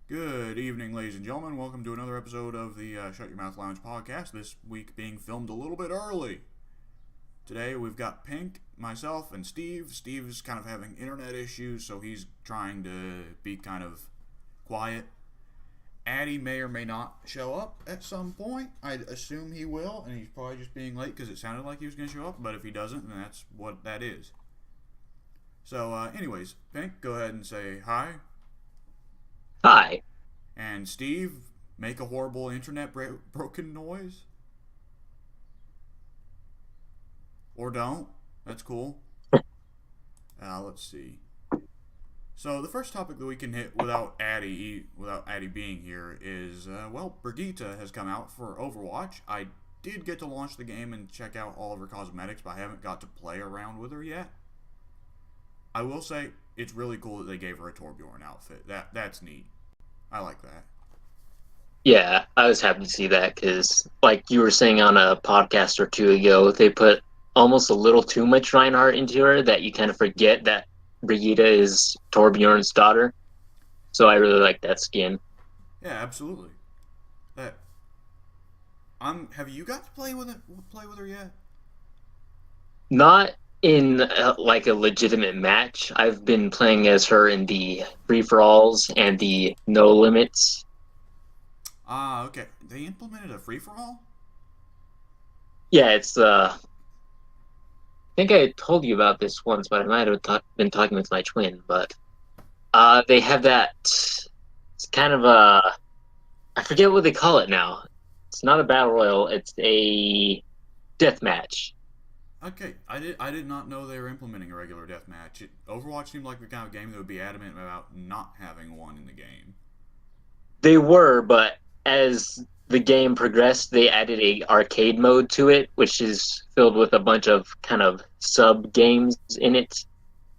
Good evening, ladies and gentlemen. Welcome to another episode of the Shut Your Mouth Lounge podcast. This week being filmed a little bit early. Today we've got Pink, myself, and Steve. Steve is kind of having internet issues, so he's trying to be kind of quiet. Addy may or may not show up at some point. I'd assume he will, and he's probably just being late because it sounded like he was going to show up, but if he doesn't, then that's what that is. So, anyways, Pink, go ahead and say hi. Hi. And Steve, make a horrible internet broken noise. Or don't. That's cool. Let's see. So the first topic that we can hit without Addy being here is, Brigitte has come out for Overwatch. I did get to launch the game and check out all of her cosmetics, but I haven't got to play around with her yet. I will say, it's really cool that they gave her a Torbjorn outfit. That's neat. I like that. Yeah, I was happy to see that because, like you were saying on a podcast or two ago, they put almost a little too much Reinhardt into her that you kind of forget that Brigitte is Torbjorn's daughter. So I really like that skin. Yeah, absolutely. That have you got to play with her yet? Not in like a legitimate match. I've been playing as her in the free for alls and the no limits. Okay. They implemented a free for all? Yeah, it's I think I told you about this once, but I might have been talking with my twin. But they have that. It's kind of a. I forget what they call it now. It's not a battle royal. It's a death match. Okay, I did not know they were implementing a regular deathmatch. Overwatch seemed like the kind of game that would be adamant about not having one in the game. They were, but as the game progressed, they added a arcade mode to it, which is filled with a bunch of kind of sub games in it.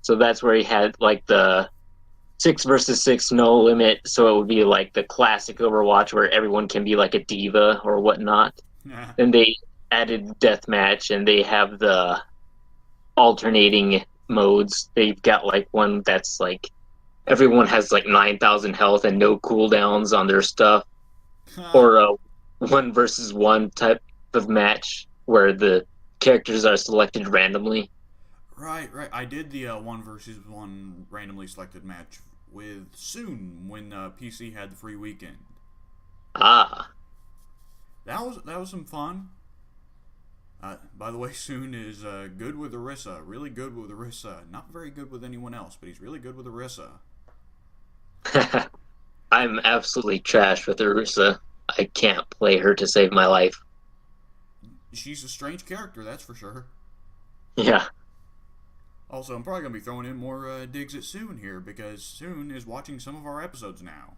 So that's where he had like the 6 versus 6 no limit, so it would be like the classic Overwatch where everyone can be like a diva or whatnot. Then they added deathmatch, and they have the alternating modes. They've got like one that's like everyone has like 9,000 health and no cooldowns on their stuff, or a 1 versus 1 type of match where the characters are selected randomly. Right. I did the 1 versus 1 randomly selected match with Soon when PC had the free weekend. Ah, That was some fun. By the way, Soon is good with Orisa, really good with Orisa. Not very good with anyone else, but he's really good with Orisa. I'm absolutely trash with Ursa. I can't play her to save my life. She's a strange character, that's for sure. Yeah. Also, I'm probably going to be throwing in more digs at Soon here because Soon is watching some of our episodes now.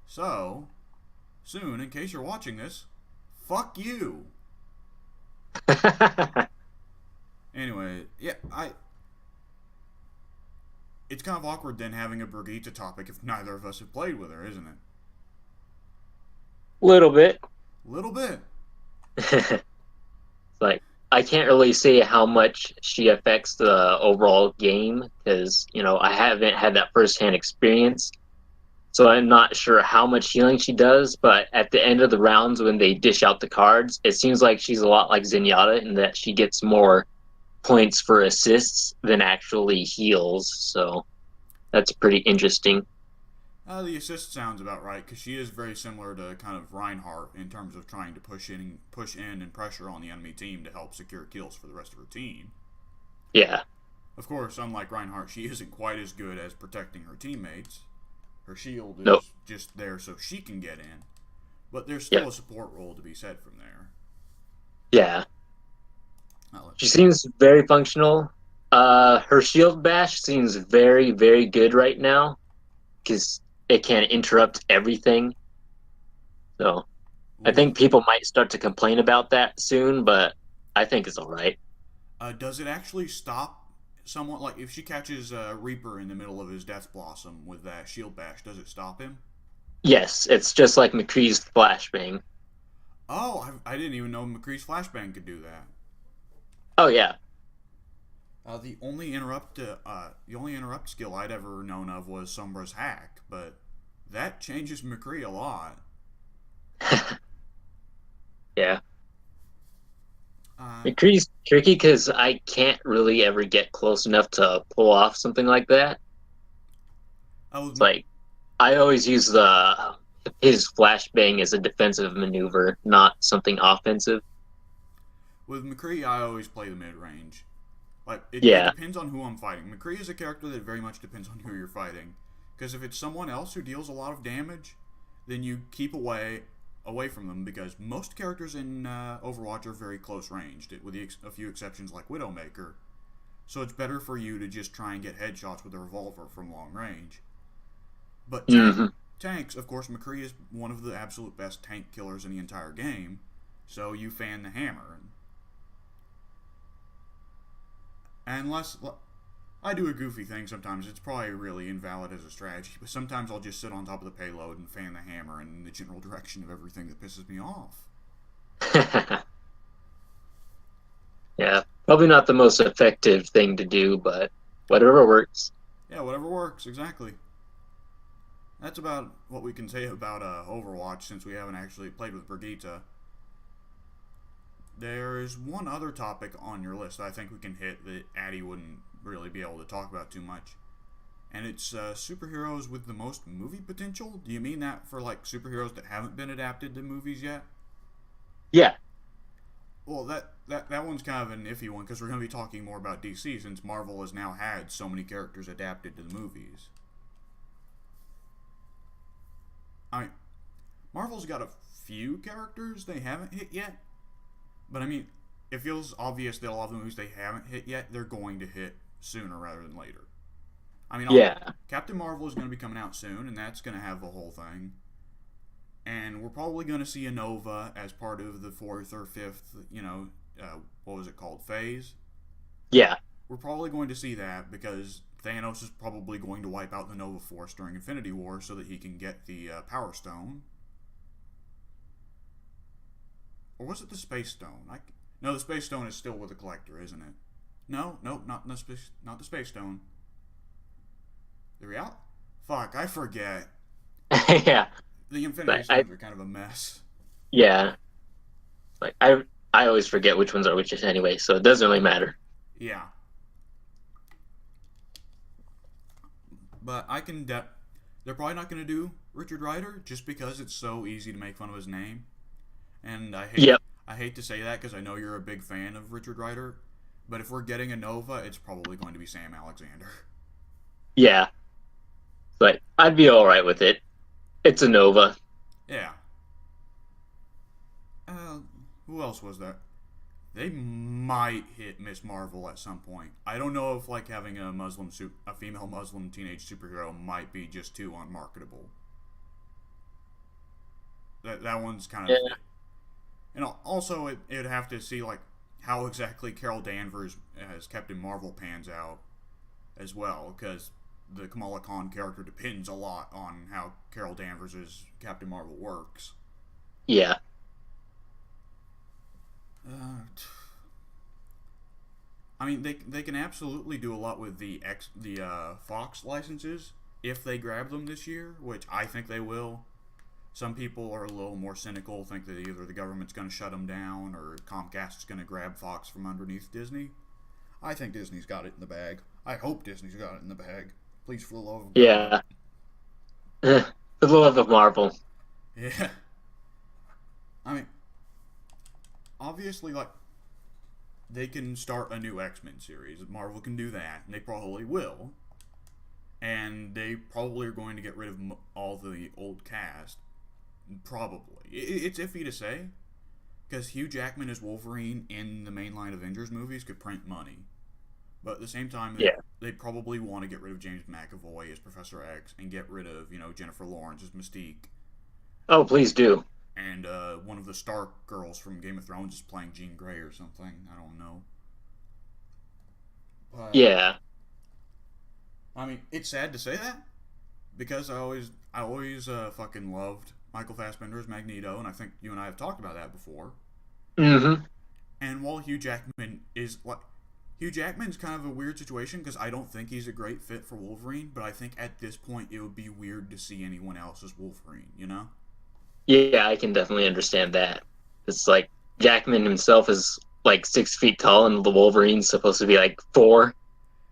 So, Soon, in case you're watching this, fuck you. Anyway, yeah, it's kind of awkward then having a Brigitte topic if neither of us have played with her, isn't it? Little bit. Little bit. Like, I can't really say how much she affects the overall game because, I haven't had that firsthand experience. So I'm not sure how much healing she does, but at the end of the rounds when they dish out the cards, it seems like she's a lot like Zenyatta in that she gets more points for assists than actually heals. So that's pretty interesting. The assist sounds about right because she is very similar to kind of Reinhardt in terms of trying to push in and pressure on the enemy team to help secure kills for the rest of her team. Yeah. Of course, unlike Reinhardt, she isn't quite as good as protecting her teammates. Her shield Nope. is just there so she can get in, but there's still Yeah. a support role to be said from there. Yeah. She seems very functional. Her shield bash seems very, very good right now because it can interrupt everything. So I Ooh. think people might start to complain about that soon, but I think it's all right. Does it actually stop someone? Like, if she catches Reaper in the middle of his Death Blossom with that shield bash, does it stop him? Yes, it's just like McCree's flashbang. Oh, I didn't even know McCree's flashbang could do that. Oh yeah, The only interrupt skill I'd ever known of was Sombra's hack, but that changes McCree a lot. Yeah. Uh, McCree's tricky because I can't really ever get close enough to pull off something like that. I was It's like I always use the his flashbang as a defensive maneuver, not something offensive. with McCree. I always play the mid range. Like it Yeah. depends on who I'm fighting. McCree is a character that very much depends on who you're fighting. Because if it's someone else who deals a lot of damage, then you keep away from them because most characters in Overwatch are very close ranged, with a few exceptions like Widowmaker. So it's better for you to just try and get headshots with a revolver from long range. But Hmm. tanks, of course, McCree is one of the absolute best tank killers in the entire game. So you fan the hammer. Unless I do a goofy thing sometimes, it's probably really invalid as a strategy, but sometimes I'll just sit on top of the payload and fan the hammer in the general direction of everything that pisses me off. Yeah. Probably not the most effective thing to do, but whatever works. Yeah, whatever works, exactly. That's about what we can say about Overwatch since we haven't actually played with Brigitte. There is one other topic on your list that I think we can hit that Addy wouldn't really be able to talk about too much. And it's superheroes with the most movie potential. Do you mean that for like superheroes that haven't been adapted to movies yet? Yeah. Well, that one's kind of an iffy one because we're going to be talking more about DC since Marvel has now had so many characters adapted to the movies. I mean, Marvel's got a few characters they haven't hit yet, but I mean, it feels obvious that a lot of the movies they haven't hit yet, they're going to hit sooner rather than later. I mean, Yeah. Captain Marvel is going to be coming out soon, and that's going to have a whole thing. And we're probably going to see a Nova as part of the fourth or fifth, what was it called, phase. Yeah. We're probably going to see that because Thanos is probably going to wipe out the Nova Force during Infinity War so that he can get the Power Stone. Or was it the Space Stone? No, the Space Stone is still with the Collector, isn't it? No, nope, not the Space Stone. The real? Fuck, I forget. Yeah. The Infinity But I Stones are kind of a mess. yeah. Like I always forget which ones are which anyway, so it doesn't really matter. Yeah, but they're probably not going to do Richard Rider just because it's so easy to make fun of his name. And Yep. I hate to say that because I know you're a big fan of Richard Rider, but if we're getting a Nova, it's probably going to be Sam Alexander. Yeah. But I'd be all right with it. It's a Nova. Yeah. Uh, who else was that? They might hit Miss Marvel at some point. I don't know if like having a female Muslim teenage superhero might be just too unmarketable. That one's kind of, Yeah. and also it'd have to see like how exactly Carol Danvers as Captain Marvel pans out as well, because the Kamala Khan character depends a lot on how Carol Danvers as Captain Marvel works. Yeah. Uh, I mean, they can absolutely do a lot with the Fox licenses if they grab them this year, which I think they will. Some people are a little more cynical, think that either the government's going to shut them down or Comcast is going to grab Fox from underneath Disney. I think Disney's got it in the bag. I hope Disney's got it in the bag. Please, for the love of God. Yeah. For the love of Marvel. Yeah. I mean, obviously, like, they can start a new X-Men series. Marvel can do that, and they probably will. And they probably are going to get rid of all the old cast. Probably. It's iffy to say, because Hugh Jackman as Wolverine in the mainline Avengers movies could print money. But at the same time, Yeah. they probably want to get rid of James McAvoy as Professor X and get rid of, Jennifer Lawrence as Mystique. Oh, please do. And one of the Stark girls from Game of Thrones is playing Jean Grey or something. I don't know. But Yeah. I mean, it's sad to say that because I always fucking loved Michael Fassbender as Magneto, and I think you and I have talked about that before. Hmm. And while Hugh Jackman is like, Hugh Jackman's kind of a weird situation because I don't think he's a great fit for Wolverine, but I think at this point it would be weird to see anyone else as Wolverine, you know? Yeah, I can definitely understand that. It's like Jackman himself is like 6 feet tall, and the Wolverine's supposed to be like 4.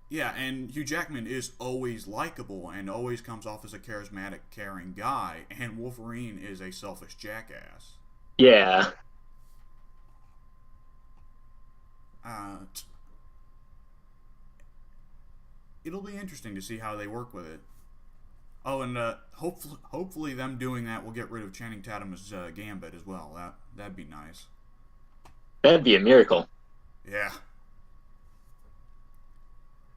Yeah, and Hugh Jackman is always likable and always comes off as a charismatic, caring guy, and Wolverine is a selfish jackass. Yeah, Uh, it'll be interesting to see how they work with it. Oh, and hopefully them doing that will get rid of Channing Tatum's Gambit as well. That'd be nice. that'd be a miracle. Yeah.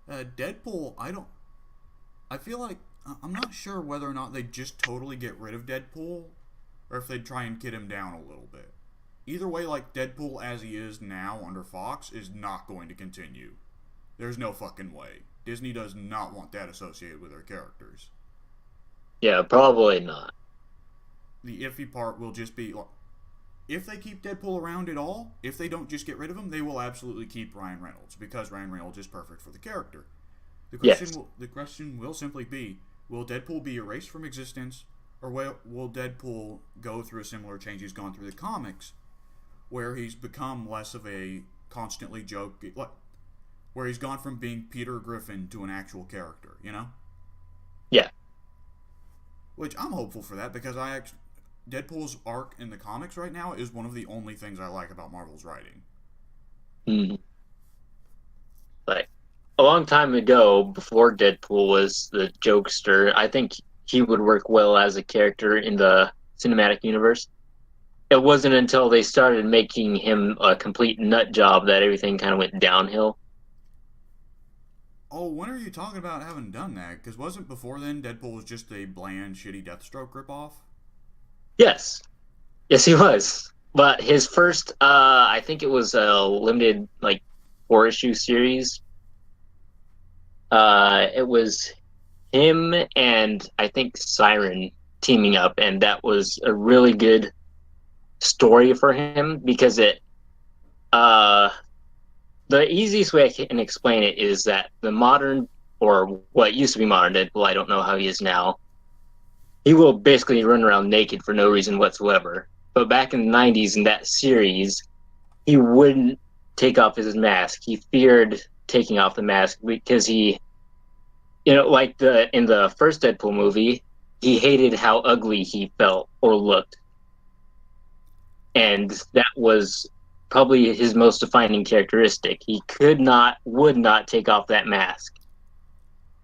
Deadpool, I don't. I feel like I'm not sure whether or not they just totally get rid of Deadpool, or if they try and get him down a little bit. Either way, like Deadpool as he is now under Fox is not going to continue. There's no fucking way. Disney does not want that associated with their characters. Yeah, probably not. The iffy part will just be if they keep Deadpool around at all, if they don't just get rid of him, they will absolutely keep Ryan Reynolds because Ryan Reynolds is perfect for the character. Yes. The question will simply be, will Deadpool be erased from existence, or will Deadpool go through a similar change he's gone through the comics, where he's become less of a constantly where he's gone from being Peter Griffin to an actual character, you know? Yeah. Which I'm hopeful for that because Deadpool's arc in the comics right now is one of the only things I like about Marvel's writing. Mm. Like a long time ago, before Deadpool was the jokester, I think he would work well as a character in the cinematic universe. It wasn't until they started making him a complete nut job that everything kind of went downhill. Oh, when are you talking about having done that? Because wasn't before then Deadpool was just a bland, shitty Deathstroke ripoff? Yes, yes, he was. But his first, I think it was a limited like 4-issue series. It was him and I think Siren teaming up, and that was a really good story for him because uh, the easiest way I can explain it is that the modern, or what used to be modern Deadpool, I don't know how he is now, he will basically run around naked for no reason whatsoever. But back in the 90s in that series, he wouldn't take off his mask. He feared taking off the mask because like in the first Deadpool movie, he hated how ugly he felt or looked. And that was probably his most defining characteristic. He would not take off that mask.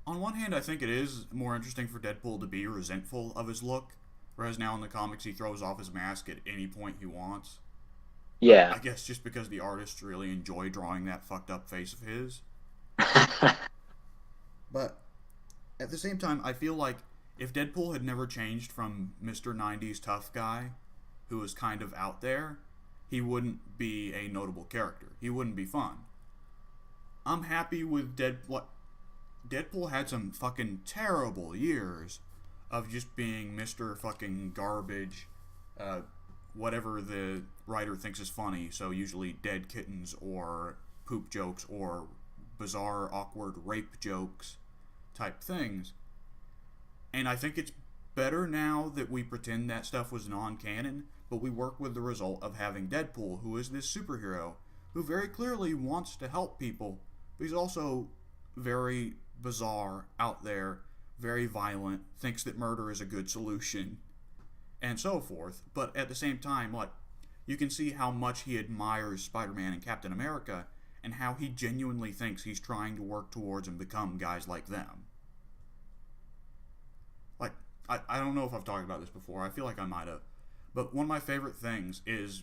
On one hand, I think it is more interesting for Deadpool to be resentful of his look, whereas now in the comics he throws off his mask at any point he wants. Yeah. I guess just because the artists really enjoy drawing that fucked up face of his. But at the same time, I feel like if Deadpool had never changed from Mr. 90s tough guy, who was kind of out there, he wouldn't be a notable character. He wouldn't be fun. I'm happy with Deadpool. Deadpool had some fucking terrible years of just being Mr. fucking garbage, whatever the writer thinks is funny, so usually dead kittens or poop jokes or bizarre, awkward rape jokes type things. And I think it's better now that we pretend that stuff was non-canon, but we work with the result of having Deadpool, who is this superhero, who very clearly wants to help people, but he's also very bizarre, out there, very violent, thinks that murder is a good solution, and so forth. But at the same time, you can see how much he admires Spider-Man and Captain America, and how he genuinely thinks he's trying to work towards and become guys like them. I don't know if I've talked about this before. I feel like I might have. But one of my favorite things is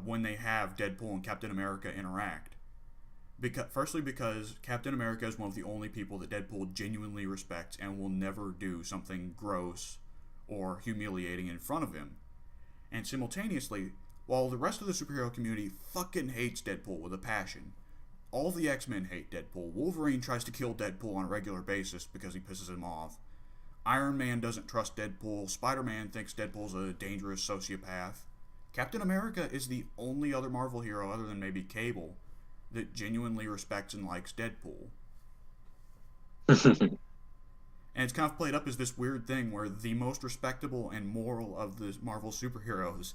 when they have Deadpool and Captain America interact. Firstly, because Captain America is one of the only people that Deadpool genuinely respects and will never do something gross or humiliating in front of him. And simultaneously, while the rest of the superhero community fucking hates Deadpool with a passion, all the X-Men hate Deadpool. Wolverine tries to kill Deadpool on a regular basis because he pisses him off. Iron Man doesn't trust Deadpool. Spider-Man thinks Deadpool's a dangerous sociopath. Captain America is the only other Marvel hero, other than maybe Cable, that genuinely respects and likes Deadpool. And it's kind of played up as this weird thing where the most respectable and moral of the Marvel superheroes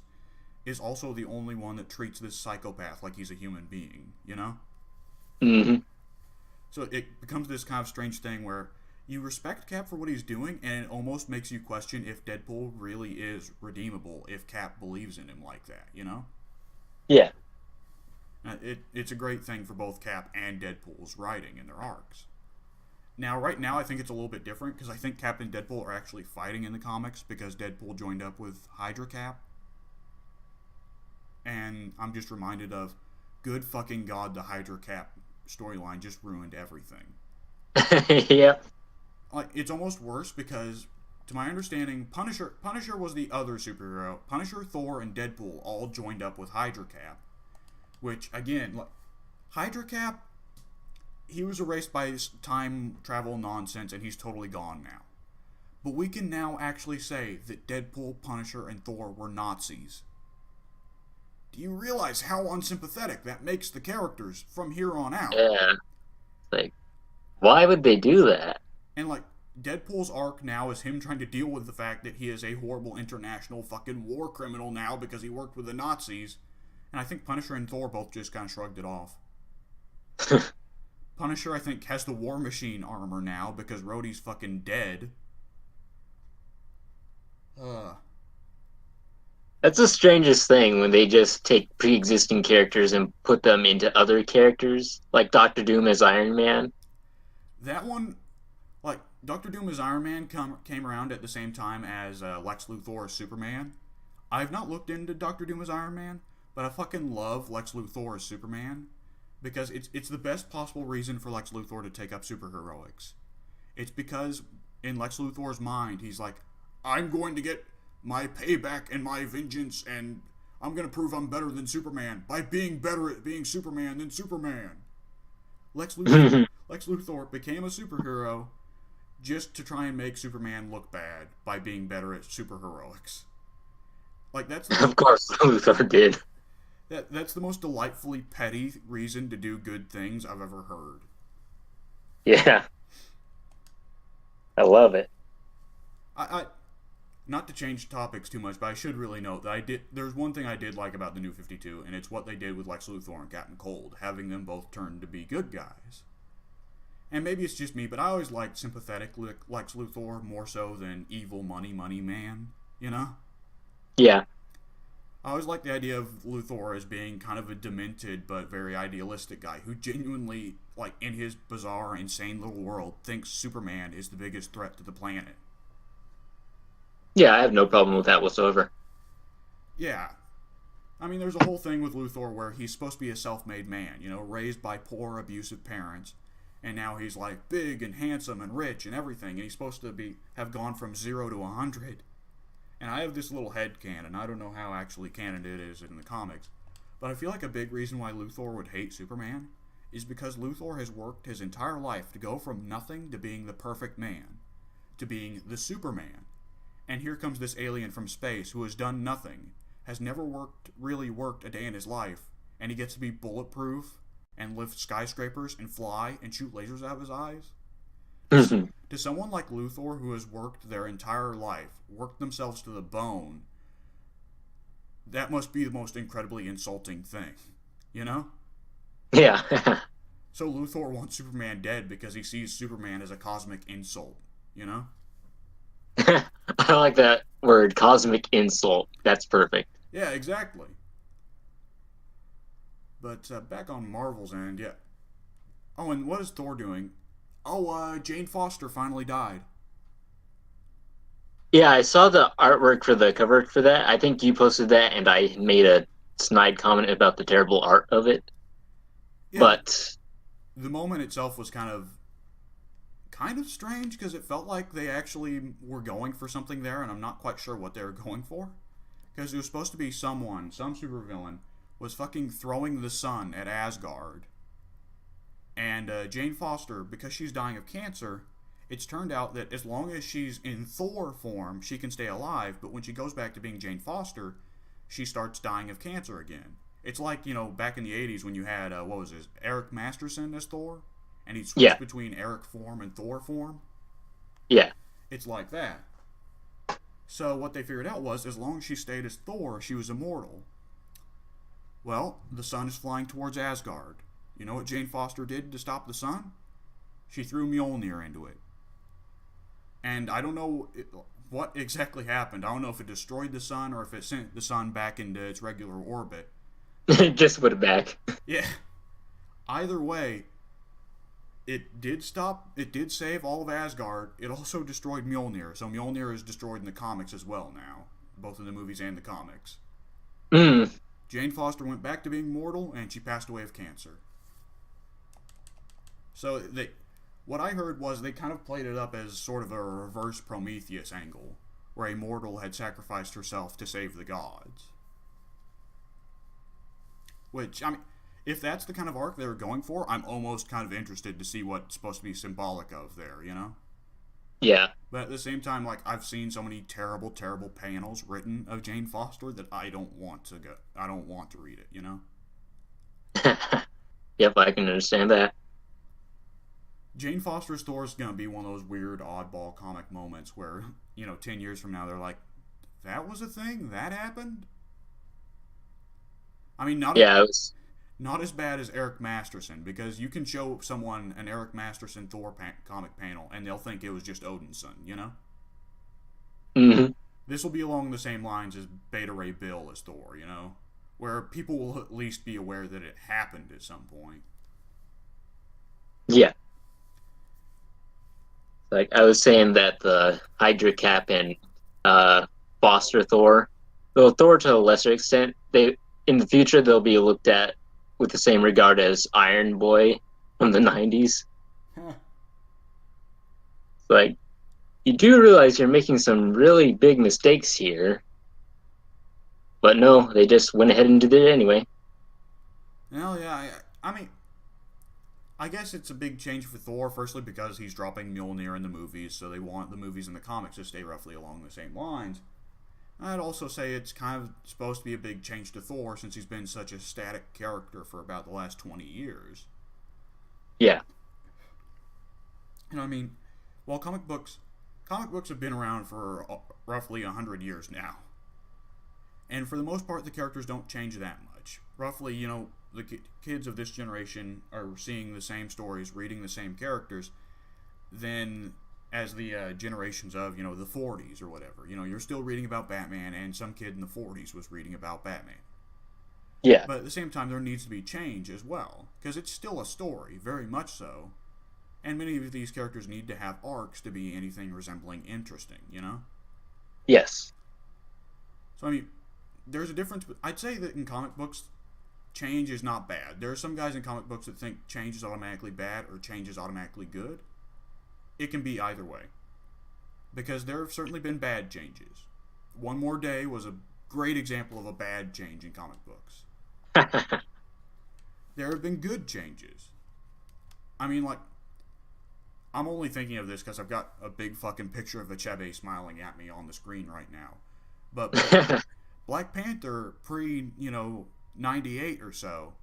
is also the only one that treats this psychopath like he's a human being, you know? Hmm. So it becomes this kind of strange thing where you respect Cap for what he's doing, and it almost makes you question if Deadpool really is redeemable if Cap believes in him like that, you know? Yeah. It's a great thing for both Cap and Deadpool's writing in their arcs. Now, right now, I think it's a little bit different because I think Cap and Deadpool are actually fighting in the comics because Deadpool joined up with Hydra Cap. And I'm just reminded of, good fucking god, the Hydra Cap storyline just ruined everything. Yep. Like, it's almost worse because, to my understanding, Punisher was the other superhero. Punisher, Thor, and Deadpool all joined up with Hydra Cap. Which, again, like, Hydra Cap, he was erased by his time travel nonsense and he's totally gone now. But we can now actually say that Deadpool, Punisher, and Thor were Nazis. Do you realize how unsympathetic that makes the characters from here on out? Yeah. Like, why would they do that? And, like, Deadpool's arc now is him trying to deal with the fact that he is a horrible international fucking war criminal now because he worked with the Nazis. And I think Punisher and Thor both just kind of shrugged it off. Punisher, I think, has the War Machine armor now because Rhodey's fucking dead. That's the strangest thing when they just take pre-existing characters and put them into other characters, like Doctor Doom as Iron Man. That one, like, Doctor Doom as Iron Man came around at the same time as Lex Luthor as Superman. I've not looked into Doctor Doom as Iron Man, but I fucking love Lex Luthor as Superman because it's the best possible reason for Lex Luthor to take up superheroics. It's because in Lex Luthor's mind, he's like, I'm going to get my payback and my vengeance, and I'm going to prove I'm better than Superman by being better at being Superman than Superman. Lex Luthor became a superhero just to try and make Superman look bad by being better at superheroics. Like, that's the Of course, Luthor did. That's the most delightfully petty reason to do good things I've ever heard. Yeah. I love it. I not to change topics too much, but I should really note that there's one thing I did like about the New 52, and it's what they did with Lex Luthor and Captain Cold, having them both turn to be good guys. And maybe it's just me, but I always liked sympathetic Lex Luthor more so than evil money man, you know? Yeah. I always liked the idea of Luthor as being kind of a demented but very idealistic guy who genuinely, like, in his bizarre, insane little world, thinks Superman is the biggest threat to the planet. Yeah, I have no problem with that whatsoever. Yeah. I mean, there's a whole thing with Luthor where he's supposed to be a self-made man, you know, raised by poor, abusive parents, and now he's, like, big and handsome and rich and everything, and he's supposed to have gone from 0 to 100. And I have this little headcanon. I don't know how actually canon it is in the comics, but I feel like a big reason why Luthor would hate Superman is because Luthor has worked his entire life to go from nothing to being the perfect man, to being the Superman. And here comes this alien from space who has done nothing, has never really worked a day in his life, and he gets to be bulletproof and lift skyscrapers and fly and shoot lasers out of his eyes? To someone like Luthor who has worked their entire life, worked themselves to the bone, that must be the most incredibly insulting thing, you know? Yeah. So Luthor wants Superman dead because he sees Superman as a cosmic insult, you know? I like that word, cosmic insult. That's perfect. Yeah, exactly. But back on Marvel's end, yeah. Oh, and what is Thor doing? Oh, Jane Foster finally died. Yeah, I saw the artwork for the cover for that. I think you posted that, and I made a snide comment about the terrible art of it. Yeah, But the moment itself was kind of strange because it felt like they actually were going for something there, and I'm not quite sure what they were going for. Because it was supposed to be some supervillain, was fucking throwing the sun at Asgard. And Jane Foster, because she's dying of cancer, it's turned out that as long as she's in Thor form, she can stay alive, but when she goes back to being Jane Foster, she starts dying of cancer again. It's like, back in the 80s when you had, what was his, Eric Masterson as Thor, and he'd switch Yeah, between Eric form and Thor form. yeah. It's like that. So what they figured out was, as long as she stayed as Thor, she was immortal. Well, the sun is flying towards Asgard. You know what Jane Foster did to stop the sun? She threw Mjolnir into it. And I don't know what exactly happened. I don't know if it destroyed the sun or if it sent the sun back into its regular orbit. Just put it back. Yeah. Either way, it did save all of Asgard. It also destroyed Mjolnir. So Mjolnir is destroyed in the comics as well now, both in the movies and the comics. Mm. Jane Foster went back to being mortal, and she passed away of cancer. So what I heard was they kind of played it up as sort of a reverse Prometheus angle, where a mortal had sacrificed herself to save the gods. Which, I mean, if that's the kind of arc they were going for, I'm almost kind of interested to see what's supposed to be symbolic of there, Yeah. But at the same time, like, I've seen so many terrible, terrible panels written of Jane Foster that I don't want to read it, Yep, I can understand that. Jane Foster's Thor is going to be one of those weird, oddball comic moments where, 10 years from now, they're like, that was a thing? That happened? I mean, Yeah, it was. not as bad as Eric Masterson, because you can show someone an Eric Masterson Thor comic panel, and they'll think it was just Odin's son, Mm-hmm. This will be along the same lines as Beta Ray Bill as Thor, where people will at least be aware that it happened at some point. Yeah. Like I was saying that the Hydra Cap and Foster Thor, though Thor to a lesser extent, they in the future they'll be looked at with the same regard as Iron Boy from the 90s. Like, you do realize you're making some really big mistakes here. But no, they just went ahead and did it anyway. Well, yeah, I mean, I guess it's a big change for Thor, firstly because he's dropping Mjolnir in the movies, so they want the movies and the comics to stay roughly along the same lines. I'd also say it's kind of supposed to be a big change to Thor since he's been such a static character for about the last 20 years. Yeah. I mean, well, comic books have been around for roughly 100 years now. And for the most part, the characters don't change that much. Roughly, the kids of this generation are seeing the same stories, reading the same characters, then as the generations of, the 40s or whatever. You're still reading about Batman, and some kid in the 40s was reading about Batman. Yeah. But at the same time, there needs to be change as well, because it's still a story, very much so. And many of these characters need to have arcs to be anything resembling interesting, Yes. So, I mean, there's a difference. I'd say that in comic books, change is not bad. There are some guys in comic books that think change is automatically bad or change is automatically good. It can be either way. Because there have certainly been bad changes. One More Day was a great example of a bad change in comic books. There have been good changes. I mean, like, I'm only thinking of this because I've got a big fucking picture of Achebe smiling at me on the screen right now. But Black Panther pre-98 or so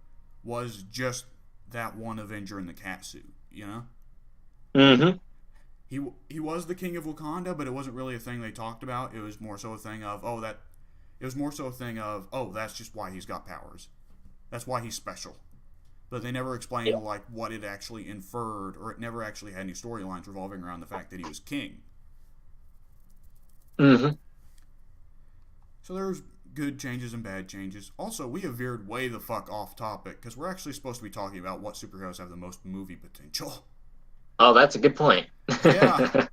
was just that one Avenger in the cat suit, Mm-hmm. He was the king of Wakanda, but it wasn't really a thing they talked about. It was more so a thing of, that's just why he's got powers. That's why he's special. But they never explained, like, what it actually inferred, or it never actually had any storylines revolving around the fact that he was king. Mm-hmm. So there's good changes and bad changes. Also, we have veered way the fuck off topic, because we're actually supposed to be talking about what superheroes have the most movie potential. Oh, that's a good point. Yeah.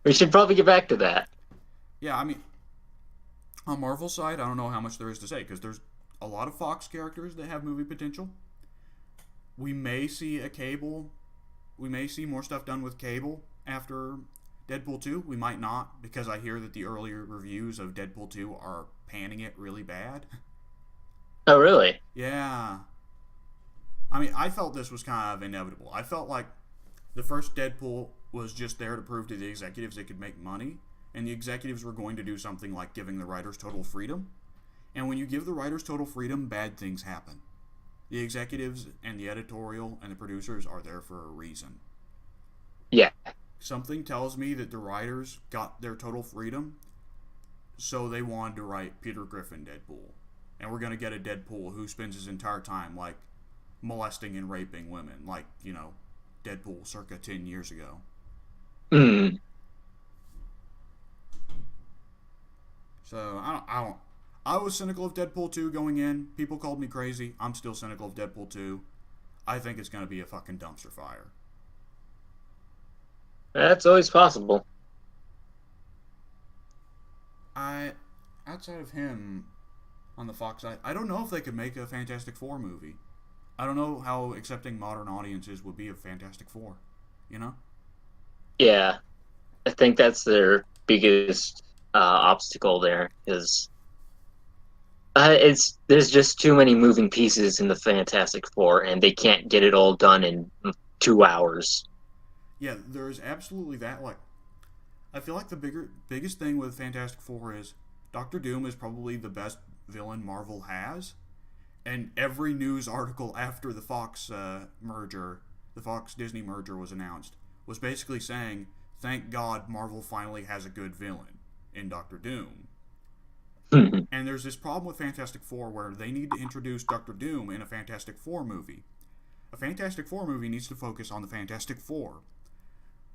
We should probably get back to that. Yeah, I mean, on Marvel's side, I don't know how much there is to say, because there's a lot of Fox characters that have movie potential. We may see more stuff done with Cable after Deadpool 2. We might not, because I hear that the earlier reviews of Deadpool 2 are panning it really bad. Oh, really? Yeah. I mean, I felt this was kind of inevitable. I felt like the first Deadpool was just there to prove to the executives they could make money, and the executives were going to do something like giving the writers total freedom. And when you give the writers total freedom, bad things happen. The executives and the editorial and the producers are there for a reason. Yeah. Something tells me that the writers got their total freedom, so they wanted to write Peter Griffin Deadpool. And we're going to get a Deadpool who spends his entire time, like, molesting and raping women, like, Deadpool circa 10 years ago. Mm. So, I was cynical of Deadpool 2 going in. People called me crazy. I'm still cynical of Deadpool 2. I think it's going to be a fucking dumpster fire. That's always possible. Outside of him on the Fox side, I don't know if they could make a Fantastic Four movie. I don't know how accepting modern audiences would be of Fantastic Four, you know? Yeah, I think that's their biggest obstacle there, because there's just too many moving pieces in the Fantastic Four, and they can't get it all done in 2 hours. Yeah, there's absolutely that. Like, I feel like the biggest thing with Fantastic Four is Doctor Doom is probably the best villain Marvel has, and every news article after the Fox merger, the Fox Disney merger was announced, was basically saying, "Thank God Marvel finally has a good villain in Doctor Doom." And there's this problem with Fantastic Four where they need to introduce Doctor Doom in a Fantastic Four movie. A Fantastic Four movie needs to focus on the Fantastic Four.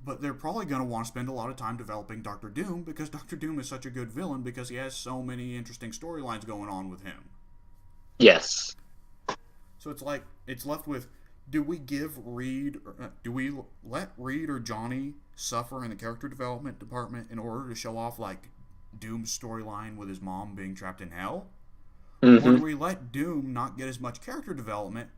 But they're probably going to want to spend a lot of time developing Doctor Doom because Doctor Doom is such a good villain because he has so many interesting storylines going on with him. Yes. So it's like, it's left with, do we let Reed or Johnny suffer in the character development department in order to show off, like, Doom's storyline with his mom being trapped in hell? Mm-hmm. Or do we let Doom not get as much character development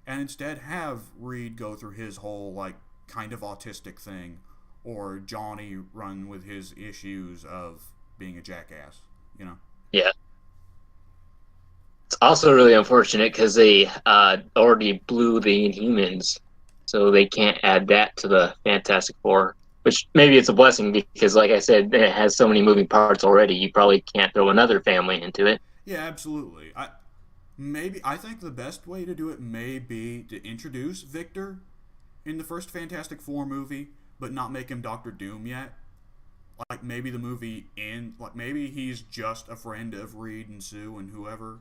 and instead have Reed go through his whole, like, kind of autistic thing, or Johnny run with his issues of being a jackass, you know? Yeah. It's also really unfortunate because they already blew the Inhumans, so they can't add that to the Fantastic Four. Which maybe it's a blessing because, like I said, it has so many moving parts already. You probably can't throw another family into it. Yeah, absolutely. I think the best way to do it may be to introduce Victor in the first Fantastic Four movie, but not make him Doctor Doom yet. Like, maybe the movie maybe he's just a friend of Reed and Sue and whoever,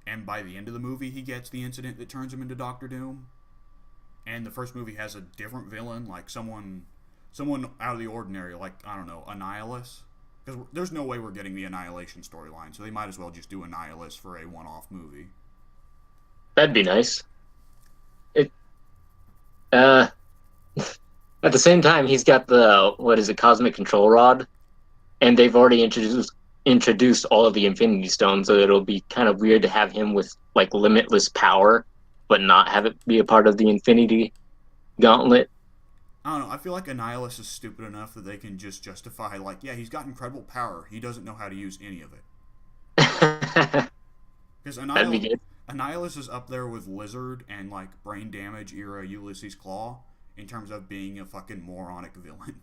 and by the end of the movie he gets the incident that turns him into Doctor Doom. And the first movie has a different villain, like someone out of the ordinary, like, I don't know, Annihilus. Because there's no way we're getting the Annihilation storyline, so they might as well just do Annihilus for a one-off movie. That'd be nice. At the same time, he's got the cosmic control rod, and they've already introduced all of the Infinity Stones, so it'll be kind of weird to have him with, like, limitless power, but not have it be a part of the Infinity Gauntlet. I don't know. I feel like Annihilus is stupid enough that they can just justify, like, yeah, he's got incredible power. He doesn't know how to use any of it. Because Annihilus is up there with Lizard and, like, Brain Damage era Ulysses Claw in terms of being a fucking moronic villain.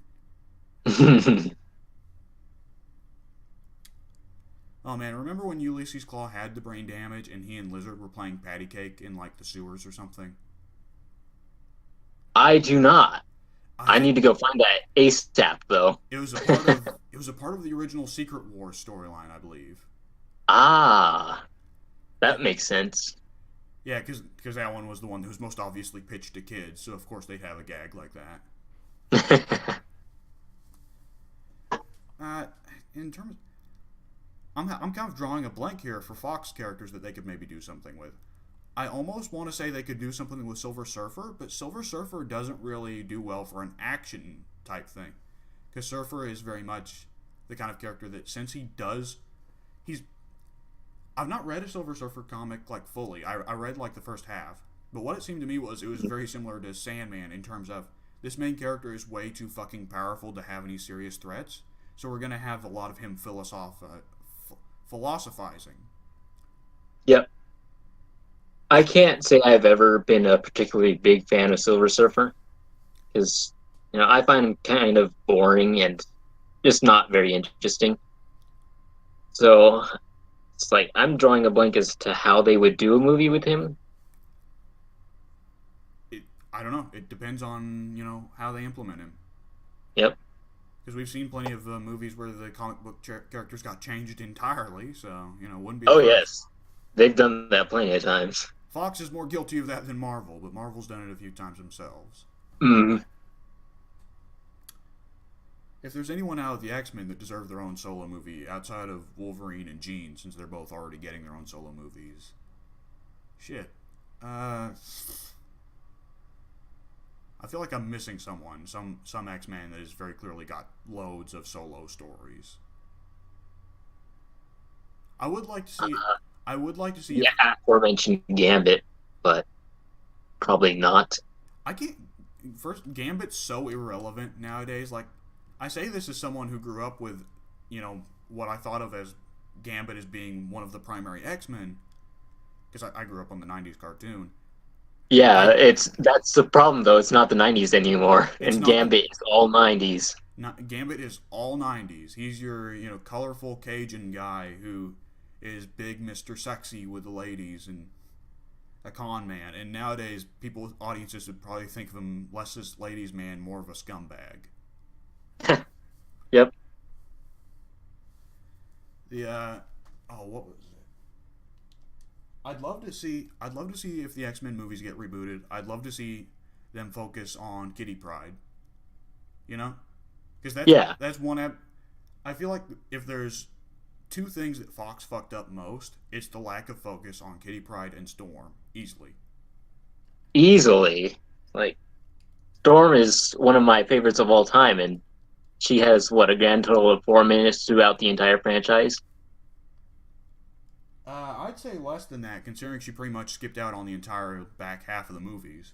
Oh man, remember when Ulysses Claw had the brain damage and he and Lizard were playing patty cake in, like, the sewers or something? I do not. I need to go find that ASAP, though. It was a part of the original Secret Wars storyline, I believe. Ah, that makes sense. Yeah, because that one was the one that was most obviously pitched to kids, so of course they'd have a gag like that. In terms, I'm kind of drawing a blank here for Fox characters that they could maybe do something with. I almost want to say they could do something with Silver Surfer, but Silver Surfer doesn't really do well for an action type thing. Because Surfer is very much the kind of character that, since I've not read a Silver Surfer comic, like, fully. I read, like, the first half. But what it seemed to me was it was very similar to Sandman in terms of this main character is way too fucking powerful to have any serious threats. So we're going to have a lot of him philosophizing. Yep. I can't say I've ever been a particularly big fan of Silver Surfer because, I find him kind of boring and just not very interesting. So It's like I'm drawing a blank as to how they would do a movie with him. I don't know. It depends on how they implement him. Yep. Because we've seen plenty of movies where the comic book characters got changed entirely, so wouldn't be the Oh first. yes, they've done that plenty of times. Fox is more guilty of that than Marvel, but Marvel's done it a few times themselves. Mm. If there's anyone out of the X-Men that deserve their own solo movie outside of Wolverine and Jean, since they're both already getting their own solo movies, shit. I feel like I'm missing someone, some X-Man that has very clearly got loads of solo stories. I would like to see. I would like to see. Yeah, aforementioned Gambit, but probably not. I can't. First, Gambit's so irrelevant nowadays. Like, I say this as someone who grew up with, what I thought of as Gambit as being one of the primary X-Men, because I grew up on the '90s cartoon. Yeah, that's the problem though. It's not the '90s anymore, It's and not the Gambit is all '90s. Gambit is all '90s. He's your colorful Cajun guy who is big Mr. Sexy with the ladies and a con man. And nowadays, audiences would probably think of him less as ladies man, more of a scumbag. Yep. The what was it? I'd love to see if the X-Men movies get rebooted. I'd love to see them focus on Kitty Pryde. Because that's one. I feel like if there's two things that Fox fucked up most, it's the lack of focus on Kitty Pryde and Storm. Easily. Easily. Like Storm is one of my favorites of all time, and she has what a grand total of 4 minutes throughout the entire franchise. I'd say less than that, considering she pretty much skipped out on the entire back half of the movies.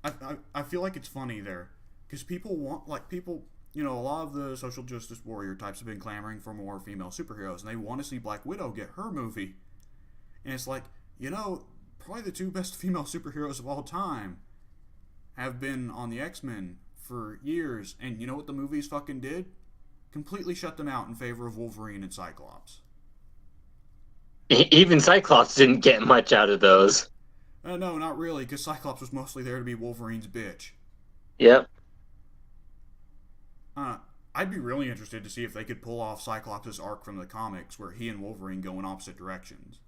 I feel like it's funny there, because people want a lot of the social justice warrior types have been clamoring for more female superheroes, and they want to see Black Widow get her movie. And it's like, probably the two best female superheroes of all time have been on the X-Men for years, and you know what the movies fucking did? Completely shut them out in favor of Wolverine and Cyclops. Even Cyclops didn't get much out of those. No, not really, because Cyclops was mostly there to be Wolverine's bitch. Yep. I'd be really interested to see if they could pull off Cyclops' arc from the comics where he and Wolverine go in opposite directions.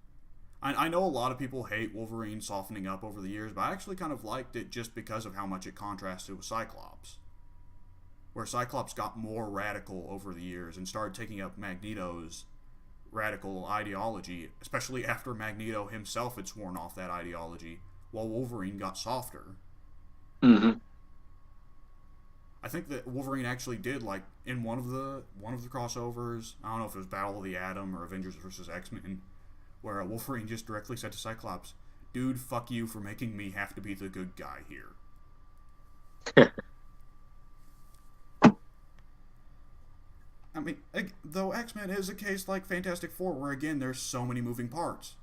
I know a lot of people hate Wolverine softening up over the years, but I actually kind of liked it just because of how much it contrasted with Cyclops. Where Cyclops got more radical over the years and started taking up Magneto's radical ideology, especially after Magneto himself had sworn off that ideology, while Wolverine got softer. Mm-hmm. I think that Wolverine actually did, like, in one of the crossovers, I don't know if it was Battle of the Atom or Avengers vs. X-Men, where Wolverine just directly said to Cyclops, "Dude, fuck you for making me have to be the good guy here." I mean, though X-Men is a case like Fantastic Four, where again there's so many moving parts.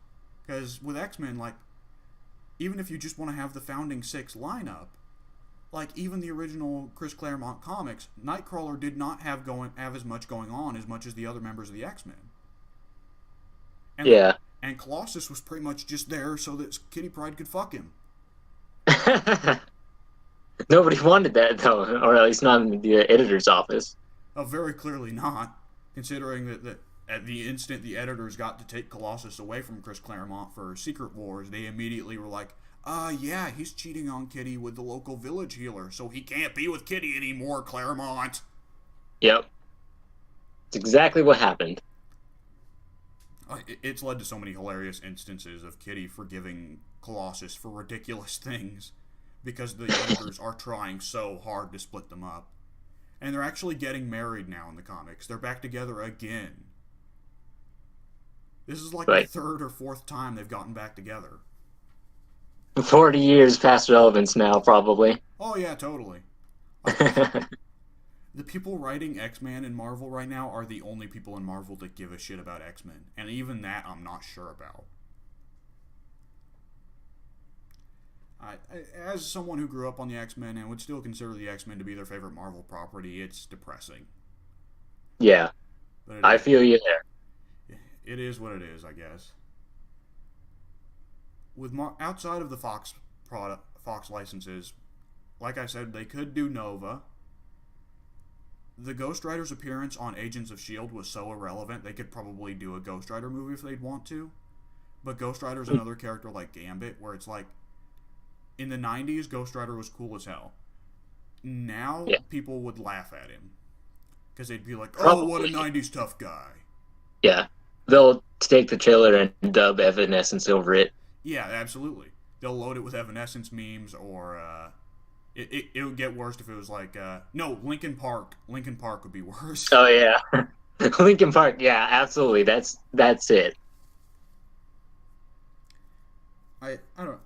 Because with X-Men, like, even if you just want to have the Founding Six lineup, like even the original Chris Claremont comics, Nightcrawler did not have as much going on as much as the other members of the X-Men. And, yeah. And Colossus was pretty much just there so that Kitty Pryde could fuck him. Nobody wanted that though, or at least not in the editor's office. Very clearly not, considering that at the instant the editors got to take Colossus away from Chris Claremont for Secret Wars, they immediately were like, yeah, he's cheating on Kitty with the local village healer, so he can't be with Kitty anymore, Claremont. Yep. It's exactly what happened. It's led to so many hilarious instances of Kitty forgiving Colossus for ridiculous things, because the editors are trying so hard to split them up. And they're actually getting married now in the comics. They're back together again. This is like the third or fourth time they've gotten back together. 40 years past relevance now, probably. Oh, yeah, totally. The people writing X-Men in Marvel right now are the only people in Marvel that give a shit about X-Men. And even that, I'm not sure about. As someone who grew up on the X-Men and would still consider the X-Men to be their favorite Marvel property, it's depressing. Yeah. I feel you there. it is what it is, I guess. With outside of the Fox licenses, like I said, they could do Nova. The Ghost Rider's appearance on Agents of S.H.I.E.L.D. was so irrelevant, they could probably do a Ghost Rider movie if they'd want to. But Ghost Rider's another character like Gambit, where it's like, in the 90s, Ghost Rider was cool as hell. Now, Yeah. people would laugh at him. Because they'd be like, oh, Probably. what a 90s tough guy. Yeah. They'll take the trailer and dub Evanescence over it. Yeah, absolutely. They'll load it with Evanescence memes, or it would get worse if it was like, no, Linkin Park. Linkin Park would be worse. Oh yeah. Linkin Park, yeah, absolutely. That's it. I don't know.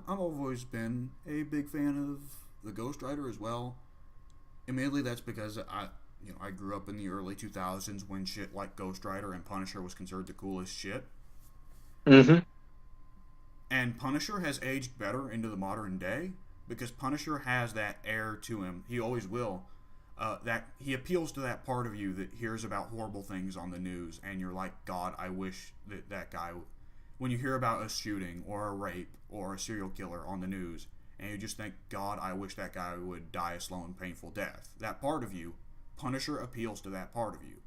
I've always been a big fan of the Ghost Rider as well. Admittedly, that's because I grew up in the early 2000s when shit like Ghost Rider and Punisher was considered the coolest shit. Mm-hmm. And Punisher has aged better into the modern day because Punisher has that air to him. He always will. That he appeals to that part of you that hears about horrible things on the news, and you're like, God, I wish that guy. When you hear about a shooting or a rape or a serial killer on the news, and you just think, God, I wish that guy would die a slow and painful death. That part of you, Punisher appeals to that part of you.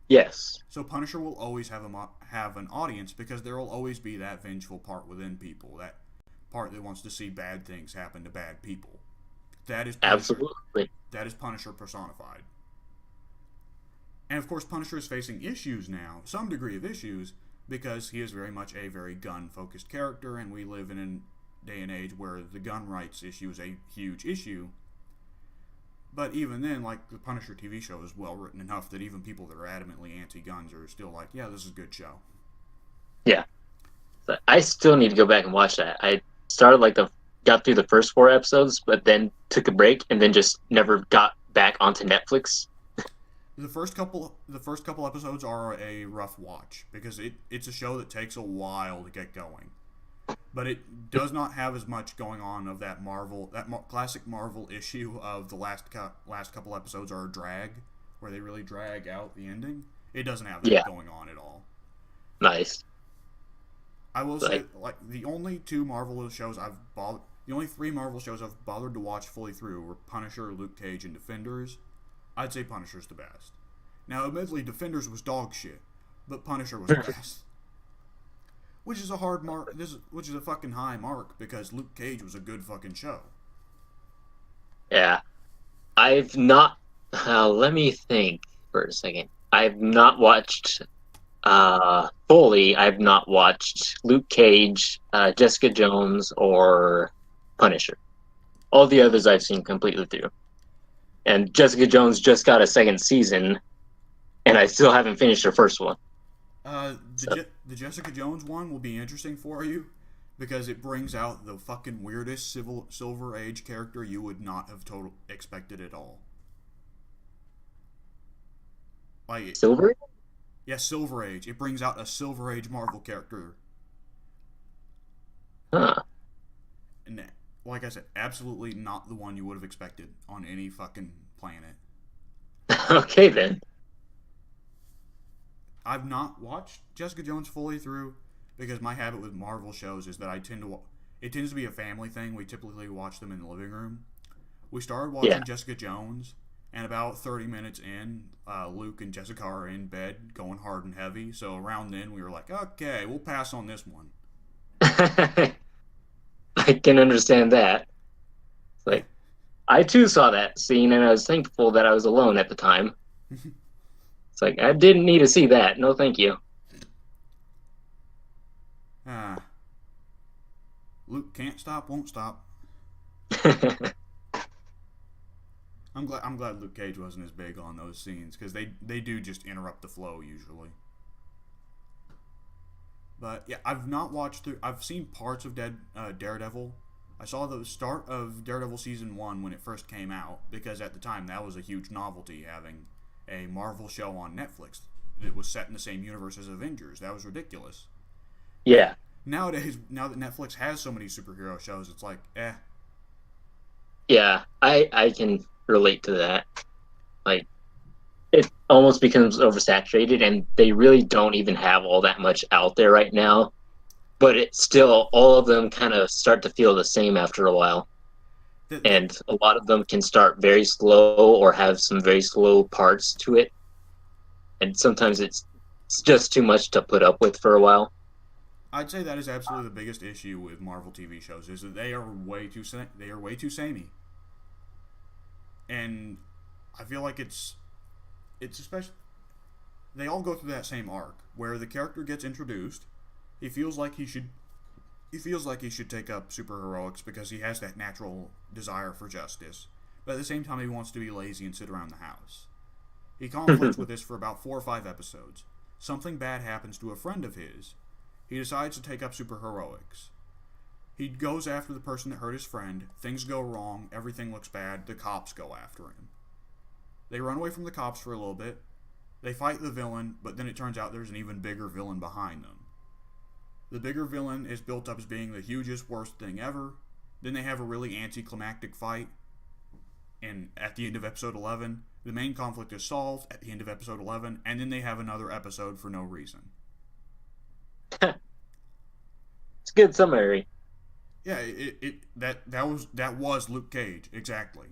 Yes. So Punisher will always have an audience because there will always be that vengeful part within people, that part that wants to see bad things happen to bad people. That is Punisher. Absolutely. That is Punisher personified. And of course, Punisher is facing issues now, some degree of issues, because he is very much a very gun-focused character, and we live in a day and age where the gun rights issue is a huge issue. But even then, like, the Punisher TV show is well written enough that even people that are adamantly anti-guns are still like, yeah, this is a good show. Yeah. But I still need to go back and watch that. I started got through the first 4 episodes, but then took a break and then just never got back onto Netflix. The first couple episodes are a rough watch because it's a show that takes a while to get going. But it does not have as much going on of that classic Marvel issue of the last couple episodes are a drag, where they really drag out the ending. It doesn't have that going on at all. Nice. I will say, like, the only 3 Marvel shows I've bothered to watch fully through were Punisher, Luke Cage, and Defenders. I'd say Punisher's the best. Now, admittedly, Defenders was dog shit, but Punisher was the best. Which is a hard mark. Which is a fucking high mark because Luke Cage was a good fucking show. Yeah. I've not. Let me think for a second. I've not watched fully. I've not watched Luke Cage, Jessica Jones, or Punisher. All the others I've seen completely through. And Jessica Jones just got a second season, and I still haven't finished her first one. The Jessica Jones one will be interesting for you because it brings out the fucking weirdest Silver Age character you would not have expected at all. Like Silver? Yeah, Silver Age. It brings out a Silver Age Marvel character. Huh. And like I said, absolutely not the one you would have expected on any fucking planet. Okay, then. I've not watched Jessica Jones fully through because my habit with Marvel shows is that it tends to be a family thing. We typically watch them in the living room. We started watching Jessica Jones, and about 30 minutes in, Luke and Jessica are in bed going hard and heavy. So around then, we were like, okay, we'll pass on this one. I can understand that. Like, I too saw that scene, and I was thankful that I was alone at the time. It's like, I didn't need to see that. No, thank you. Luke can't stop, won't stop. I'm glad Luke Cage wasn't as big on those scenes because they do just interrupt the flow usually. But yeah, I've not watched through. I've seen parts of Daredevil. I saw the start of Daredevil season 1 when it first came out because at the time that was a huge novelty, having a Marvel show on Netflix that was set in the same universe as Avengers. That was ridiculous. Yeah. Nowadays, now that Netflix has so many superhero shows, it's like, eh. Yeah, I can relate to that. Like, it almost becomes oversaturated, and they really don't even have all that much out there right now. But it's still, all of them kind of start to feel the same after a while. That And a lot of them can start very slow or have some very slow parts to it. And sometimes it's just too much to put up with for a while. I'd say that is absolutely the biggest issue with Marvel TV shows is that they are way too samey, and I feel like it's especially they all go through that same arc where the character gets introduced. He feels like he should take up superheroics because he has that natural desire for justice, but at the same time he wants to be lazy and sit around the house. He conflicts with this for about 4 or 5 episodes. Something bad happens to a friend of his. He decides to take up superheroics. He goes after the person that hurt his friend. Things go wrong. Everything looks bad. The cops go after him. They run away from the cops for a little bit. They fight the villain, but then it turns out there's an even bigger villain behind them. The bigger villain is built up as being the hugest, worst thing ever. Then they have a really anticlimactic fight. And at the end of episode 11, the main conflict is solved at the end of episode 11, and then they have another episode for no reason. It's a good summary. Yeah, that was Luke Cage, exactly.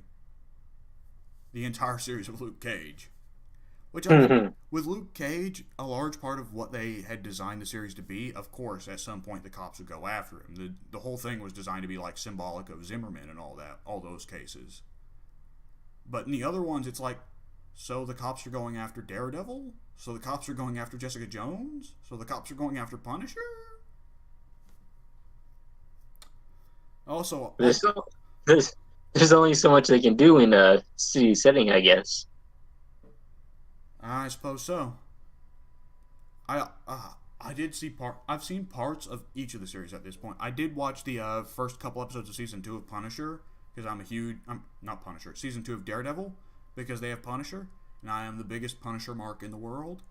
The entire series of Luke Cage. Which, I mean, with Luke Cage, a large part of what they had designed the series to be, of course, at some point the cops would go after him. The whole thing was designed to be like symbolic of Zimmerman and all that, all those cases. But in the other ones, it's like, so the cops are going after Daredevil? So the cops are going after Jessica Jones? So the cops are going after Punisher? Also, There's only so much they can do in a city setting, I guess. I suppose so. I did see I've seen parts of each of the series at this point. I did watch the first couple episodes of season 2 of Punisher because I'm not Punisher. Season 2 of Daredevil because they have Punisher, and I am the biggest Punisher mark in the world.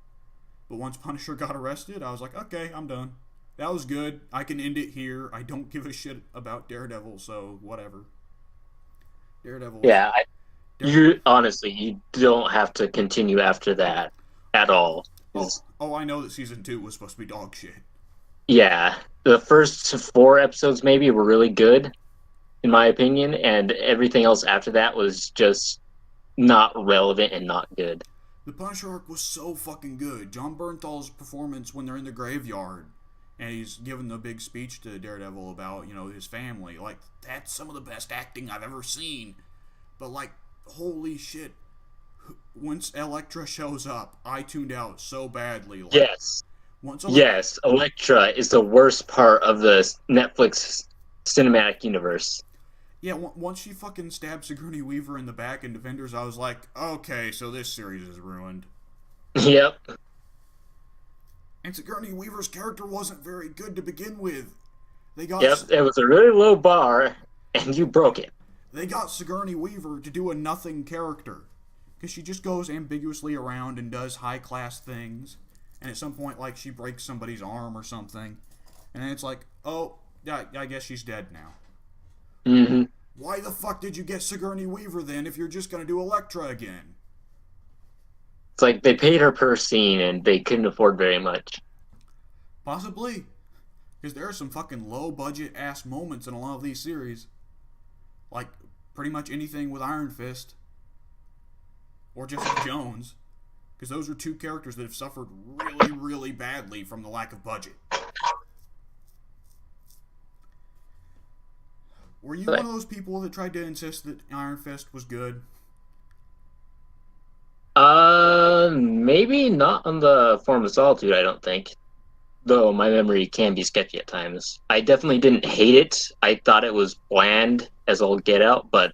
But once Punisher got arrested, I was like, okay, I'm done. That was good. I can end it here. I don't give a shit about Daredevil, so whatever. Daredevil. Yeah, you honestly, you don't have to continue after that at all. I know that season 2 was supposed to be dog shit. Yeah, the first 4 episodes maybe were really good, in my opinion, and everything else after that was just not relevant and not good. The Punisher arc was so fucking good. John Bernthal's performance when they're in the graveyard and he's giving the big speech to Daredevil about, his family. Like, that's some of the best acting I've ever seen. But, like, holy shit. Once Elektra shows up, I tuned out so badly. Like, yes. Yes, Elektra is the worst part of the Netflix cinematic universe. Yeah, once she fucking stabbed Sigourney Weaver in the back in Defenders, I was like, okay, so this series is ruined. Yep. And Sigourney Weaver's character wasn't very good to begin with. It was a really low bar, and you broke it. They got Sigourney Weaver to do a nothing character. Because she just goes ambiguously around and does high-class things. And at some point, like, she breaks somebody's arm or something. And then it's like, oh, yeah, I guess she's dead now. Mm-hmm. Why the fuck did you get Sigourney Weaver then if you're just going to do Elektra again? It's like they paid her per scene and they couldn't afford very much. Possibly. Because there are some fucking low-budget ass moments in a lot of these series. Like, pretty much anything with Iron Fist. Or Jessica Jones. Because those are two characters that have suffered really, really badly from the lack of budget. Were you one of those people that tried to insist that Iron Fist was good? Maybe not on the Form of Solitude, I don't think. Though my memory can be sketchy at times. I definitely didn't hate it. I thought it was bland as all get out, but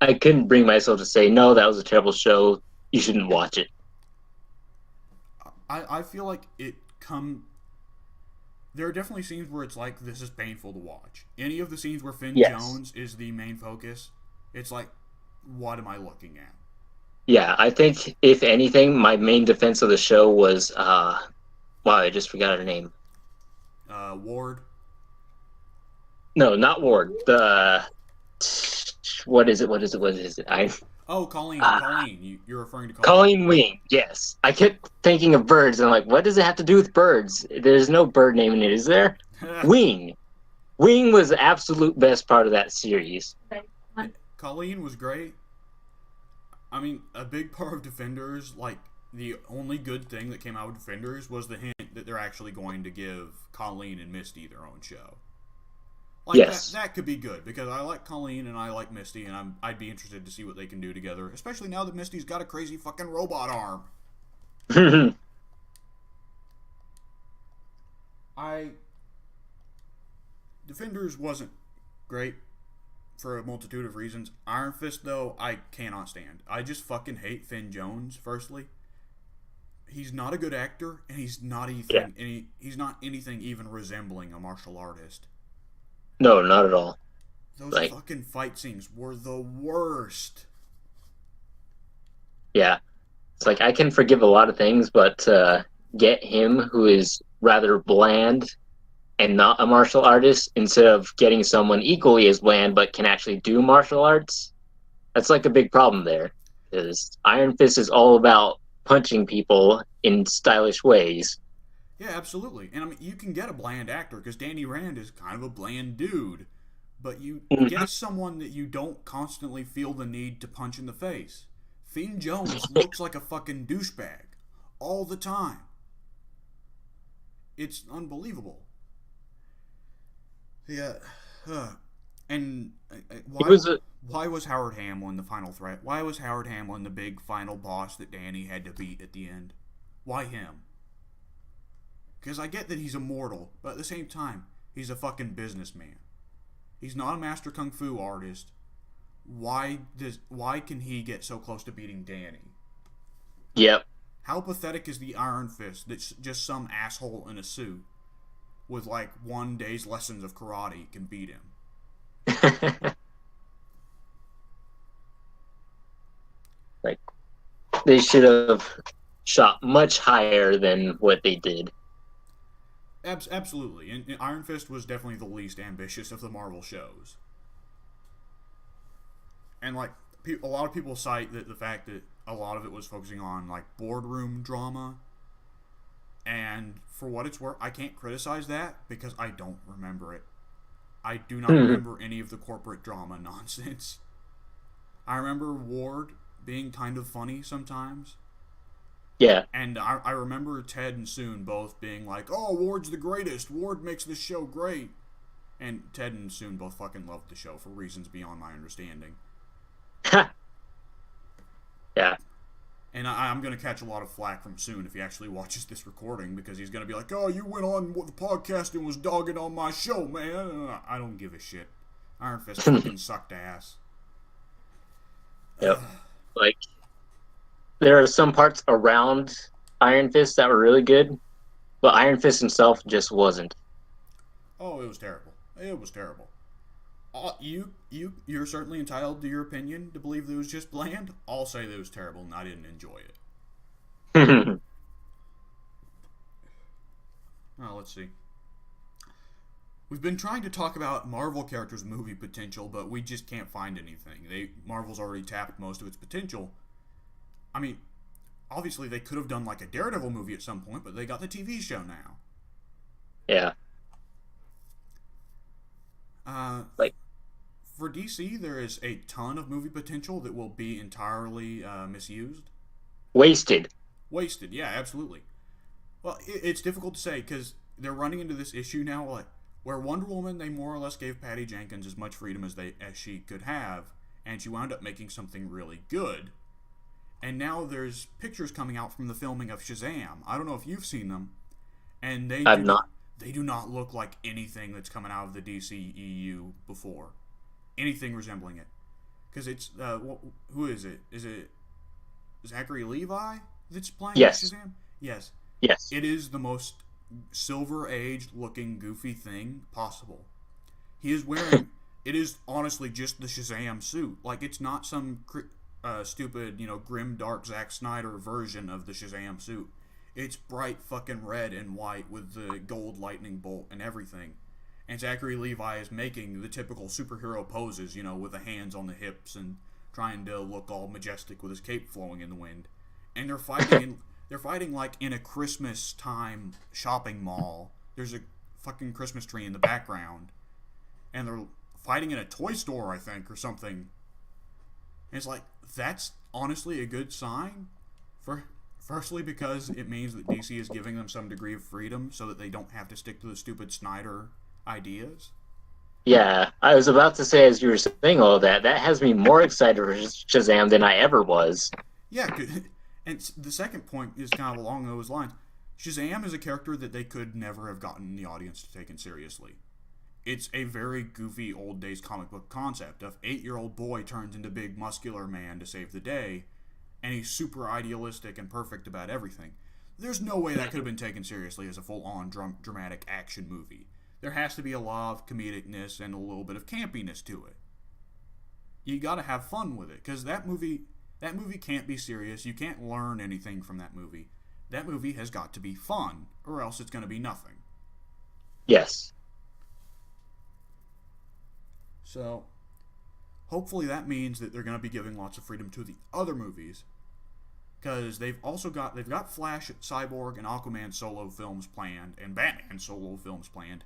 I couldn't bring myself to say, no, that was a terrible show. You shouldn't watch it. I feel like there are definitely scenes where it's like, this is painful to watch. Any of the scenes where Finn Jones is the main focus, it's like, what am I looking at? Yeah, I think, if anything, my main defense of the show was, wow, I just forgot her name. Ward? No, not Ward. What is it? Oh, Colleen. Ah, Colleen. You're referring to Colleen. Colleen Wing. Yes, I kept thinking of birds, and I'm like, what does it have to do with birds? There's no bird name in it, is there? Wing. Wing was the absolute best part of that series. Colleen was great. I mean, a big part of Defenders, like, the only good thing that came out of Defenders was the hint that they're actually going to give Colleen and Misty their own show. Like, Yes. that could be good, because I like Colleen and I like Misty, and I'd be interested to see what they can do together, especially now that Misty's got a crazy fucking robot arm. I... Defenders wasn't great for a multitude of reasons. Iron Fist, though, I cannot stand. I just fucking hate Finn Jones, firstly. He's not a good actor, and he's not anything. Yeah. He's not anything even resembling a martial artist. No, not at all. Those Like, fucking fight scenes were the worst. yeah. It's like I can forgive a lot of things, but get him who is rather bland and not a martial artist instead of getting someone equally as bland but can actually do martial arts. That's like a big problem there. Because Iron Fist is all about punching people in stylish ways. Yeah, absolutely. And I mean, you can get a bland actor because Danny Rand is kind of a bland dude, but you get someone that you don't constantly feel the need to punch in the face. Finn Jones looks like a fucking douchebag all the time. It's unbelievable. Yeah. And why was Howard Hamlin the final threat? Why was Howard Hamlin the big final boss that Danny had to beat at the end? Why him? Because I get that he's immortal, but at the same time, he's a fucking businessman. He's not a master kung fu artist. Why can he get so close to beating Danny? Yep. How pathetic is the Iron Fist that's just some asshole in a suit with like 1 day's lessons of karate can beat him? Like, they should have shot much higher than what they did. Absolutely. And Iron Fist was definitely the least ambitious of the Marvel shows. And like a lot of people cite that the fact that a lot of it was focusing on like boardroom drama, and for what it's worth, I can't criticize that because I don't remember it. I do not remember any of the corporate drama nonsense. I remember Ward being kind of funny sometimes. Yeah. And I remember Ted and Soon both being like, oh, Ward's the greatest. Ward makes this show great. And Ted and Soon both fucking loved the show for reasons beyond my understanding. Yeah. And I'm going to catch a lot of flack from Soon if he actually watches this recording, because he's going to be like, oh, you went on the podcast and was dogging on my show, man. And I don't give a shit. Iron Fist fucking sucked ass. Yep. Like, there are some parts around Iron Fist that were really good, but Iron Fist himself just wasn't. Oh, it was terrible. It was terrible. You're certainly entitled to your opinion to believe that it was just bland. I'll say that it was terrible and I didn't enjoy it. Well, let's see. We've been trying to talk about Marvel characters' movie potential, but we just can't find anything. Marvel's already tapped most of its potential. I mean, obviously they could have done like a Daredevil movie at some point, but they got the TV show now. Yeah. Like, for DC, there is a ton of movie potential that will be entirely misused. wasted. Wasted, yeah, absolutely. Well, it's difficult to say because they're running into this issue now, like where Wonder Woman, they more or less gave Patty Jenkins as much freedom as she could have, and she wound up making something really good. And now there's pictures coming out from the filming of Shazam. I don't know if you've seen them, and they do not look like anything that's coming out of the DCEU before, anything resembling it. Because it's who is it? Is it Zachary Levi that's playing Shazam? Yes. Yes. It is the most Silver Age looking goofy thing possible. He is wearing it is honestly just the Shazam suit. Like, it's not some stupid, grim dark Zack Snyder version of the Shazam suit. It's bright fucking red and white with the gold lightning bolt and everything. And Zachary Levi is making the typical superhero poses, with the hands on the hips and trying to look all majestic with his cape flowing in the wind. And they're fighting like in a Christmas time shopping mall. There's a fucking Christmas tree in the background. And they're fighting in a toy store, I think, or something. And it's like, that's honestly a good sign. Firstly, because it means that DC is giving them some degree of freedom so that they don't have to stick to the stupid Snyder ideas. Yeah, I was about to say, as you were saying all that has me more excited for Shazam than I ever was. Yeah, and the second point is kind of along those lines. Shazam is a character that they could never have gotten the audience to take seriously. It's a very goofy old days comic book concept of 8-year-old boy turns into big muscular man to save the day, and he's super idealistic and perfect about everything. There's no way that could have been taken seriously as a full-on dramatic action movie. There has to be a lot of comedicness and a little bit of campiness to it. You gotta have fun with it, because that movie can't be serious. You can't learn anything from that movie. That movie has got to be fun, or else it's gonna be nothing. Yes. So, hopefully that means that they're going to be giving lots of freedom to the other movies, because they've got Flash, Cyborg, and Aquaman solo films planned, and Batman solo films planned.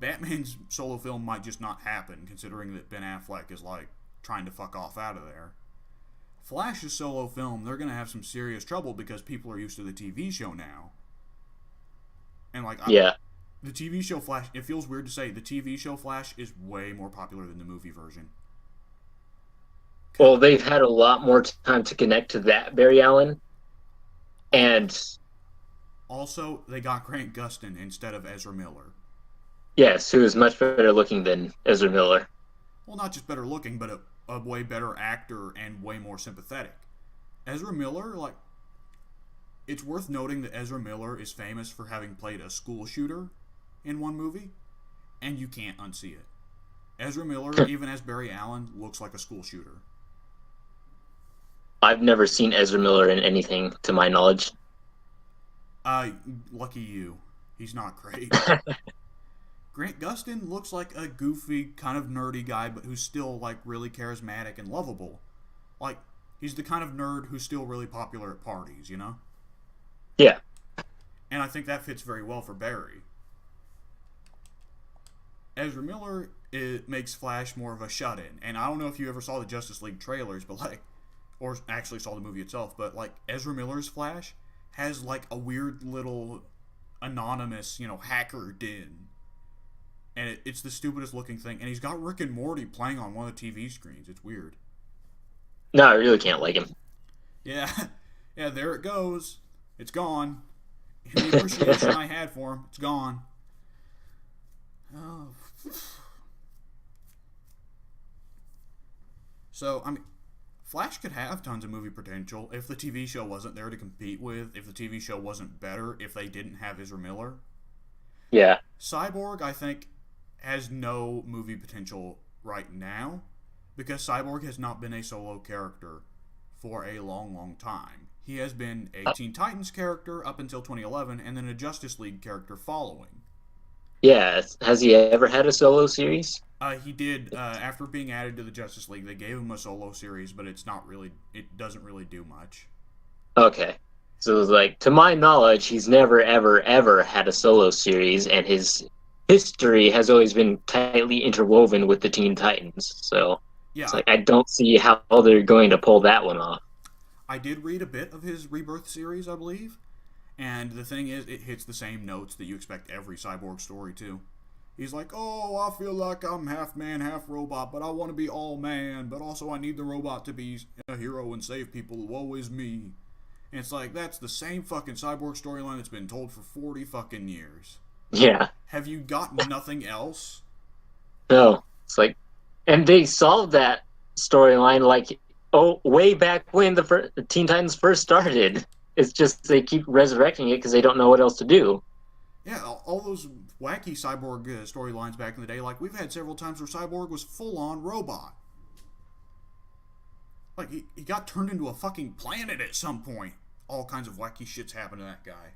Batman's solo film might just not happen, considering that Ben Affleck is like trying to fuck off out of there. Flash's solo film, they're going to have some serious trouble because people are used to the TV show now, and like yeah. The TV show Flash, it feels weird to say, the TV show Flash is way more popular than the movie version. Well, they've had a lot more time to connect to that Barry Allen. And also, they got Grant Gustin instead of Ezra Miller. Yes, who is much better looking than Ezra Miller. Well, not just better looking, but a way better actor and way more sympathetic. Ezra Miller, like, it's worth noting that Ezra Miller is famous for having played a school shooter in one movie, and you can't unsee it. Ezra Miller, even as Barry Allen, looks like a school shooter. I've never seen Ezra Miller in anything, to my knowledge. Lucky you. He's not great. Grant Gustin looks like a goofy, kind of nerdy guy, but who's still, like, really charismatic and lovable. Like, he's the kind of nerd who's still really popular at parties, you know? Yeah. And I think that fits very well for Barry. Ezra Miller, it makes Flash more of a shut-in. And I don't know if you ever saw the Justice League trailers, but like, or actually saw the movie itself, but like Ezra Miller's Flash has like a weird little anonymous, hacker den. And it's the stupidest looking thing. And he's got Rick and Morty playing on one of the TV screens. It's weird. No, I really can't like him. Yeah, there it goes. It's gone. The appreciation I had for him, it's gone. Oh. So, I mean, Flash could have tons of movie potential if the TV show wasn't there to compete with, if the TV show wasn't better, if they didn't have Ezra Miller. Yeah. Cyborg, I think, has no movie potential right now, because Cyborg has not been a solo character for a long, long time. He has been a Teen Titans character up until 2011, and then a Justice League character following. Yeah, has he ever had a solo series? He did. After being added to the Justice League, they gave him a solo series, but it doesn't really do much. Okay. So, like, to my knowledge, he's never, ever, ever had a solo series, and his history has always been tightly interwoven with the Teen Titans. So, yeah, it's like, I don't see how they're going to pull that one off. I did read a bit of his Rebirth series, I believe. And the thing is, it hits the same notes that you expect every Cyborg story to. He's like, oh, I feel like I'm half man, half robot, but I want to be all man, but also I need the robot to be a hero and save people. Woe is me. And it's like, that's the same fucking Cyborg storyline that's been told for 40 fucking years. Yeah. Have you got nothing else? No. It's like, and they solved that storyline like, way back when the Teen Titans first started. It's just they keep resurrecting it because they don't know what else to do. Yeah, all those wacky Cyborg storylines back in the day, like we've had several times where Cyborg was full-on robot. Like, he got turned into a fucking planet at some point. All kinds of wacky shits happen to that guy.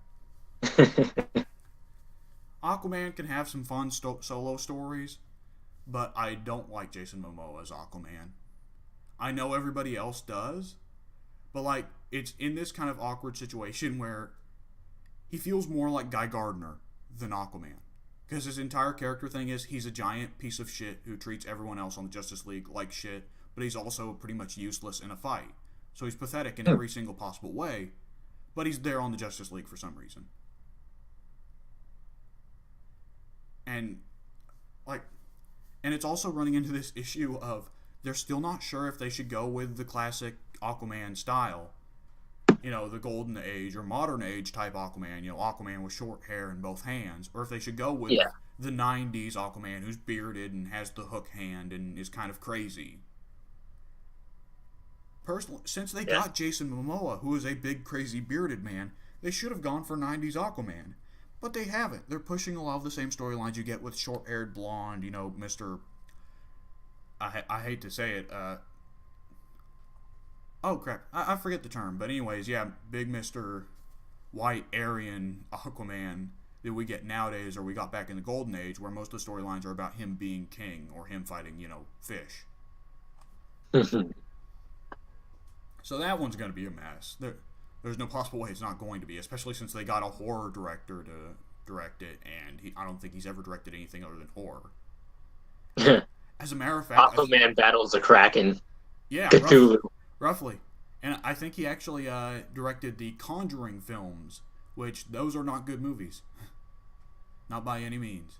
Aquaman can have some fun solo stories, but I don't like Jason Momoa as Aquaman. I know everybody else does, but like it's in this kind of awkward situation where he feels more like Guy Gardner than Aquaman. Because his entire character thing is he's a giant piece of shit who treats everyone else on the Justice League like shit, but he's also pretty much useless in a fight. So he's pathetic in every single possible way, but he's there on the Justice League for some reason. And like and it's also running into this issue of they're still not sure if they should go with the classic Aquaman style. You know, the golden age or modern age type Aquaman, you know, Aquaman with short hair and both hands, or if they should go with the 90s Aquaman who's bearded and has the hook hand and is kind of crazy. Personally, since they got Jason Momoa, who is a big crazy bearded man, they should have gone for 90s Aquaman. But they haven't. They're pushing a lot of the same storylines you get with short-haired blonde, you know, Mr. I hate to say it, oh crap, I forget the term, but anyways, yeah, big Mr. White Aryan Aquaman that we get nowadays, or we got back in the Golden Age, where most of the storylines are about him being king or him fighting, you know, fish. So that one's going to be a mess. There's no possible way it's not going to be, especially since they got a horror director to direct it, and I don't think he's ever directed anything other than horror. As a matter of fact, Aquaman battles the Kraken. Yeah, Cthulhu. Roughly. And I think he actually directed the Conjuring films, which those are not good movies. Not by any means.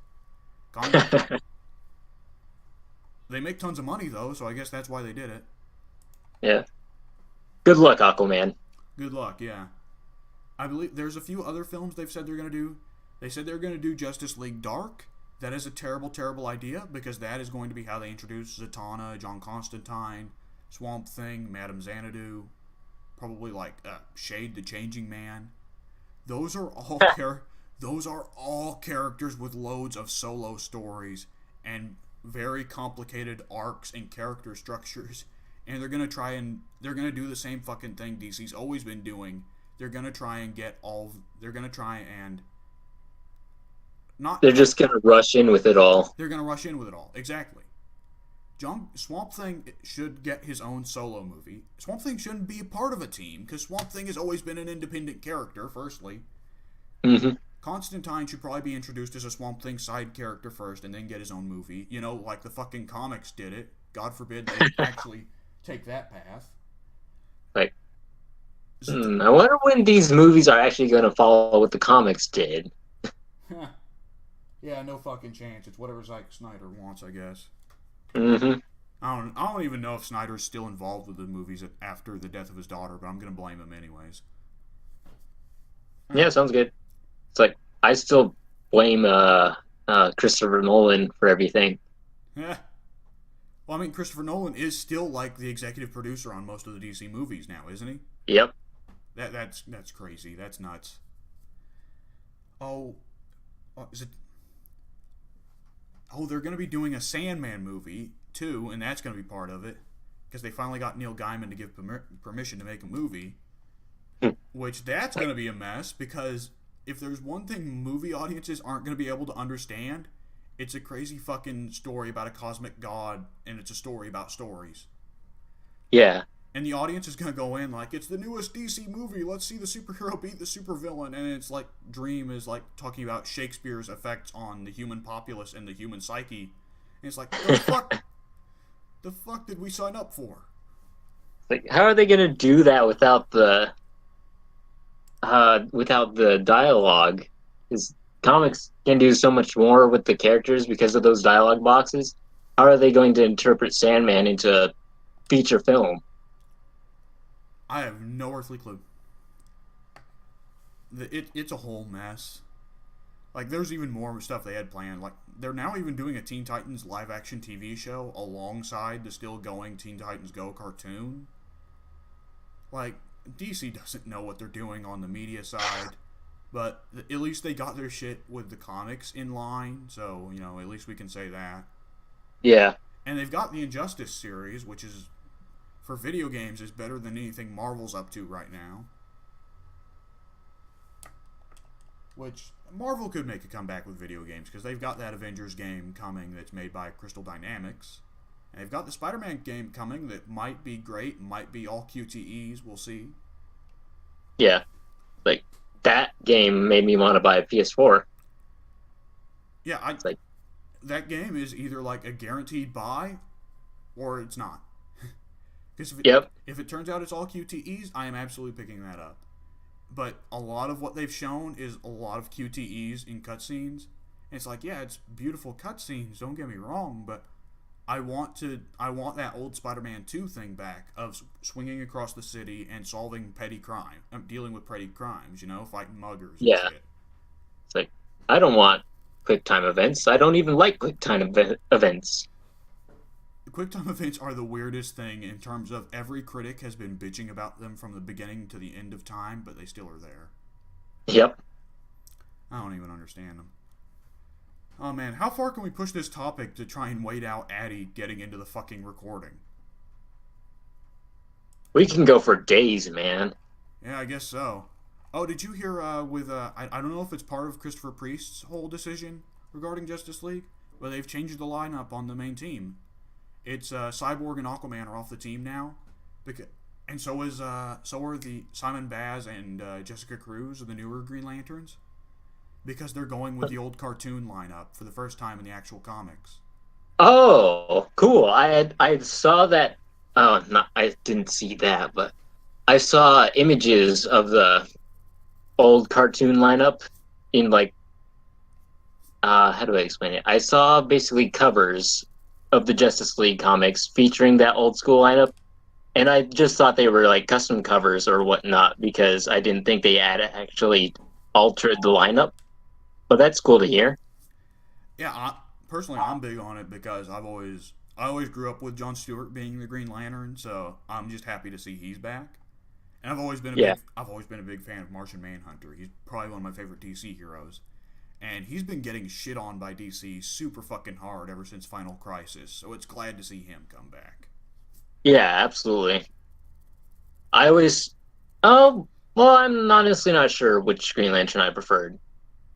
They make tons of money, though, so I guess that's why they did it. Yeah. Good luck, Aquaman. Good luck, yeah. I believe there's a few other films they've said they're going to do. They said they're going to do Justice League Dark. That is a terrible, terrible idea, because that is going to be how they introduce Zatanna, John Constantine, Swamp Thing, Madame Xanadu, probably like Shade the Changing Man. Those are all characters with loads of solo stories and very complicated arcs and character structures. And they're gonna do the same fucking thing DC's always been doing. They're gonna try and They're just gonna rush in with it all. They're gonna rush in with it all. Exactly. Swamp Thing should get his own solo movie. Swamp Thing shouldn't be a part of a team, because Swamp Thing has always been an independent character, firstly. Mm-hmm. Constantine should probably be introduced as a Swamp Thing side character first, and then get his own movie. You know, like the fucking comics did it. God forbid they actually take that path. Like, I wonder when these movies are actually going to follow what the comics did. Yeah, no fucking chance. It's whatever Zack Snyder wants, I guess. Mm-hmm. I don't even know if Snyder's still involved with the movies after the death of his daughter, but I'm gonna blame him anyways. Yeah, sounds good. It's like I still blame Christopher Nolan for everything. Yeah. Well, I mean, Christopher Nolan is still like the executive producer on most of the DC movies now, isn't he? Yep. That's crazy. That's nuts. Oh, is it? Oh, they're going to be doing a Sandman movie too, and that's going to be part of it because they finally got Neil Gaiman to give permission to make a movie. Which that's going to be a mess, because if there's one thing movie audiences aren't going to be able to understand, it's a crazy fucking story about a cosmic god, and it's a story about stories. Yeah. And the audience is going to go in like, it's the newest DC movie, let's see the superhero beat the supervillain. And it's like, Dream is like talking about Shakespeare's effects on the human populace and the human psyche. And it's like, the fuck did we sign up for? Like, how are they going to do that without the dialogue? Because comics can do so much more with the characters because of those dialogue boxes. How are they going to interpret Sandman into a feature film? I have no earthly clue. It's a whole mess. Like, there's even more stuff they had planned. Like, they're now even doing a Teen Titans live-action TV show alongside the still-going Teen Titans Go cartoon. Like, DC doesn't know what they're doing on the media side, but at least they got their shit with the comics in line, so, you know, at least we can say that. Yeah. And they've got the Injustice series, which is, for video games, is better than anything Marvel's up to right now. Which, Marvel could make a comeback with video games, because they've got that Avengers game coming that's made by Crystal Dynamics. And they've got the Spider-Man game coming that might be great, might be all QTEs. We'll see. Yeah, like that game made me want to buy a PS4. Yeah, It's like, that game is either like a guaranteed buy or it's not. Because yep, if it turns out it's all QTEs, I am absolutely picking that up. But a lot of what they've shown is a lot of QTEs in cutscenes. And it's like, yeah, it's beautiful cutscenes, don't get me wrong, but I want that old Spider-Man 2 thing back of swinging across the city and solving petty crime. Dealing with petty crimes, fighting muggers and yeah. shit. It's like I don't want quick time events. I don't even like quick time events. QuickTime events are the weirdest thing in terms of every critic has been bitching about them from the beginning to the end of time, but they still are there. Yep. I don't even understand them. Oh man, how far can we push this topic to try and wait out Addie getting into the fucking recording? We can go for days, man. Yeah, I guess so. Oh, did you hear I don't know if it's part of Christopher Priest's whole decision regarding Justice League, but they've changed the lineup on the main team. It's Cyborg and Aquaman are off the team now, and so are the Simon Baz and Jessica Cruz of the newer Green Lanterns, because they're going with the old cartoon lineup for the first time in the actual comics. Oh, cool. I saw that. Oh, no, I didn't see that, but I saw images of the old cartoon lineup in like how do I explain it? I saw basically covers of the Justice League comics featuring that old school lineup, and I just thought they were like custom covers or whatnot because I didn't think they had actually altered the lineup. But that's cool to hear. Yeah, personally, I'm big on it because I always grew up with Jon Stewart being the Green Lantern, so I'm just happy to see he's back. And I've always been a big fan of Martian Manhunter. He's probably one of my favorite DC heroes. And he's been getting shit on by DC super fucking hard ever since Final Crisis, so it's glad to see him come back. Yeah, absolutely. I always, oh, well, I'm honestly not sure which Green Lantern I preferred.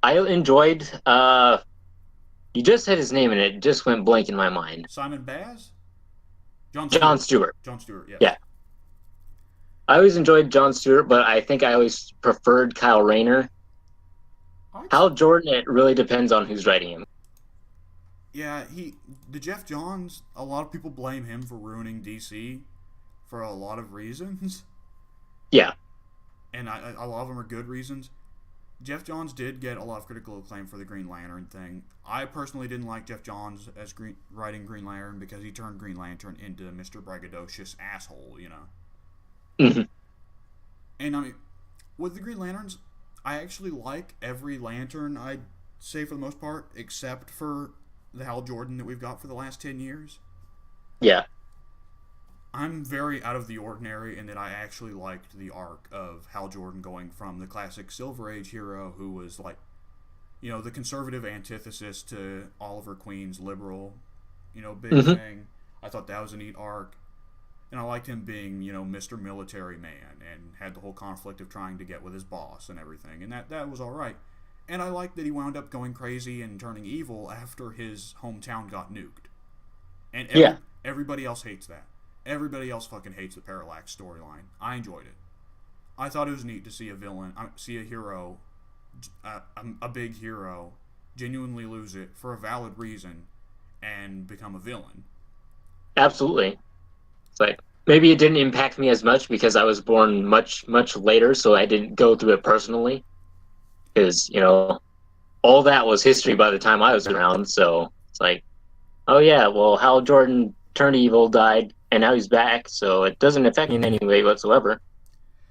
I enjoyed, you just said his name and it just went blank in my mind. Simon Baz? Jon Jon Stewart. Stewart. Jon Stewart, yes. Yeah. I always enjoyed Jon Stewart, but I think I always preferred Kyle Rayner. Hal Jordan, it really depends on who's writing him. Yeah, the Jeff Johns, a lot of people blame him for ruining DC for a lot of reasons. Yeah. And a lot of them are good reasons. Jeff Johns did get a lot of critical acclaim for the Green Lantern thing. I personally didn't like Jeff Johns as writing Green Lantern because he turned Green Lantern into Mr. Braggadocious asshole, Mm-hmm. And I mean, with the Green Lanterns, I actually like every Lantern, I'd say for the most part, except for the Hal Jordan that we've got for the last 10 years. Yeah. I'm very out of the ordinary in that I actually liked the arc of Hal Jordan going from the classic Silver Age hero who was like, the conservative antithesis to Oliver Queen's liberal, big thing. I thought that was a neat arc. And I liked him being, Mr. Military Man and had the whole conflict of trying to get with his boss and everything. And that was alright. And I liked that he wound up going crazy and turning evil after his hometown got nuked. And everybody else hates that. Everybody else fucking hates the Parallax storyline. I enjoyed it. I thought it was neat to see see a hero, a big hero, genuinely lose it for a valid reason and become a villain. Absolutely. It's like, maybe it didn't impact me as much because I was born much, much later, so I didn't go through it personally. Because, all that was history by the time I was around, so it's like, oh yeah, well, Hal Jordan turned evil, died, and now he's back, so it doesn't affect me in any way whatsoever.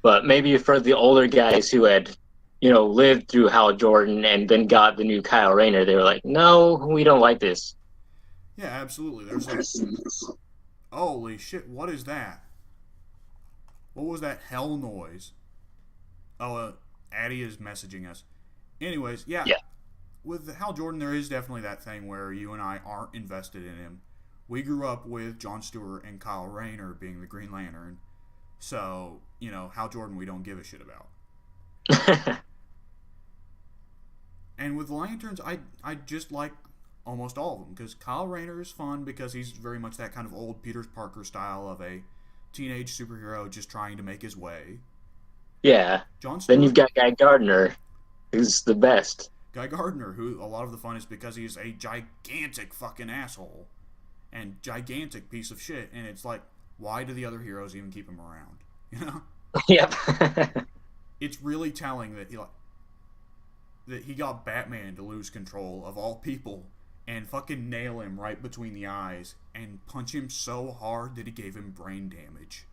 But maybe for the older guys who had, lived through Hal Jordan and then got the new Kyle Rayner, they were like, no, we don't like this. Yeah, absolutely. There's like, holy shit, what is that? What was that hell noise? Oh, Addie is messaging us. Anyways, yeah. With Hal Jordan, there is definitely that thing where you and I aren't invested in him. We grew up with Jon Stewart and Kyle Rayner being the Green Lantern. So, Hal Jordan we don't give a shit about. And with the Lanterns, I just like almost all of them. Because Kyle Rayner is fun because he's very much that kind of old Peter Parker style of a teenage superhero just trying to make his way. Yeah. Jon Then you've Stewart, got Guy Gardner, who's the best. Guy Gardner, who a lot of the fun is because he's a gigantic fucking asshole and gigantic piece of shit, and it's like, why do the other heroes even keep him around? You know? Yep. It's really telling that he got Batman to lose control of all people and fucking nail him right between the eyes and punch him so hard that he gave him brain damage.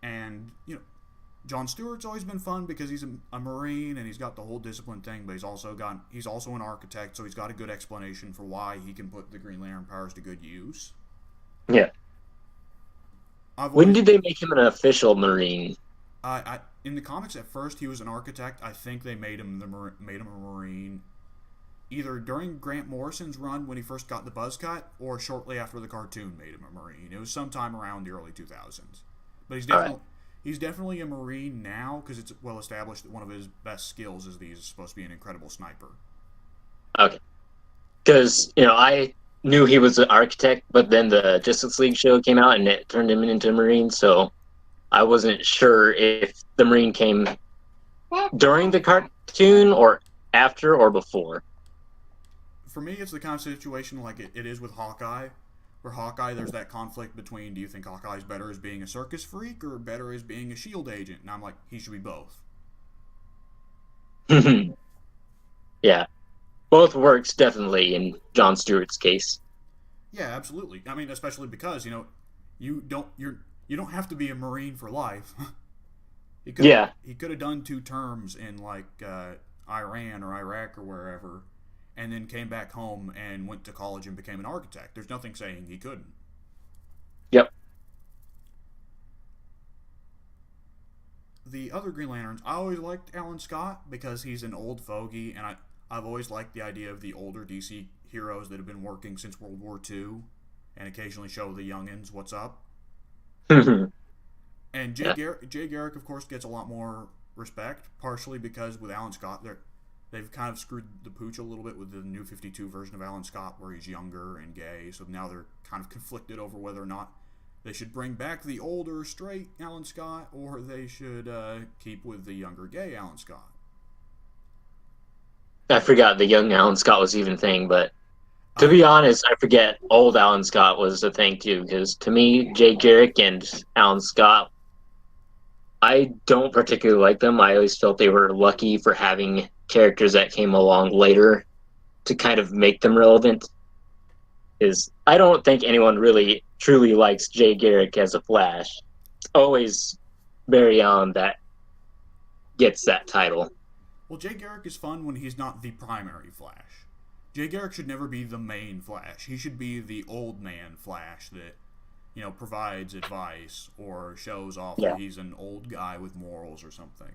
And, Jon Stewart's always been fun because he's a Marine and he's got the whole discipline thing, but he's also an architect, so he's got a good explanation for why he can put the Green Lantern powers to good use. Yeah. When did they make him an official Marine? In the comics, at first he was an architect. I think they made him a Marine either during Grant Morrison's run when he first got the buzz cut, or shortly after the cartoon made him a Marine. It was sometime around the early 2000s. But he's definitely a Marine now because it's well established that one of his best skills is that he's supposed to be an incredible sniper. Okay. Because, I knew he was an architect, but then the Justice League show came out and it turned him into a Marine, so I wasn't sure if the Marine came during the cartoon or after or before. For me, it's the kind of situation like it is with Hawkeye, where Hawkeye, there's that conflict between, do you think Hawkeye's better as being a circus freak or better as being a S.H.I.E.L.D. agent? And I'm like, he should be both. Yeah. Both works, definitely, in Jon Stewart's case. Yeah, absolutely. I mean, especially because, you don't have to be a Marine for life. He could have done 2 terms in, Iran or Iraq or wherever, and then came back home and went to college and became an architect. There's nothing saying he couldn't. Yep. The other Green Lanterns, I always liked Alan Scott because he's an old fogey, and I've always liked the idea of the older DC heroes that have been working since World War II and occasionally show the youngins what's up. And Jay Garrick, of course, gets a lot more respect, partially because with Alan Scott, they've kind of screwed the pooch a little bit with the New 52 version of Alan Scott where he's younger and gay, so now they're kind of conflicted over whether or not they should bring back the older, straight Alan Scott or they should keep with the younger, gay Alan Scott. I forgot the young Alan Scott was even a thing, but to be honest, I forget old Alan Scott was a thing too, because to me, Jay Garrick and Alan Scott, I don't particularly like them. I always felt they were lucky for having characters that came along later to kind of make them relevant. Is I don't think anyone really truly likes Jay Garrick as a Flash. It's always Barry Allen that gets that title. Well, Jay Garrick is fun when he's not the primary Flash. Jay Garrick should never be the main Flash. He should be the old man Flash that, provides advice or shows off that he's an old guy with morals or something.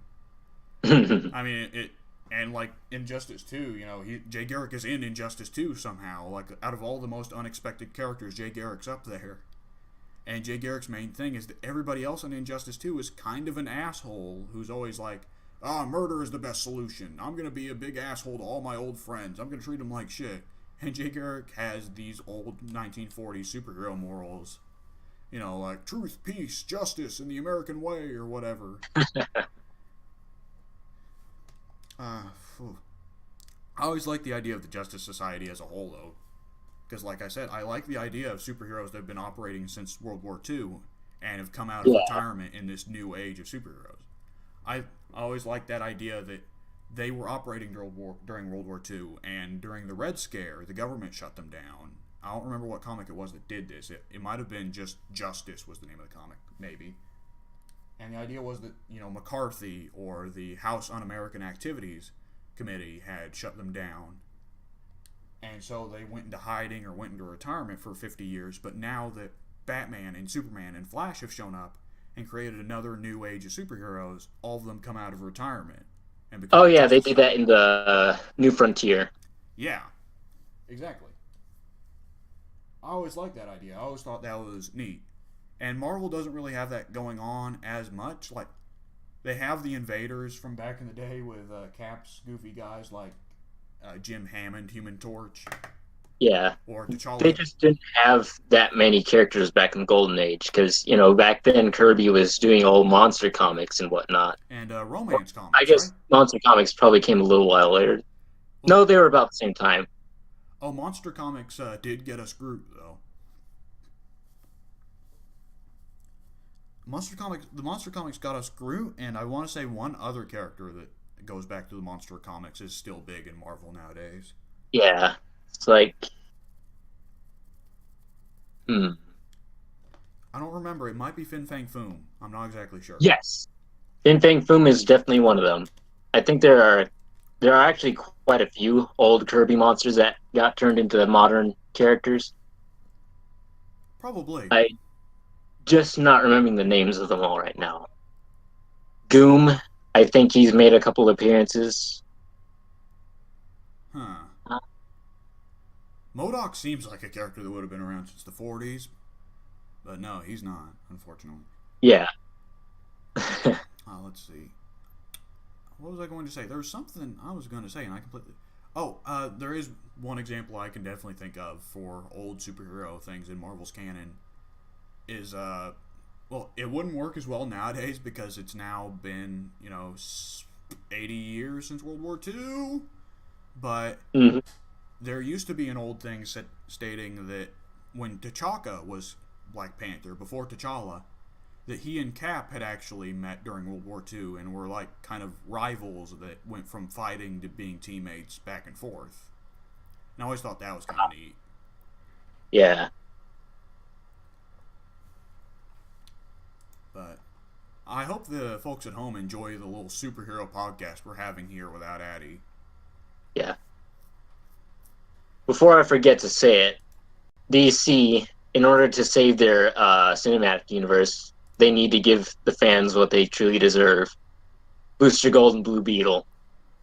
I mean, and like Injustice 2, Jay Garrick is in Injustice 2 somehow. Like, out of all the most unexpected characters, Jay Garrick's up there. And Jay Garrick's main thing is that everybody else in Injustice 2 is kind of an asshole who's always like, murder is the best solution. I'm going to be a big asshole to all my old friends. I'm going to treat them like shit. And Jay Garrick has these old 1940s superhero morals. Like truth, peace, justice, and the American way, or whatever. I always like the idea of the Justice Society as a whole, though. Because, like I said, I like the idea of superheroes that have been operating since World War II and have come out of retirement in this new age of superheroes. I always liked that idea that they were operating during World War II, and during the Red Scare, the government shut them down. I don't remember what comic it was that did this. It might have been just Justice was the name of the comic, maybe. And the idea was that, McCarthy or the House Un-American Activities Committee had shut them down. And so they went into hiding or went into retirement for 50 years. But now that Batman and Superman and Flash have shown up and created another new age of superheroes, all of them come out of retirement. And they did that in the New Frontier. Yeah, exactly. I always liked that idea. I always thought that was neat. And Marvel doesn't really have that going on as much. Like, they have the Invaders from back in the day with Cap's goofy guys like Jim Hammond, Human Torch, Yeah. or They T'Challa. just didn't have that many characters back in the Golden Age because, back then Kirby was doing old monster comics and whatnot. And Well, romance I comics, right? guess monster comics probably came a little while later. Well, No, they were about the same time. oh, Monster Comics did get us Groot though. The Monster Comics got us Groot, and I want to say one other character that goes back to the Monster Comics is still big in Marvel nowadays. Yeah. It's like, hmm. I don't remember. It might be Fin Fang Foom. I'm not exactly sure. Yes. Fin Fang Foom is definitely one of them. I think there are actually quite a few old Kirby monsters that got turned into modern characters. Probably. I just not remembering the names of them all right now. Goom, I think he's made a couple appearances. Huh. MODOK seems like a character that would have been around since the 40s, but no, he's not, unfortunately. Yeah. Let's see. What was I going to say? There was something I was going to say, and I completely. Oh, there is one example I can definitely think of for old superhero things in Marvel's canon. Is well, it wouldn't work as well nowadays because it's now been 80 years since World War II. But Mhm. there used to be an old thing stating that when T'Chaka was Black Panther, before T'Challa, that he and Cap had actually met during World War II and were like kind of rivals that went from fighting to being teammates back and forth. And I always thought that was kind of neat. Yeah. But I hope the folks at home enjoy the little superhero podcast we're having here without Addie. Yeah. Before I forget to say it, DC, in order to save their cinematic universe, they need to give the fans what they truly deserve. Booster Gold and Blue Beetle.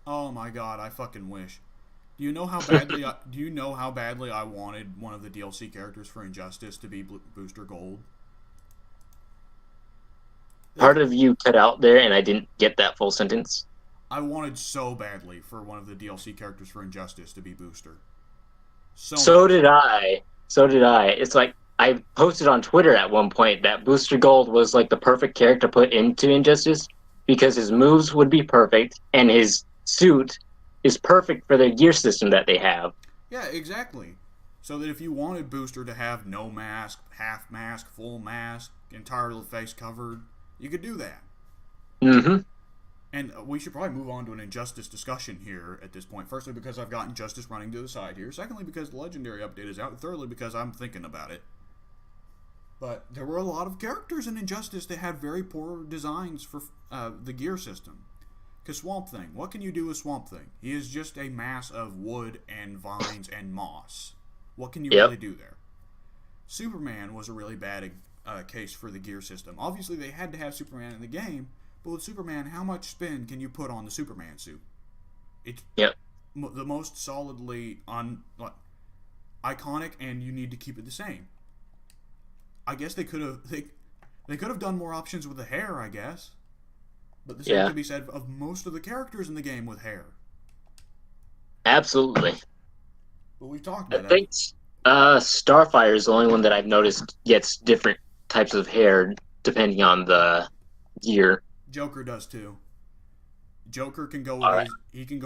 Oh my god, I fucking wish. Do you know how badly I wanted one of the DLC characters for Injustice to be Booster Gold? Part of you cut out there, and I didn't get that full sentence. I wanted so badly for one of the DLC characters for Injustice to be Booster. So did I. So did I. It's like I posted on Twitter at one point that Booster Gold was like the perfect character to put into Injustice because his moves would be perfect and his suit is perfect for their gear system that they have. Yeah, exactly. So that if you wanted Booster to have no mask, half mask, full mask, entire face covered, you could do that. Mm-hmm. And we should probably move on to an Injustice discussion here at this point. Firstly, because I've got Injustice running to the side here. Secondly, because the Legendary update is out. And thirdly, because I'm thinking about it. But there were a lot of characters in Injustice that had very poor designs for the gear system. Because Swamp Thing, what can you do with Swamp Thing? He is just a mass of wood and vines and moss. What can you really do there? Superman was a really bad case for the gear system. Obviously, they had to have Superman in the game. But with Superman, how much spin can you put on the Superman suit? It's the most solidly iconic, and you need to keep it the same. I guess they could have done more options with the hair, I guess. But the same can be said of most of the characters in the game with hair. Absolutely. But we've talked about that. I think Starfire is the only one that I've noticed gets different types of hair depending on the gear. Joker does too. Joker can go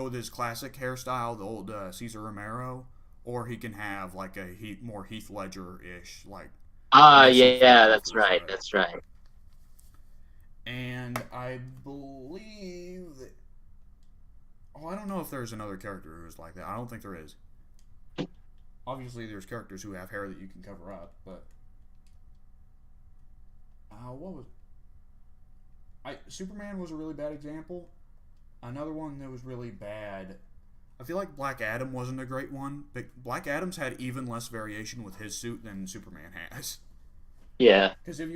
with his classic hairstyle, the old Cesar Romero, or he can have like a more Heath Ledger-ish like. That's right. That's right. And I believe that. Oh, I don't know if there's another character who's like that. I don't think there is. Obviously, there's characters who have hair that you can cover up, but. What was. Superman was a really bad example. Another one that was really bad. I feel like Black Adam wasn't a great one, but Black Adam's had even less variation with his suit than Superman has. Yeah.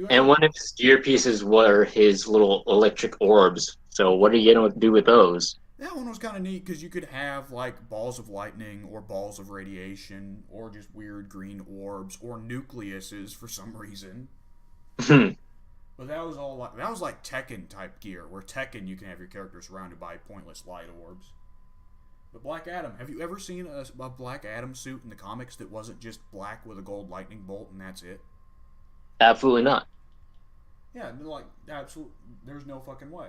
And one of his gear pieces were his little electric orbs. So what are you going to do with those? That one was kind of neat because you could have like balls of lightning or balls of radiation or just weird green orbs or nucleuses for some reason. But that was like Tekken type gear, where Tekken you can have your character surrounded by pointless light orbs. But Black Adam, have you ever seen a Black Adam suit in the comics that wasn't just black with a gold lightning bolt and that's it? Absolutely not. Yeah, like, absolutely, there's no fucking way.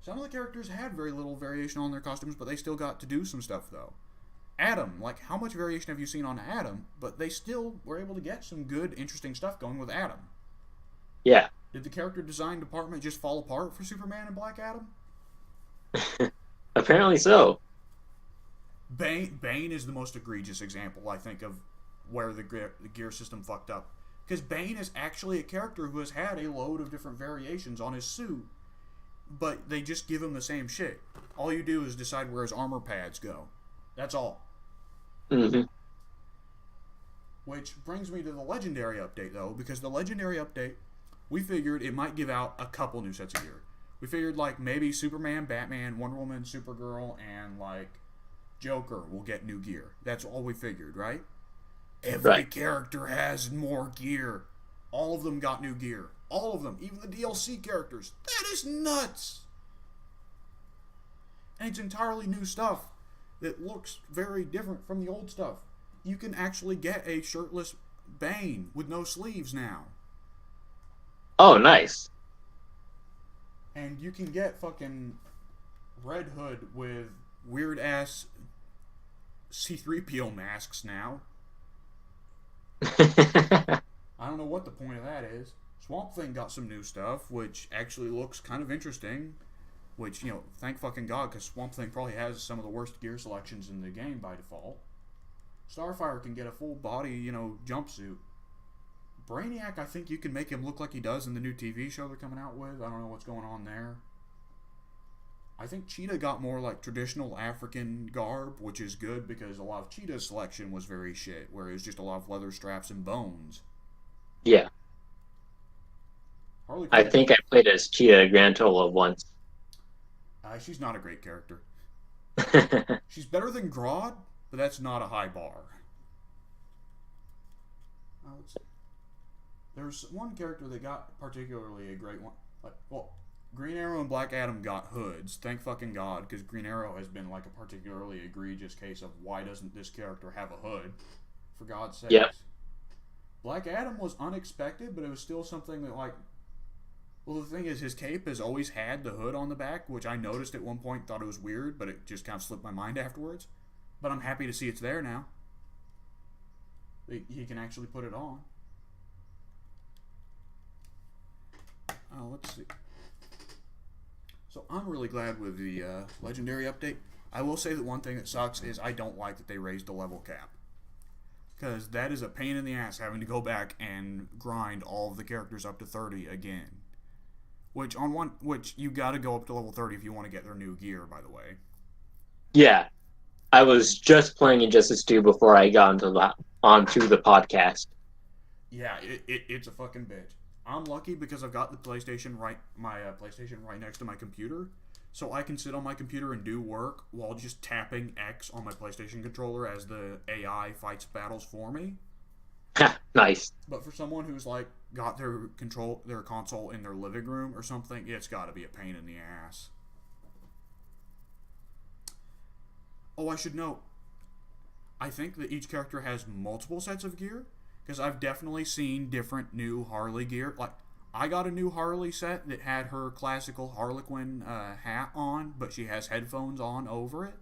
Some of the characters had very little variation on their costumes, but they still got to do some stuff, though. Adam, like, how much variation have you seen on Adam? But they still were able to get some good, interesting stuff going with Adam. Yeah. Did the character design department just fall apart for Superman and Black Adam? Apparently so. Bane is the most egregious example, I think, of where the gear system fucked up. Because Bane is actually a character who has had a load of different variations on his suit, but they just give him the same shit. All you do is decide where his armor pads go. That's all. Mm-hmm. Which brings me to the Legendary update, though, because the Legendary update, we figured it might give out a couple new sets of gear. We figured, like, maybe Superman, Batman, Wonder Woman, Supergirl, and, like, Joker will get new gear. That's all we figured, right? Every character has more gear. All of them got new gear. All of them. Even the DLC characters. That is nuts! And it's entirely new stuff that looks very different from the old stuff. You can actually get a shirtless Bane with no sleeves now. Oh, nice. And you can get fucking Red Hood with weird-ass C-3PO masks now. I don't know what the point of that is. Swamp Thing got some new stuff, which actually looks kind of interesting. Which, you know, thank fucking God, because Swamp Thing probably has some of the worst gear selections in the game by default. Starfire can get a full body, you know, jumpsuit. Brainiac, I think you can make him look like he does in the new TV show they're coming out with. I don't know what's going on there. I think Cheetah got more like traditional African garb, which is good because a lot of Cheetah's selection was very shit, where it was just a lot of leather straps and bones. Yeah. Harley I Quinn, think I played as Cheetah a grand total of once. She's not a great character. She's better than Grodd, but that's not a high bar. Let's see. There's one character that got particularly a great one. Well, Green Arrow and Black Adam got hoods. Thank fucking God, because Green Arrow has been like a particularly egregious case of why doesn't this character have a hood? For God's sakes. Yep. Black Adam was unexpected, but it was still something that, like... Well, the thing is, his cape has always had the hood on the back, which I noticed at one point, thought it was weird, but it just kind of slipped my mind afterwards. But I'm happy to see it's there now. He can actually put it on. Let's see. So I'm really glad with the Legendary update. I will say that one thing that sucks is I don't like that they raised the level cap. Because that is a pain in the ass having to go back and grind all of the characters up to 30 again. Which you gotta go up to level 30 if you want to get their new gear, by the way. Yeah. I was just playing Injustice 2 before I got onto the podcast. Yeah, it's a fucking bitch. I'm lucky because I've got the PlayStation my PlayStation right next to my computer, so I can sit on my computer and do work while just tapping X on my PlayStation controller as the AI fights battles for me. Nice. But for someone who's like got their console in their living room or something, it's got to be a pain in the ass. Oh, I should note, I think that each character has multiple sets of gear. Because I've definitely seen different new Harley gear. Like, I got a new Harley set that had her classical Harlequin hat on, but she has headphones on over it.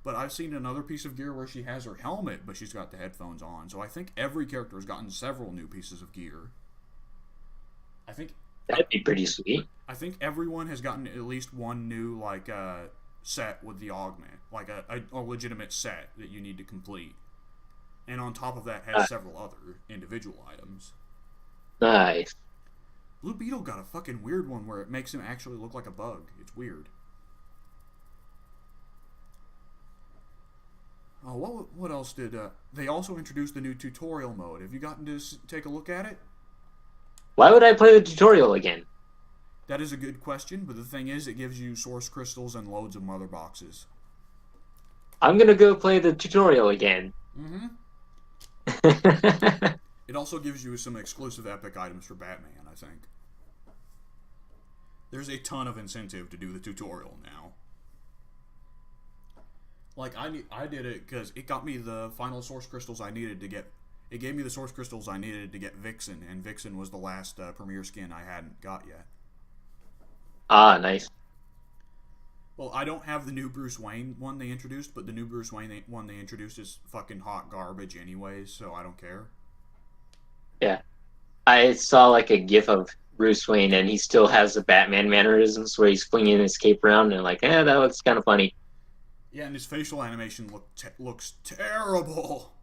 But I've seen another piece of gear where she has her helmet, but she's got the headphones on. So I think every character has gotten several new pieces of gear. That'd be pretty sweet. I think everyone has gotten at least one new, like, set with the augment. Like, a legitimate set that you need to complete. And on top of that has several other individual items. Nice. Blue Beetle got a fucking weird one where it makes him actually look like a bug. It's weird. Oh, what else did... they also introduced the new tutorial mode. Have you gotten to take a look at it? Why would I play the tutorial again? That is a good question, but the thing is, it gives you source crystals and loads of mother boxes. I'm gonna go play the tutorial again. Mm-hmm. It also gives you some exclusive epic items for Batman, I think. There's a ton of incentive to do the tutorial now. Like I did it because it got me the final source crystals I needed to get. It gave me the source crystals I needed to get Vixen, and Vixen was the last premier skin I hadn't got yet. Ah, nice. Well, I don't have the new Bruce Wayne one they introduced, but the new Bruce Wayne one they introduced is fucking hot garbage anyways, so I don't care. Yeah. I saw like a gif of Bruce Wayne, and he still has the Batman mannerisms where he's flinging his cape around, and like, that looks kind of funny. Yeah, and his facial animation looks terrible.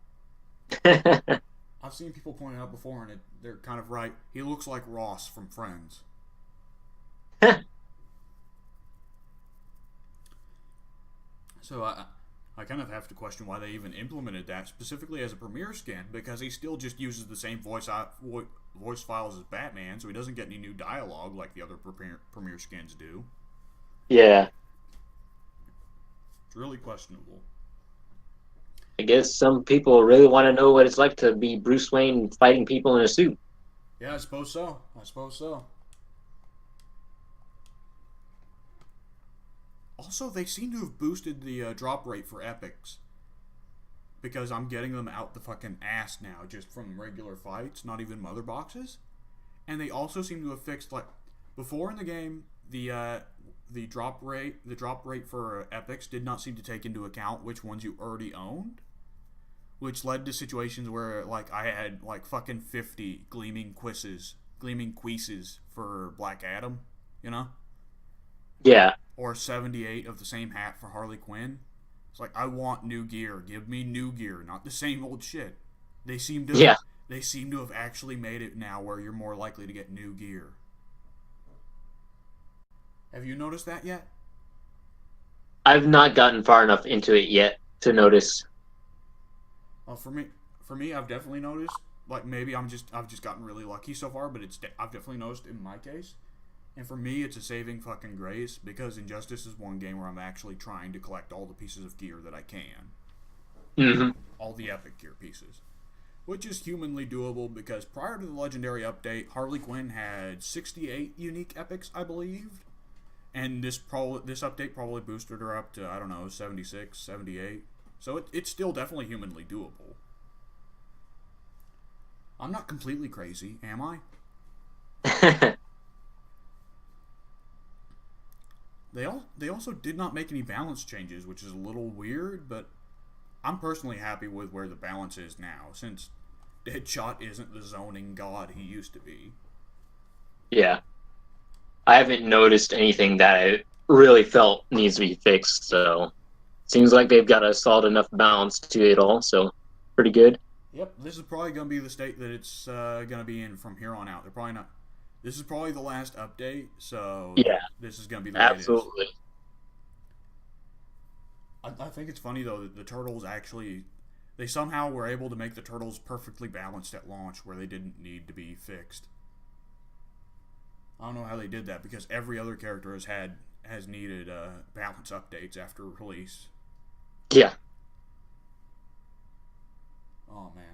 I've seen people point it out before, and they're kind of right. He looks like Ross from Friends. So I kind of have to question why they even implemented that specifically as a premiere skin, because he still just uses the same voice files as Batman, so he doesn't get any new dialogue like the other premiere skins do. Yeah. It's really questionable. I guess some people really want to know what it's like to be Bruce Wayne fighting people in a suit. Yeah, I suppose so. Also, they seem to have boosted the drop rate for epics. Because I'm getting them out the fucking ass now, just from regular fights, not even mother boxes. And they also seem to have fixed, like, before in the game, the drop rate for epics did not seem to take into account which ones you already owned, which led to situations where like I had like fucking 50 gleaming quizzes for Black Adam, you know? Yeah. Or 78 of the same hat for Harley Quinn. It's like, I want new gear. Give me new gear, not the same old shit. They seem to have actually made it now where you're more likely to get new gear. Have you noticed that yet? I've not gotten far enough into it yet to notice. Well, for me, I've definitely noticed. Like maybe I've just gotten really lucky so far, but I've definitely noticed in my case. And for me, it's a saving fucking grace because Injustice is one game where I'm actually trying to collect all the pieces of gear that I can. Mm-hmm. All the epic gear pieces. Which is humanly doable because prior to the Legendary update, Harley Quinn had 68 unique epics, I believe. And this update probably boosted her up to, I don't know, 76, 78. So it's still definitely humanly doable. I'm not completely crazy, am I? They also did not make any balance changes, which is a little weird, but I'm personally happy with where the balance is now, since Deadshot isn't the zoning god he used to be. Yeah. I haven't noticed anything that I really felt needs to be fixed, so seems like they've got a solid enough balance to it all, so pretty good. Yep, this is probably going to be the state that it's going to be in from here on out. They're probably not. This is probably the last update, so yeah, this is going to be the way absolutely. it is. I think it's funny though that the turtles actually, they somehow were able to make the turtles perfectly balanced at launch, where they didn't need to be fixed. I don't know how they did that because every other character has needed balance updates after release. Yeah. Oh man.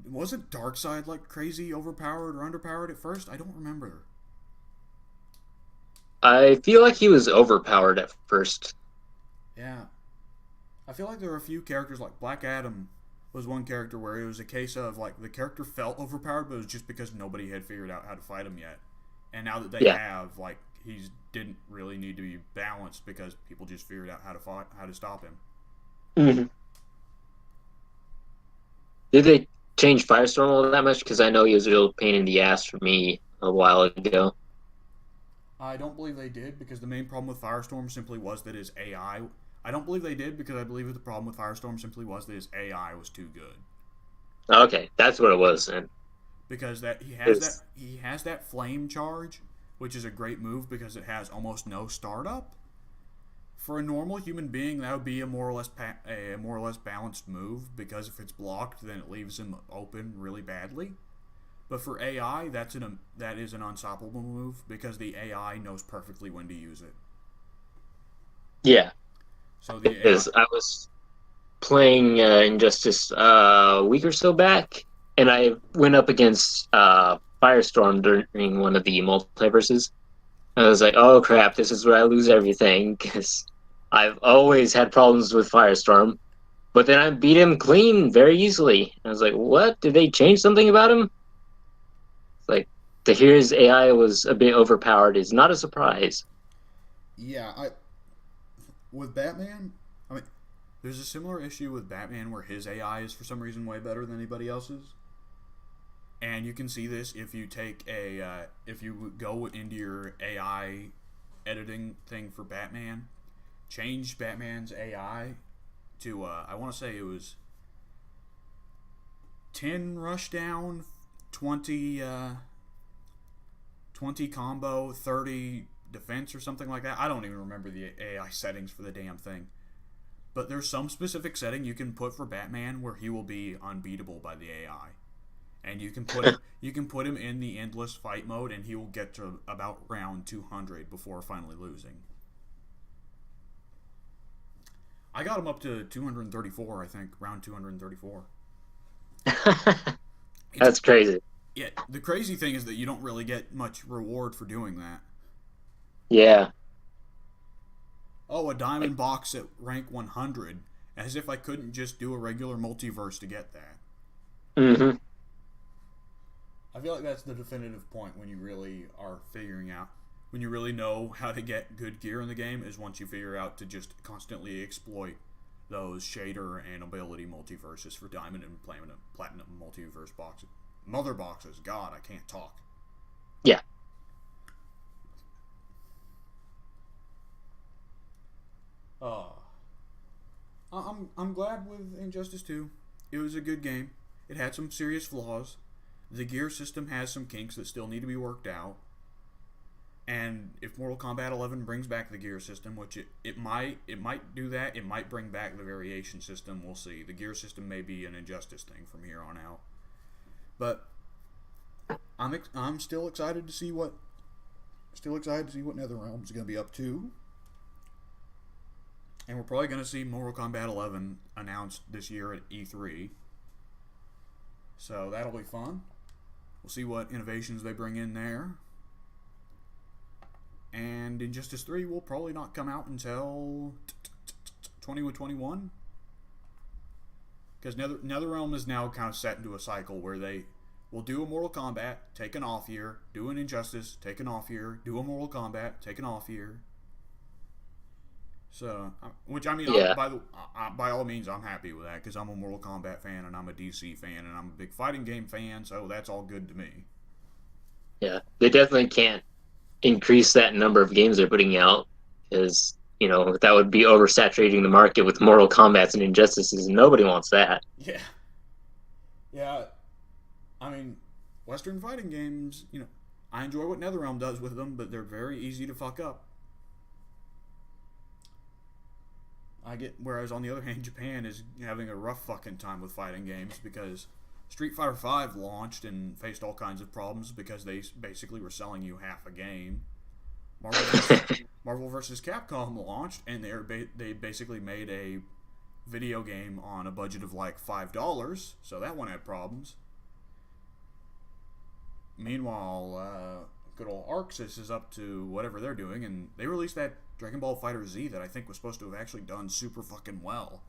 Wasn't Darkseid like crazy overpowered or underpowered at first? I don't remember. I feel like he was overpowered at first. Yeah. I feel like there were a few characters, like Black Adam was one character where it was a case of like the character felt overpowered, but it was just because nobody had figured out how to fight him yet. And now that they have, like, he didn't really need to be balanced because people just figured out how to stop him. Mm-hmm. Did they change Firestorm all that much? Because I know he was a real pain in the ass for me a while ago. I don't believe they did because the main problem with Firestorm simply was that his AI. I don't believe they did because I believe that the problem with Firestorm simply was that his AI was too good. Okay, that's what it was then. Because he has that flame charge, which is a great move because it has almost no startup. For a normal human being, that would be a more or less balanced move because if it's blocked, then it leaves him open really badly. But for AI, that is an unstoppable move because the AI knows perfectly when to use it. Yeah. So I was playing Injustice a week or so back, and I went up against Firestorm during one of the multiverses, I was like, oh crap, this is where I lose everything because I've always had problems with Firestorm. But then I beat him clean very easily. I was like, what? Did they change something about him? It's like to hear his AI was a bit overpowered is not a surprise. Yeah, I with Batman. I mean, there's a similar issue with Batman where his AI is for some reason way better than anybody else's. And you can see this if you take if you go into your AI editing thing for Batman, change Batman's AI to I want to say it was 10 rushdown, 20 20 combo, 30 defense or something like that. I don't even remember the AI settings for the damn thing. But there's some specific setting you can put for Batman where he will be unbeatable by the AI. And you can put him in the endless fight mode and he will get to about round 200 before finally losing. I got him up to 234, I think, round 234. It's That's crazy. Yeah, the crazy thing is that you don't really get much reward for doing that. Yeah. Oh, a diamond box at rank 100, as if I couldn't just do a regular multiverse to get that. Hmm. I feel like that's the definitive point when you really are figuring out, when you really know how to get good gear in the game, is once you figure out to just constantly exploit those shader and ability multiverses for diamond and platinum multiverse boxes. Mother boxes, God, I can't talk. Yeah. Uh, I'm glad with Injustice 2. It was a good game. It had some serious flaws. The gear system has some kinks that still need to be worked out. And if Mortal Kombat 11 brings back the gear system, which it might do that. It might bring back the variation system. We'll see. The gear system may be an Injustice thing from here on out. But I'm still excited to see what NetherRealm is going to be up to. And we're probably going to see Mortal Kombat 11 announced this year at E3. So that'll be fun. We'll see what innovations they bring in there. And Injustice 3 will probably not come out until 2021. Because NetherRealm is now kind of set into a cycle where they will do a Mortal Kombat, take an off year, do an Injustice, take an off year, do a Mortal Kombat, take an off year. So, which I mean, Yeah. by all means, I'm happy with that because I'm a Mortal Kombat fan and I'm a DC fan and I'm a big fighting game fan, so that's all good to me. Yeah. They definitely can't increase that number of games they're putting out because, that would be oversaturating the market with Mortal Kombats and Injustices, and nobody wants that. Yeah, yeah. I mean, Western fighting games, I enjoy what NetherRealm does with them, but they're very easy to fuck up. Whereas on the other hand, Japan is having a rough fucking time with fighting games because Street Fighter V launched and faced all kinds of problems because they basically were selling you half a game. Marvel vs. Marvel vs. Capcom launched and they basically made a video game on a budget of like $5, so that one had problems. Meanwhile, good old Arxis is up to whatever they're doing, and they released that Dragon Ball Fighter Z that I think was supposed to have actually done super fucking well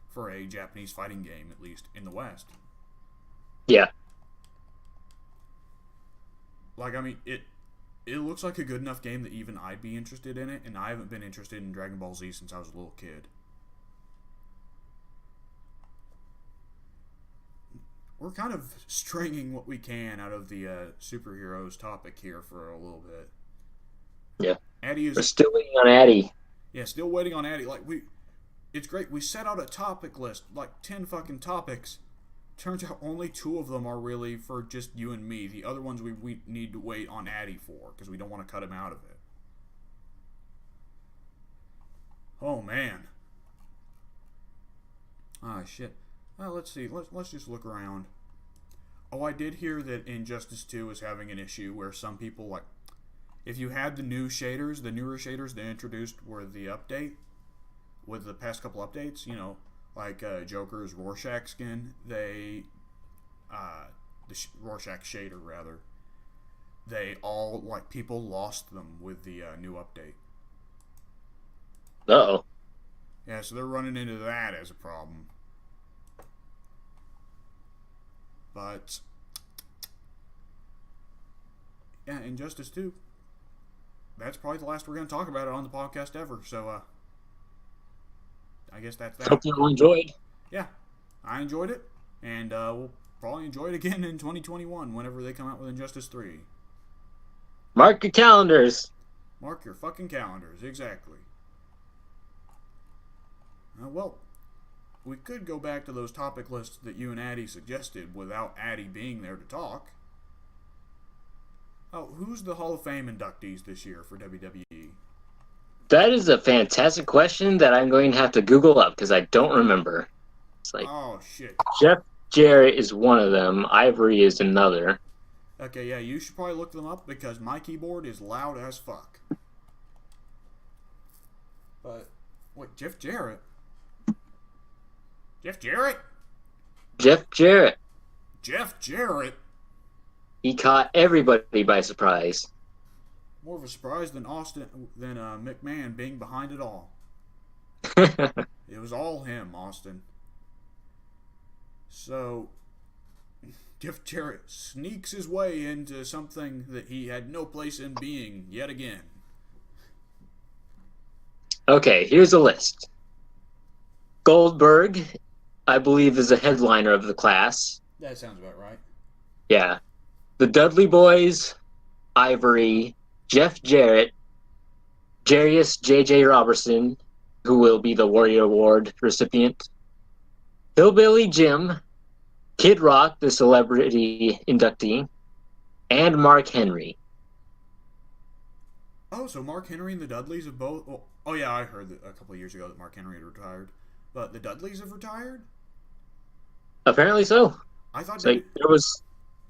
for a Japanese fighting game, at least in the West. Yeah. Like, I mean, it looks like a good enough game that even I'd be interested in it, and I haven't been interested in Dragon Ball Z since I was a little kid. We're kind of stringing what we can out of the superheroes topic here for a little bit. Yeah. Addy We're is still waiting on Addy. Yeah, still waiting on Addy. It's great. We set out a topic list, like 10 fucking topics. Turns out only 2 of them are really for just you and me. The other ones we need to wait on Addy for because we don't want to cut him out of it. Oh man. Ah shit. Let's see. Let's just look around. Oh, I did hear that Injustice 2 is having an issue where some people like if you had the newer shaders they introduced with the update, with the past couple updates, like Joker's Rorschach skin, Rorschach shader rather, they all, like, people lost them with the new update. Uh-oh. Yeah, so they're running into that as a problem. But, yeah, Injustice 2. That's probably the last we're going to talk about it on the podcast ever. So, I guess that's that. Hope you all enjoyed. Yeah, I enjoyed it. And we'll probably enjoy it again in 2021 whenever they come out with Injustice 3. Mark your calendars. Mark your fucking calendars, exactly. Well, we could go back to those topic lists that you and Addie suggested without Addie being there to talk. Oh, who's the Hall of Fame inductees this year for WWE? That is a fantastic question that I'm going to have to Google up because I don't remember. It's like, Oh, shit. Jeff Jarrett is one of them. Ivory is another. Okay, yeah, you should probably look them up because my keyboard is loud as fuck. But, wait, Jeff Jarrett? Jeff Jarrett? Jeff Jarrett. Jeff Jarrett? He caught everybody by surprise. More of a surprise than McMahon being behind it all. It was all him, Austin. So, Jeff Jarrett sneaks his way into something that he had no place in being yet again. Okay, here's a list. Goldberg, I believe, is a headliner of the class. That sounds about right. Yeah. The Dudley Boys, Ivory, Jeff Jarrett, Jarius J.J. Robertson, who will be the Warrior Award recipient, Hillbilly Jim, Kid Rock, the celebrity inductee, and Mark Henry. Oh, so Mark Henry and the Dudleys have both... Oh yeah, I heard that a couple of years ago that Mark Henry had retired. But the Dudleys have retired? Apparently so. I thought... There was...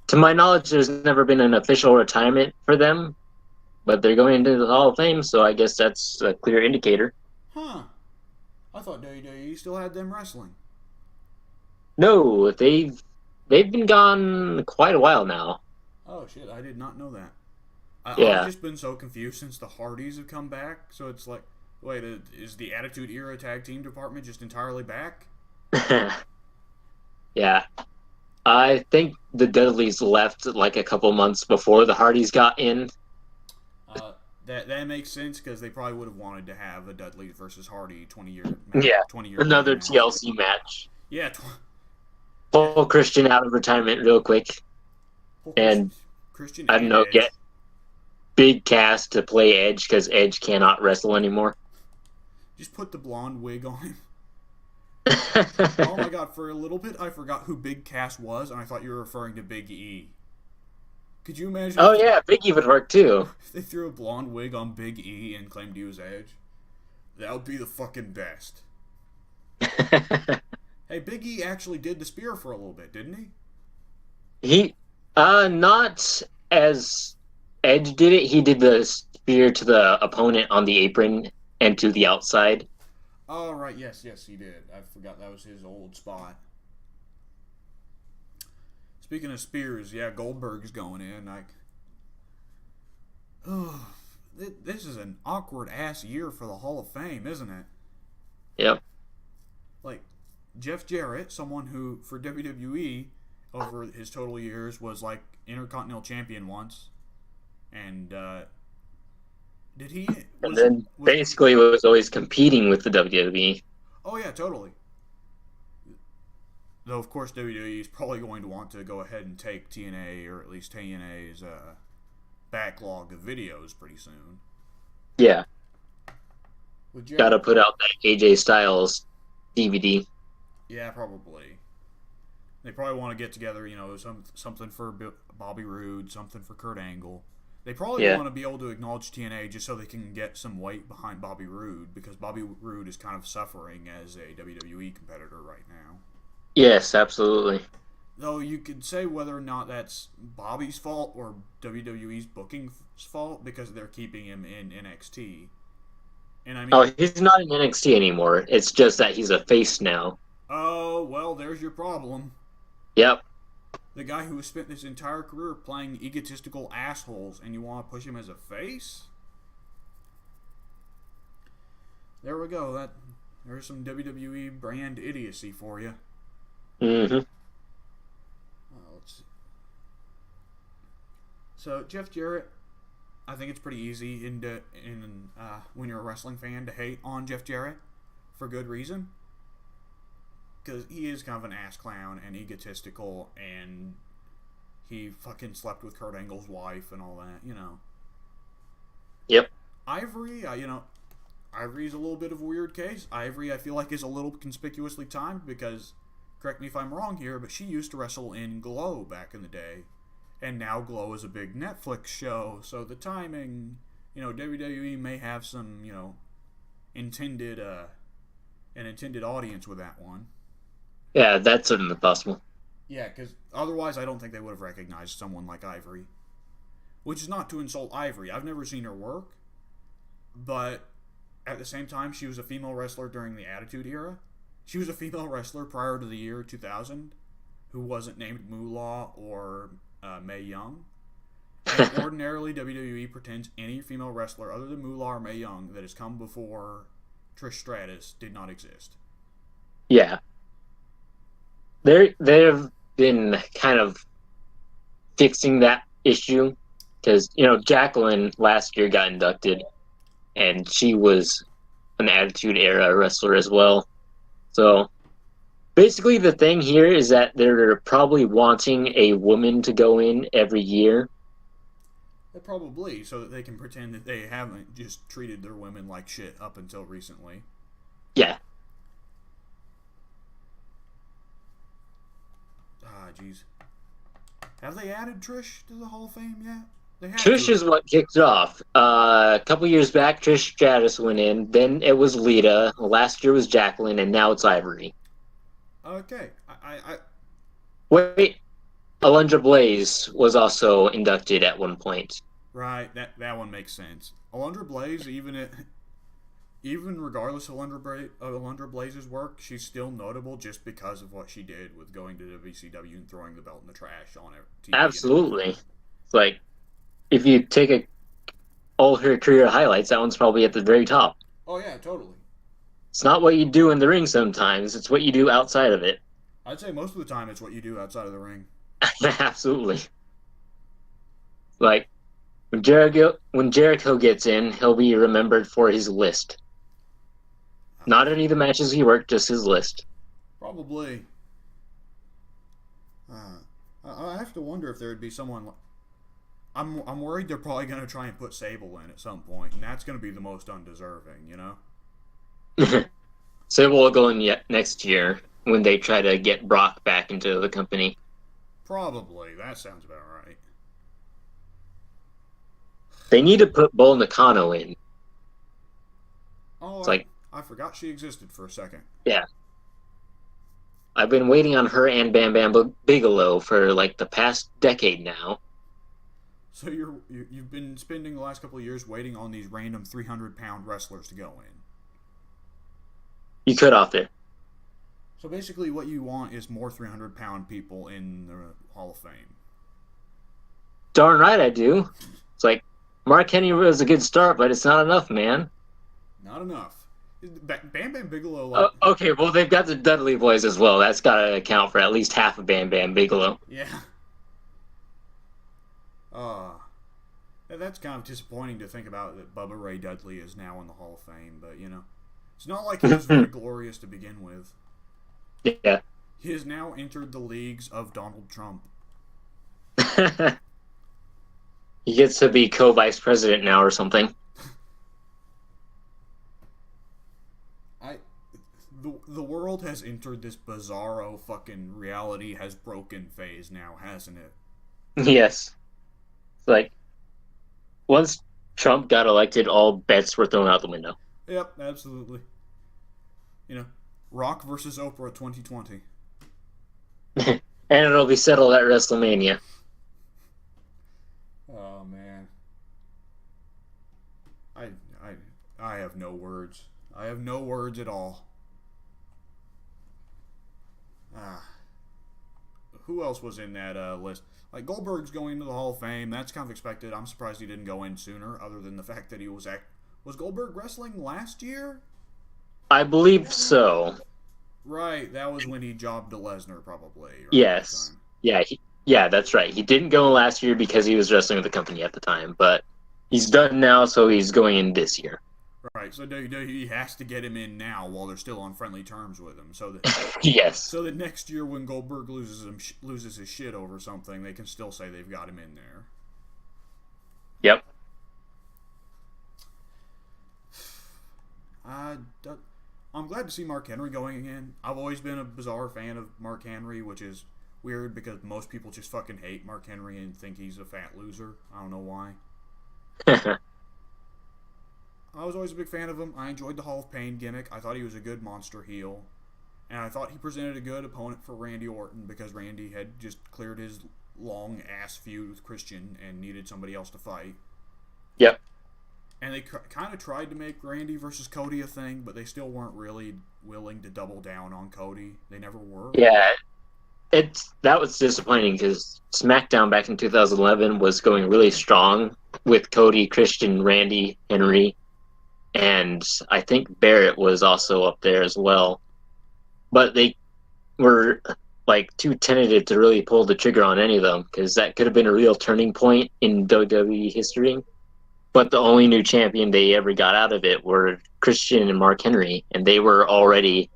To my knowledge, there's never been an official retirement for them, but they're going into the Hall of Fame, so I guess that's a clear indicator. Huh. I thought WWE still had them wrestling. No, they've been gone quite a while now. Oh shit, I did not know that. Yeah. I've just been so confused since the Hardys have come back, so it's like, wait, is the Attitude Era tag team department just entirely back? Yeah. I think the Dudleys left like a couple months before the Hardys got in. That makes sense because they probably would have wanted to have a Dudley versus Hardy 20-year Another TLC match. Yeah. Pull Christian out of retirement real quick. And Christian, I don't know, get Big Cass to play Edge because Edge cannot wrestle anymore. Just put the blonde wig on him. Oh my god, for a little bit I forgot who Big Cass was, and I thought you were referring to Big E. Could you imagine? Oh yeah, Big E would work too. If they threw a blonde wig on Big E and claimed he was Edge, that would be the fucking best. Hey, Big E actually did the spear for a little bit, didn't he? Not as Edge did it. He did the spear to the opponent on the apron and to the outside. Oh, right, yes, he did. I forgot that was his old spot. Speaking of spears, yeah, Goldberg's going in. This is an awkward-ass year for the Hall of Fame, isn't it? Yep. Like, Jeff Jarrett, someone who, for WWE, over his total years, was, like, Intercontinental Champion once. And, did he... basically was always competing with the WWE. Oh, yeah, totally. Though, of course, WWE is probably going to want to go ahead and take TNA, or at least TNA's backlog of videos pretty soon. Yeah. Gotta put out that AJ Styles DVD. Yeah, probably. They probably want to get together, something for Bobby Roode, something for Kurt Angle. They probably want to be able to acknowledge TNA just so they can get some weight behind Bobby Roode, because Bobby Roode is kind of suffering as a WWE competitor right now. Yes, absolutely. Though you could say whether or not that's Bobby's fault or WWE's booking's fault, because they're keeping him in NXT. And I mean, he's not in NXT anymore. It's just that he's a face now. Oh, well, there's your problem. Yep. The guy who has spent his entire career playing egotistical assholes, and you want to push him as a face? There we go. There's some WWE brand idiocy for you. Mm-hmm. Let's see. So Jeff Jarrett, I think it's pretty easy when you're a wrestling fan to hate on Jeff Jarrett for good reason, because he is kind of an ass clown and egotistical, and he fucking slept with Kurt Angle's wife and all that, Yep. Ivory, Ivory's a little bit of a weird case. Ivory, I feel like, is a little conspicuously timed because, correct me if I'm wrong here, but she used to wrestle in Glow back in the day. And now Glow is a big Netflix show, so the timing, WWE may have some, intended audience with that one. Yeah, that's certainly possible. Yeah, because otherwise I don't think they would have recognized someone like Ivory. Which is not to insult Ivory. I've never seen her work, but at the same time, she was a female wrestler during the Attitude Era. She was a female wrestler prior to the year 2000 who wasn't named Moolah or Mae Young. And ordinarily, WWE pretends any female wrestler other than Moolah or Mae Young that has come before Trish Stratus did not exist. Yeah. They've been kind of fixing that issue because, Jacqueline last year got inducted, and she was an Attitude Era wrestler as well. So basically, the thing here is that they're probably wanting a woman to go in every year. Probably, so that they can pretend that they haven't just treated their women like shit up until recently. Yeah. Jeez. Have they added Trish to the Hall of Fame yet? They have Trish is what kicked it off. A couple years back, Trish Stratus went in. Then it was Lita. Last year was Jacqueline, and now it's Ivory. Okay. Wait, Alundra Blaze was also inducted at one point. Right, that one makes sense. Alundra Blaze, even regardless of Alundra Blaze's work, she's still notable just because of what she did with going to WCW and throwing the belt in the trash on TV. Absolutely. It's like, if you take all her career highlights, that one's probably at the very top. Oh yeah, totally. It's not what you do in the ring sometimes, it's what you do outside of it. I'd say most of the time it's what you do outside of the ring. Absolutely. Like, when Jericho gets in, he'll be remembered for his list. Not any of the matches he worked, just his list. Probably. I have to wonder if there would be someone. I'm worried they're probably going to try and put Sable in at some point, and that's going to be the most undeserving, Sable will go in next year when they try to get Brock back into the company. Probably. That sounds about right. They need to put Bull Nakano in. Oh, I forgot she existed for a second. Yeah. I've been waiting on her and Bam Bam Bigelow for like the past decade now. So you've been spending the last couple of years waiting on these random 300-pound wrestlers to go in. You could off there. So basically what you want is more 300-pound people in the Hall of Fame. Darn right I do. It's like, Mark Henry was a good start, but it's not enough, man. Not enough. Bam Bam Bigelow... okay, well, they've got the Dudley Boys as well. That's got to account for at least half of Bam Bam Bigelow. Yeah. That's kind of disappointing to think about that Bubba Ray Dudley is now in the Hall of Fame, but, it's not like he was very glorious to begin with. Yeah. He has now entered the leagues of Donald Trump. He gets to be co-vice president now or something. The world has entered this bizarro fucking reality has broken phase now, hasn't it? Yes. It's like, once Trump got elected, all bets were thrown out the window. Yep, absolutely. Rock versus Oprah 2020. And it'll be settled at WrestleMania. Oh, man. I have no words. I have no words at all. who else was in that list? Like Goldberg's going into the Hall of Fame. That's kind of expected. I'm surprised he didn't go in sooner, other than the fact that he was Goldberg wrestling last year? I believe so. Right, that was when he jobbed to Lesnar, probably. Yes. Yeah, that's right. He didn't go last year because he was wrestling with the company at the time, but he's done now, so he's going in this year. Right, so WWE has to get him in now while they're still on friendly terms with him, so that yes. So that next year when Goldberg loses his shit over something, they can still say they've got him in there. Yep. I'm glad to see Mark Henry going in. I've always been a bizarre fan of Mark Henry, which is weird because most people just fucking hate Mark Henry and think he's a fat loser. I don't know why. I was always a big fan of him. I enjoyed the Hall of Pain gimmick. I thought he was a good monster heel. And I thought he presented a good opponent for Randy Orton because Randy had just cleared his long-ass feud with Christian and needed somebody else to fight. Yep. And they kind of tried to make Randy versus Cody a thing, but they still weren't really willing to double down on Cody. They never were. Yeah. That was disappointing because SmackDown back in 2011 was going really strong with Cody, Christian, Randy, Henry, and I think Barrett was also up there as well. But they were like too tentative to really pull the trigger on any of them because that could have been a real turning point in WWE history. But the only new champion they ever got out of it were Christian and Mark Henry, and they were already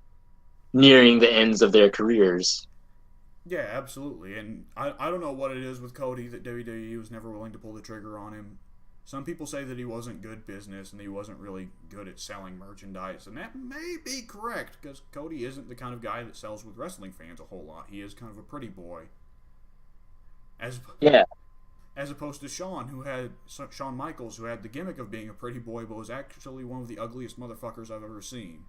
nearing the ends of their careers. Yeah, absolutely. And I don't know what it is with Cody that WWE was never willing to pull the trigger on him. Some people say that he wasn't good business and he wasn't really good at selling merchandise, and that may be correct because Cody isn't the kind of guy that sells with wrestling fans a whole lot. He is kind of a pretty boy. As opposed to Shawn Michaels, who had the gimmick of being a pretty boy, but was actually one of the ugliest motherfuckers I've ever seen.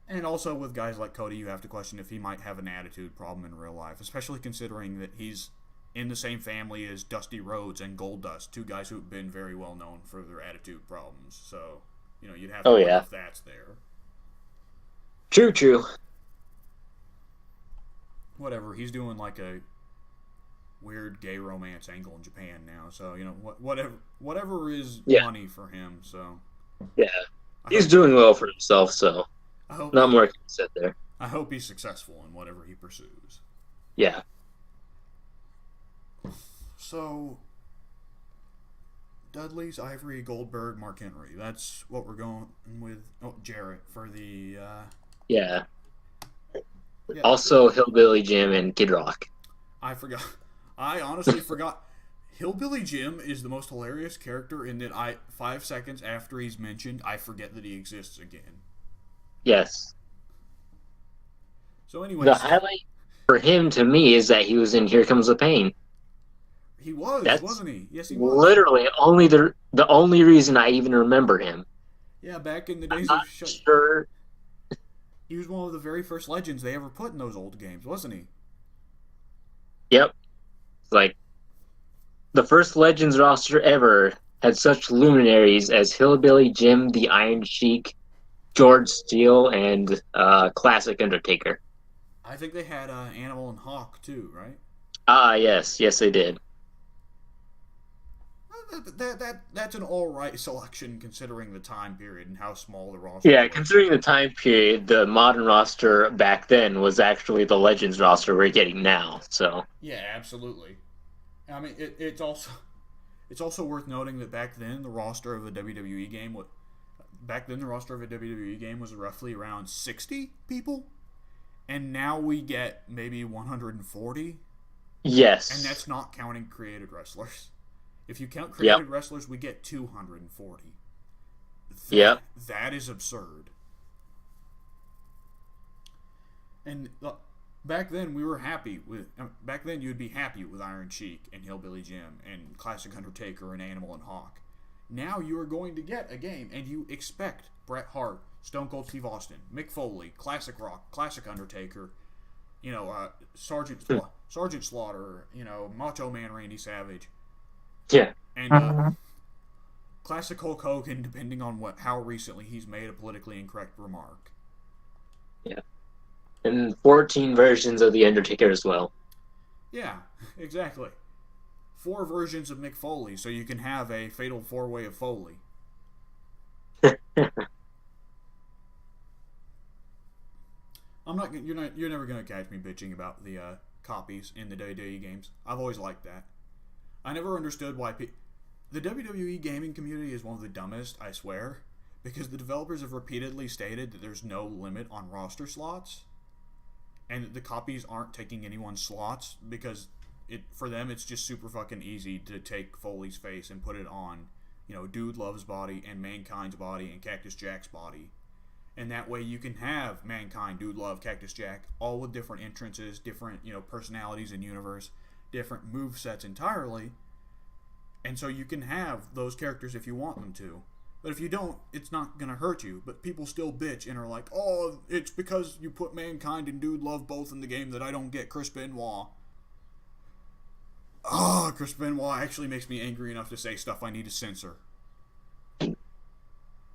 And also with guys like Cody, you have to question if he might have an attitude problem in real life, especially considering that he's in the same family as Dusty Rhodes and Goldust, two guys who've been very well known for their attitude problems. So, you'd have to wonder if that's there. True. Whatever, he's doing like a weird gay romance angle in Japan now, so whatever is money for him. So he's doing well for himself, so not more can be said there. I hope he's successful in whatever he pursues. Yeah. So Dudley's Ivory, Goldberg, Mark Henry. That's what we're going with. Oh, Jarrett for the Yeah. Also, Hillbilly Jim and Kid Rock. I forgot. I honestly forgot. Hillbilly Jim is the most hilarious character in that 5 seconds after he's mentioned, I forget that he exists again. Yes. So anyway, the highlight for him to me is that he was in Here Comes the Pain. He was, wasn't he? Yes, he was. Literally, the only reason I even remember him. Yeah, back in the days I'm of sure. He was one of the very first legends they ever put in those old games, wasn't he? Yep. Like, the first Legends roster ever had such luminaries as Hillbilly Jim, the Iron Sheik, George Steele, and Classic Undertaker. I think they had Animal and Hawk, too, right? Yes, they did. That's an all-right selection considering the time period and how small the roster was. Yeah, considering the time period, the modern roster back then was actually the Legends roster we're getting now. So yeah, absolutely. I mean, it's also worth noting that back then the roster of a WWE game was roughly around 60 people, and now we get maybe 140. Yes, and that's not counting created wrestlers. If you count created wrestlers, we get 240. That is absurd. And back then we were happy with. Back then you'd be happy with Iron Sheik and Hillbilly Jim and Classic Undertaker and Animal and Hawk. Now you are going to get a game, and you expect Bret Hart, Stone Cold Steve Austin, Mick Foley, Classic Rock, Classic Undertaker, Sergeant Slaughter, Macho Man Randy Savage. Yeah. And Classic Hulk Hogan, depending on how recently he's made a politically incorrect remark. Yeah. And 14 versions of The Undertaker as well. Yeah, exactly. 4 versions of Mick Foley, so you can have a fatal 4-way of Foley. You're never gonna catch me bitching about the copies in the WWE games. I've always liked that. I never understood why the WWE gaming community is one of the dumbest, I swear, because the developers have repeatedly stated that there's no limit on roster slots, and that the copies aren't taking anyone's slots because for them it's just super fucking easy to take Foley's face and put it on, Dude Love's body and Mankind's body and Cactus Jack's body. And that way you can have Mankind, Dude Love, Cactus Jack, all with different entrances, different, personalities in universe, different move sets entirely. And so you can have those characters if you want them to. But if you don't, it's not going to hurt you. But people still bitch and are like, oh, it's because you put Mankind and Dude Love both in the game that I don't get Chris Benoit. Oh, Chris Benoit actually makes me angry enough to say stuff I need to censor.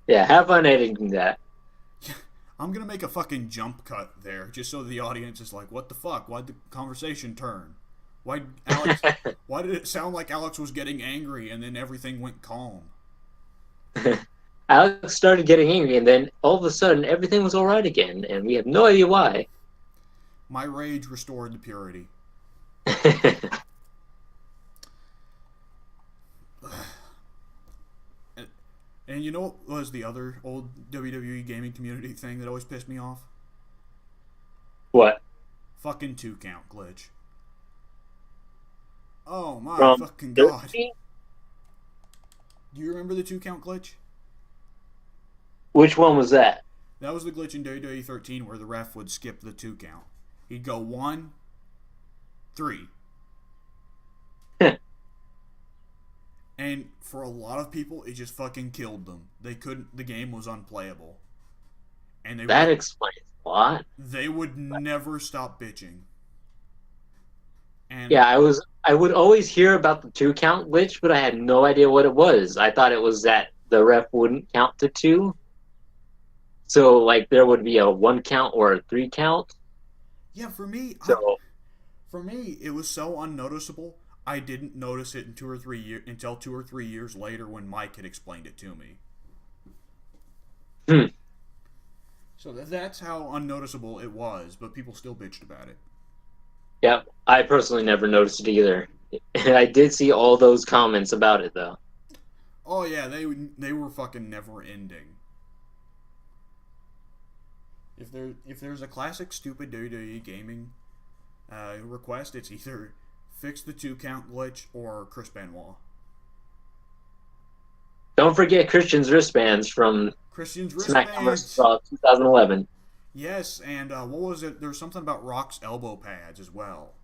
Yeah, have fun editing that. I'm going to make a fucking jump cut there just so the audience is like, what the fuck? Why'd the conversation turn? Why did it sound like Alex was getting angry and then everything went calm? Alex started getting angry, and then all of a sudden everything was alright again, and we have no idea why. My rage restored the purity. And you know what was the other old WWE gaming community thing that always pissed me off? What? Fucking 2-count glitch. Oh my From fucking god. 13? Do you remember the 2-count glitch? Which one was that? That was the glitch in WWE 13 where the ref would skip the 2-count. He'd go 1, 3. And for a lot of people, it just fucking killed them. The game was unplayable. And that explains a lot. They would never stop bitching. And yeah, I would always hear about the 2-count glitch, but I had no idea what it was. I thought it was that the ref wouldn't count to 2. So, like, there would be a 1 count or a 3 count. Yeah, for me, it was so unnoticeable. I didn't notice it until 2 or 3 years later when Mike had explained it to me. So that's how unnoticeable it was, but people still bitched about it. Yep, I personally never noticed it either. I did see all those comments about it, though. Oh yeah, they were fucking never ending. If there's a classic stupid WWE gaming request, it's either fix the 2-count glitch or Chris Benoit. Don't forget Christian's wristbands from SmackDown vs. Raw 2011. Yes, and what was it? There was something about Rock's elbow pads as well.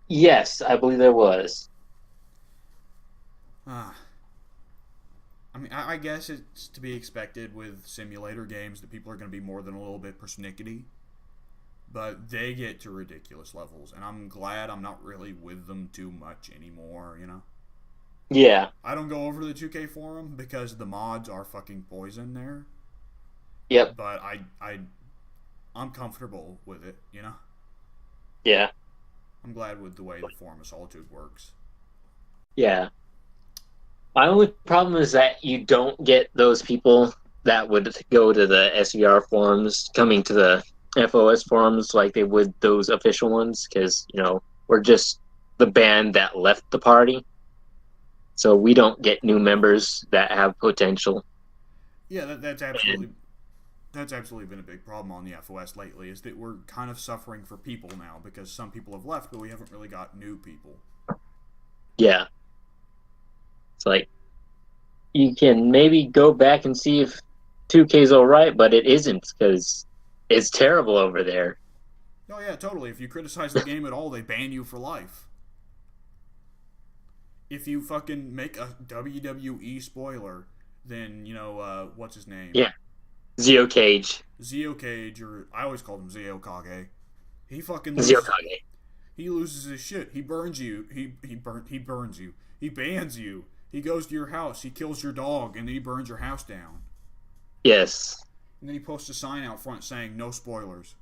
Yes, I believe there was. I mean, I guess it's to be expected with simulator games that people are going to be more than a little bit persnickety. But they get to ridiculous levels, and I'm glad I'm not really with them too much anymore, Yeah. I don't go over to the 2K forum because the mods are fucking poison there. Yep. But I'm comfortable with it, Yeah. I'm glad with the way the Forum of Solitude works. Yeah. My only problem is that you don't get those people that would go to the SVR forums coming to the FOS forums like they would those official ones, because, we're just the band that left the party. So we don't get new members that have potential. Yeah, that's absolutely been a big problem on the FOS lately, is that we're kind of suffering for people now because some people have left, but we haven't really got new people. Yeah. It's like, you can maybe go back and see if 2K's alright, but it isn't, because it's terrible over there. Oh yeah, totally. If you criticize the game at all, they ban you for life. If you fucking make a WWE spoiler, then, what's his name? Yeah. Zio Cage. Zio Cage, or I always called him Zio Kage. He fucking Zio Kage. He loses his shit. He burns you. He burns you. He bans you. He goes to your house. He kills your dog, and then he burns your house down. Yes. And then he posts a sign out front saying no spoilers.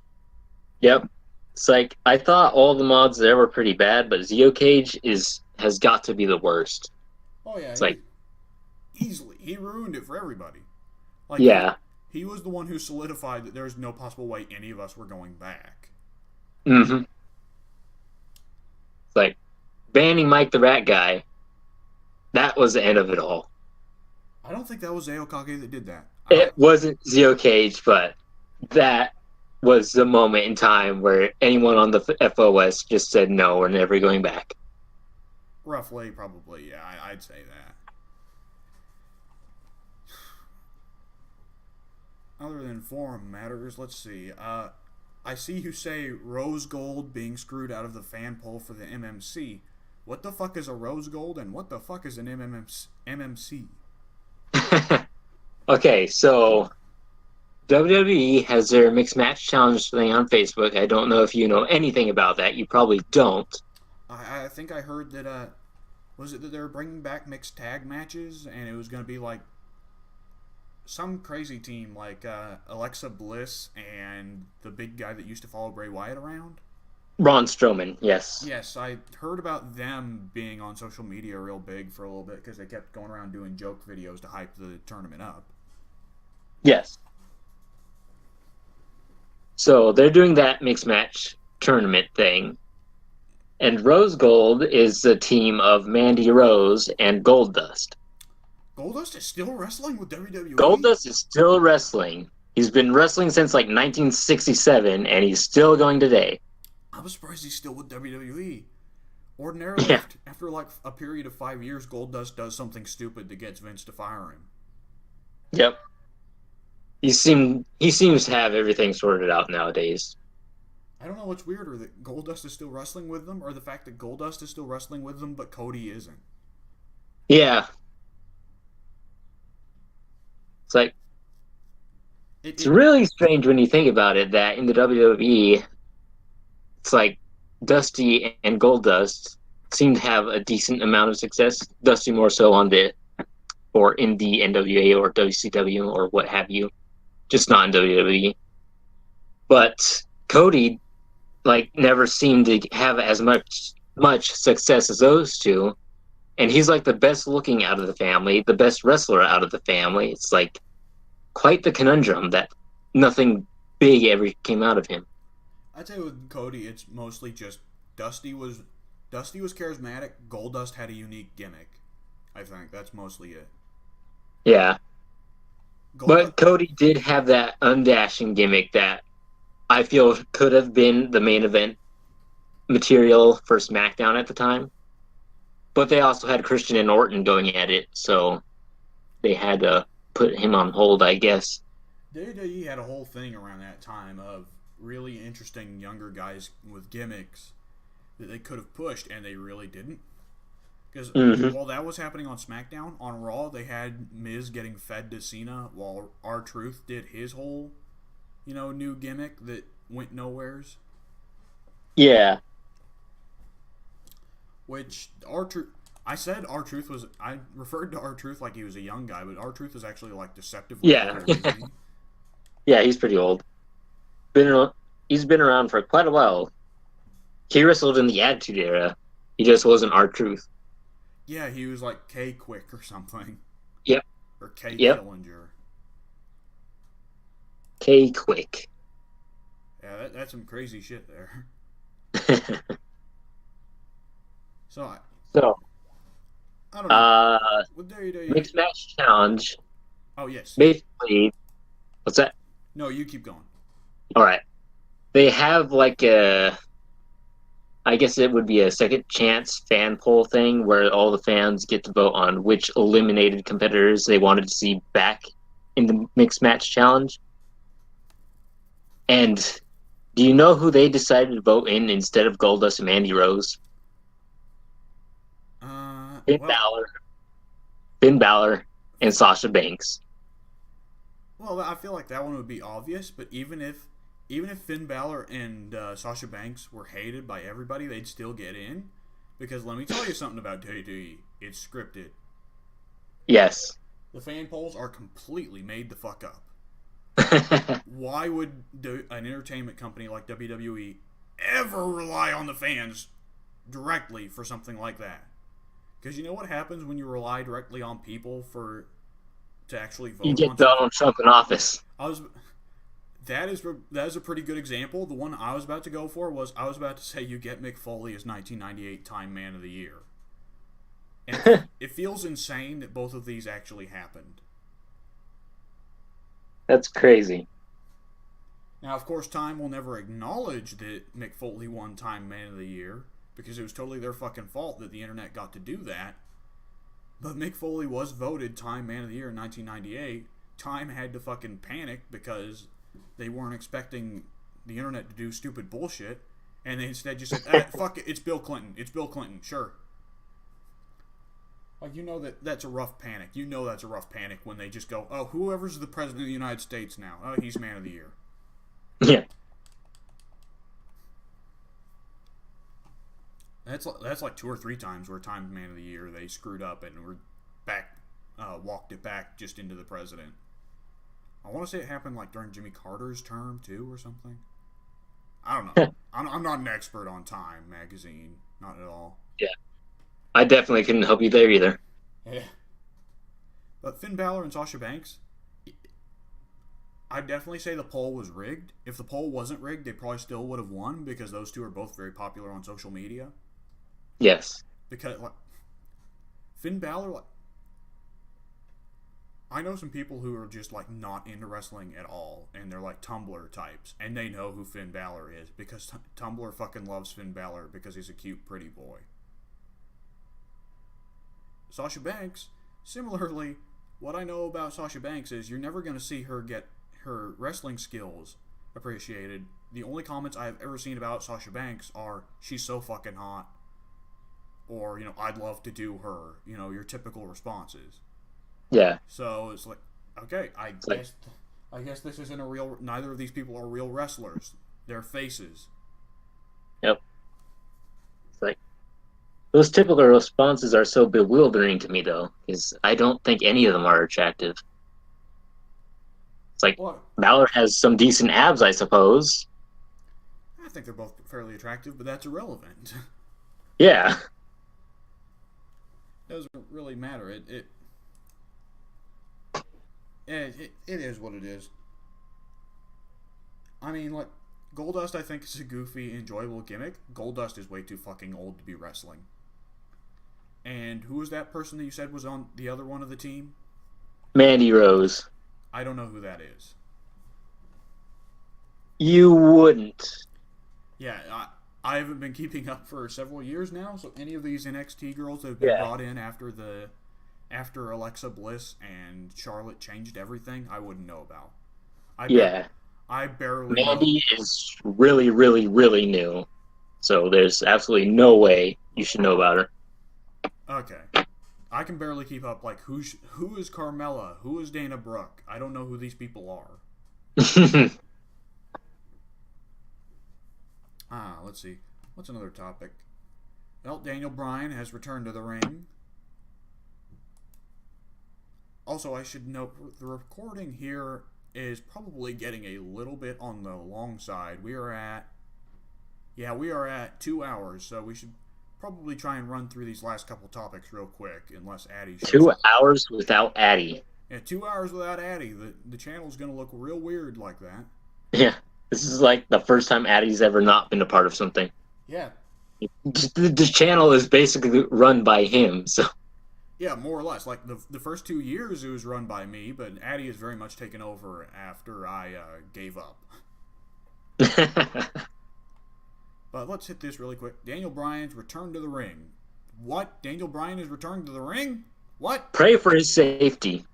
Yep. It's like I thought all the mods there were pretty bad, but Geocage has got to be the worst. Oh yeah, it's like easily he ruined it for everybody. Like yeah, he was the one who solidified that there's no possible way any of us were going back. Mm-hmm. It's like banning Mike the Rat Guy. That was the end of it all. I don't think that was Aokage that did that. It wasn't Geocage, but that was the moment in time where anyone on the FOS just said, no, we're never going back. Roughly, probably, yeah, I'd say that. Other than forum matters, let's see. I see you say Rose Gold being screwed out of the fan poll for the MMC. What the fuck is a Rose Gold and what the fuck is an MMC? Okay, so WWE has their mixed match challenge thing on Facebook. I don't know if you know anything about that. You probably don't. I think I heard that, was it that they were bringing back mixed tag matches and it was going to be like some crazy team like Alexa Bliss and the big guy that used to follow Bray Wyatt around? Braun Strowman, yes. Yes, I heard about them being on social media real big for a little bit because they kept going around doing joke videos to hype the tournament up. Yes. So they're doing that mixed match tournament thing. And Rose Gold is the team of Mandy Rose and Goldust. Goldust is still wrestling with WWE? Goldust is still wrestling. He's been wrestling since like 1967, and he's still going today. I'm surprised he's still with WWE. Ordinarily, yeah. after like a period of 5 years, Goldust does something stupid that gets Vince to fire him. Yep. He seems to have everything sorted out nowadays. I don't know what's weirder, that Goldust is still wrestling with them, or the fact that Goldust is still wrestling with them, but Cody isn't. Yeah. It's like, it's really strange when you think about it that in the WWE, it's like Dusty and Goldust seem to have a decent amount of success. Dusty more so in the NWA or WCW or what have you, just not in WWE. But Cody, like, never seemed to have as much success as those two, and he's like the best looking out of the family, the best wrestler out of the family. It's like quite the conundrum that nothing big ever came out of him. I'd say with Cody, it's mostly just Dusty was charismatic. Goldust had a unique gimmick. I think that's mostly it. Yeah, but Cody did have that undashing gimmick that I feel could have been the main event material for SmackDown at the time. But they also had Christian and Orton going at it, so they had to put him on hold, I guess. WWE had a whole thing around that time of really interesting younger guys with gimmicks that they could have pushed, and they really didn't. Because while that was happening on SmackDown, on Raw, they had Miz getting fed to Cena while R-Truth did his whole, new gimmick that went nowheres. Yeah. Which, R-Truth... I said R-Truth was... I referred to R-Truth like he was a young guy, but R-Truth is actually, like, deceptively old, isn't he? Yeah, he's pretty old. He's been around for quite a while. He wrestled in the Attitude Era. He just wasn't R-Truth. Yeah, he was like K-Quick or something. Yep. Or K-Killinger. K-Quick. Yeah, that's some crazy shit there. So, I don't know. Mixed match challenge. Oh, yes. Basically, what's that? No, you keep going. All right. They have like I guess it would be a second chance fan poll thing where all the fans get to vote on which eliminated competitors they wanted to see back in the mixed match challenge. And do you know who they decided to vote in instead of Goldust and Mandy Rose? Finn Balor and Sasha Banks. Well, I feel like that one would be obvious, but even if even if Finn Balor and Sasha Banks were hated by everybody, they'd still get in. Because let me tell you something about WWE. It's scripted. Yes. The fan polls are completely made the fuck up. Why would an entertainment company like WWE ever rely on the fans directly for something like that? Because you know what happens when you rely directly on people to actually vote You get on Donald Trump in office. That is a pretty good example. The one I was about to go for was I was about to say you get Mick Foley as 1998 Time Man of the Year. And it feels insane that both of these actually happened. That's crazy. Now, of course, Time will never acknowledge that Mick Foley won Time Man of the Year because it was totally their fucking fault that the internet got to do that. But Mick Foley was voted Time Man of the Year in 1998. Time had to fucking panic because they weren't expecting the internet to do stupid bullshit, and they instead just said, fuck it, it's Bill Clinton. It's Bill Clinton, sure. Like, you know that's a rough panic. You know that's a rough panic when they just go, oh, whoever's the president of the United States now, oh, he's Man of the Year. Yeah. That's like 2 or 3 times where Time Man of the Year they screwed up and were walked it back just into the president. I want to say it happened like during Jimmy Carter's term too or something. I don't know. I'm not an expert on Time magazine, not at all. Yeah, I definitely couldn't help you there either. Yeah. But Finn Balor and Sasha Banks, I'd definitely say the poll was rigged. If the poll wasn't rigged, they probably still would have won because those two are both very popular on social media. Yes. Because Finn Balor, I know some people who are just like not into wrestling at all, and they're like Tumblr types, and they know who Finn Balor is because Tumblr fucking loves Finn Balor because he's a cute, pretty boy. Sasha Banks, similarly, what I know about Sasha Banks is you're never going to see her get her wrestling skills appreciated. The only comments I've ever seen about Sasha Banks are, she's so fucking hot, or, I'd love to do her, your typical responses. Yeah. So it's like, okay, I guess this isn't a real. Neither of these people are real wrestlers. They're faces. Yep. It's like those typical responses are so bewildering to me, though, because I don't think any of them are attractive. It's like Balor has some decent abs, I suppose. I think they're both fairly attractive, but that's irrelevant. Yeah. It doesn't really matter. It is what it is. I mean, like, Goldust I think is a goofy, enjoyable gimmick. Goldust is way too fucking old to be wrestling. And who was that person that you said was on the other one of the team? Mandy Rose. I don't know who that is. You wouldn't. Yeah, I haven't been keeping up for several years now, so any of these NXT girls that have been brought in after Alexa Bliss and Charlotte changed everything, I wouldn't know about. I barely Mandy is really, really, really new. So there's absolutely no way you should know about her. Okay. I can barely keep up, like, who is Carmella? Who is Dana Brooke? I don't know who these people are. Let's see. What's another topic? Well, Daniel Bryan has returned to the ring. Also, I should note, the recording here is probably getting a little bit on the long side. We are at 2 hours, so we should probably try and run through these last couple topics real quick, unless Addie shows 2 up. hours without Addie. Yeah, 2 hours without Addie. The channel's going to look real weird like that. Yeah, this is like the first time Addie's ever not been a part of something. Yeah. The channel is basically run by him, so... Yeah, more or less. Like, the first 2 years it was run by me, but Addie has very much taken over after I gave up. But let's hit this really quick. Daniel Bryan's return to the ring. What? Daniel Bryan is returned to the ring? What? Pray for his safety.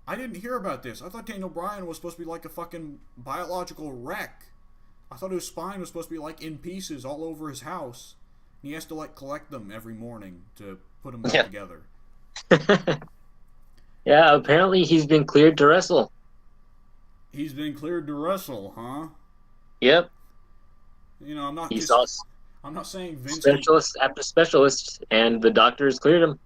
I didn't hear about this. I thought Daniel Bryan was supposed to be like a fucking biological wreck. I thought his spine was supposed to be like in pieces all over his house. And he has to like collect them every morning to put them back together. Yeah, apparently he's been cleared to wrestle. He's been cleared to wrestle, huh? Yep. You know, He saw I'm not saying Vince would. specialist after specialist, and the doctors cleared him.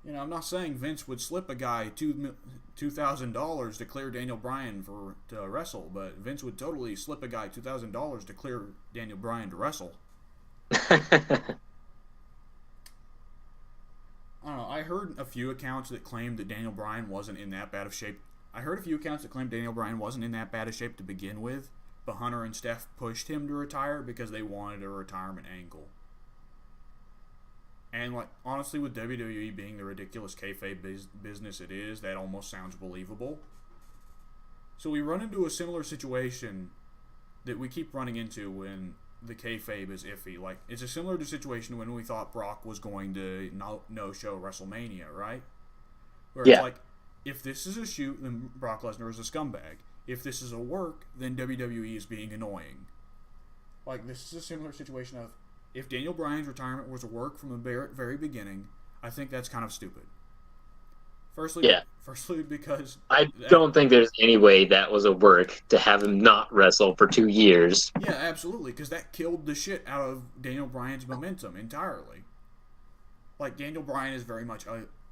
You know, I'm not saying Vince would slip a guy $2,000 to clear Daniel Bryan to wrestle, but Vince would totally slip a guy $2,000 to clear Daniel Bryan to wrestle. I don't know. I heard a few accounts that claimed that Daniel Bryan wasn't in that bad of shape. I heard a few accounts that claimed Daniel Bryan wasn't in that bad of shape to begin with, but Hunter and Steph pushed him to retire because they wanted a retirement angle. And like honestly, with WWE being the ridiculous kayfabe business it is, that almost sounds believable. So we run into a similar situation that we keep running into when the kayfabe is iffy. Like it's a similar situation when we thought Brock was going to no show WrestleMania, right? Where it's Yeah. like, if this is a shoot, then Brock Lesnar is a scumbag. If this is a work, then WWE is being annoying. Like this is a similar situation of, if Daniel Bryan's retirement was a work from the very beginning, I think that's kind of stupid. Yeah. Firstly because I don't think there's any way that was a work to have him not wrestle for 2 years. yeah, absolutely, because that killed the shit out of Daniel Bryan's momentum entirely. Like Daniel Bryan is very much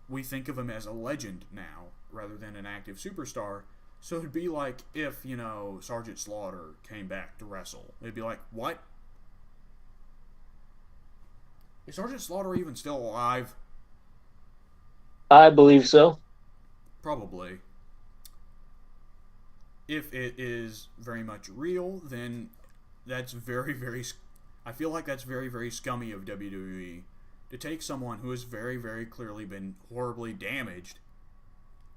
we think of him as a legend now rather than an active superstar. So it'd be like if, you know, Sergeant Slaughter came back to wrestle. It'd be like, what? Is Sergeant Slaughter even still alive? I believe so. Probably. If it is very much real, then that's very, very. I feel like that's very, very scummy of WWE to take someone who has very, very clearly been horribly damaged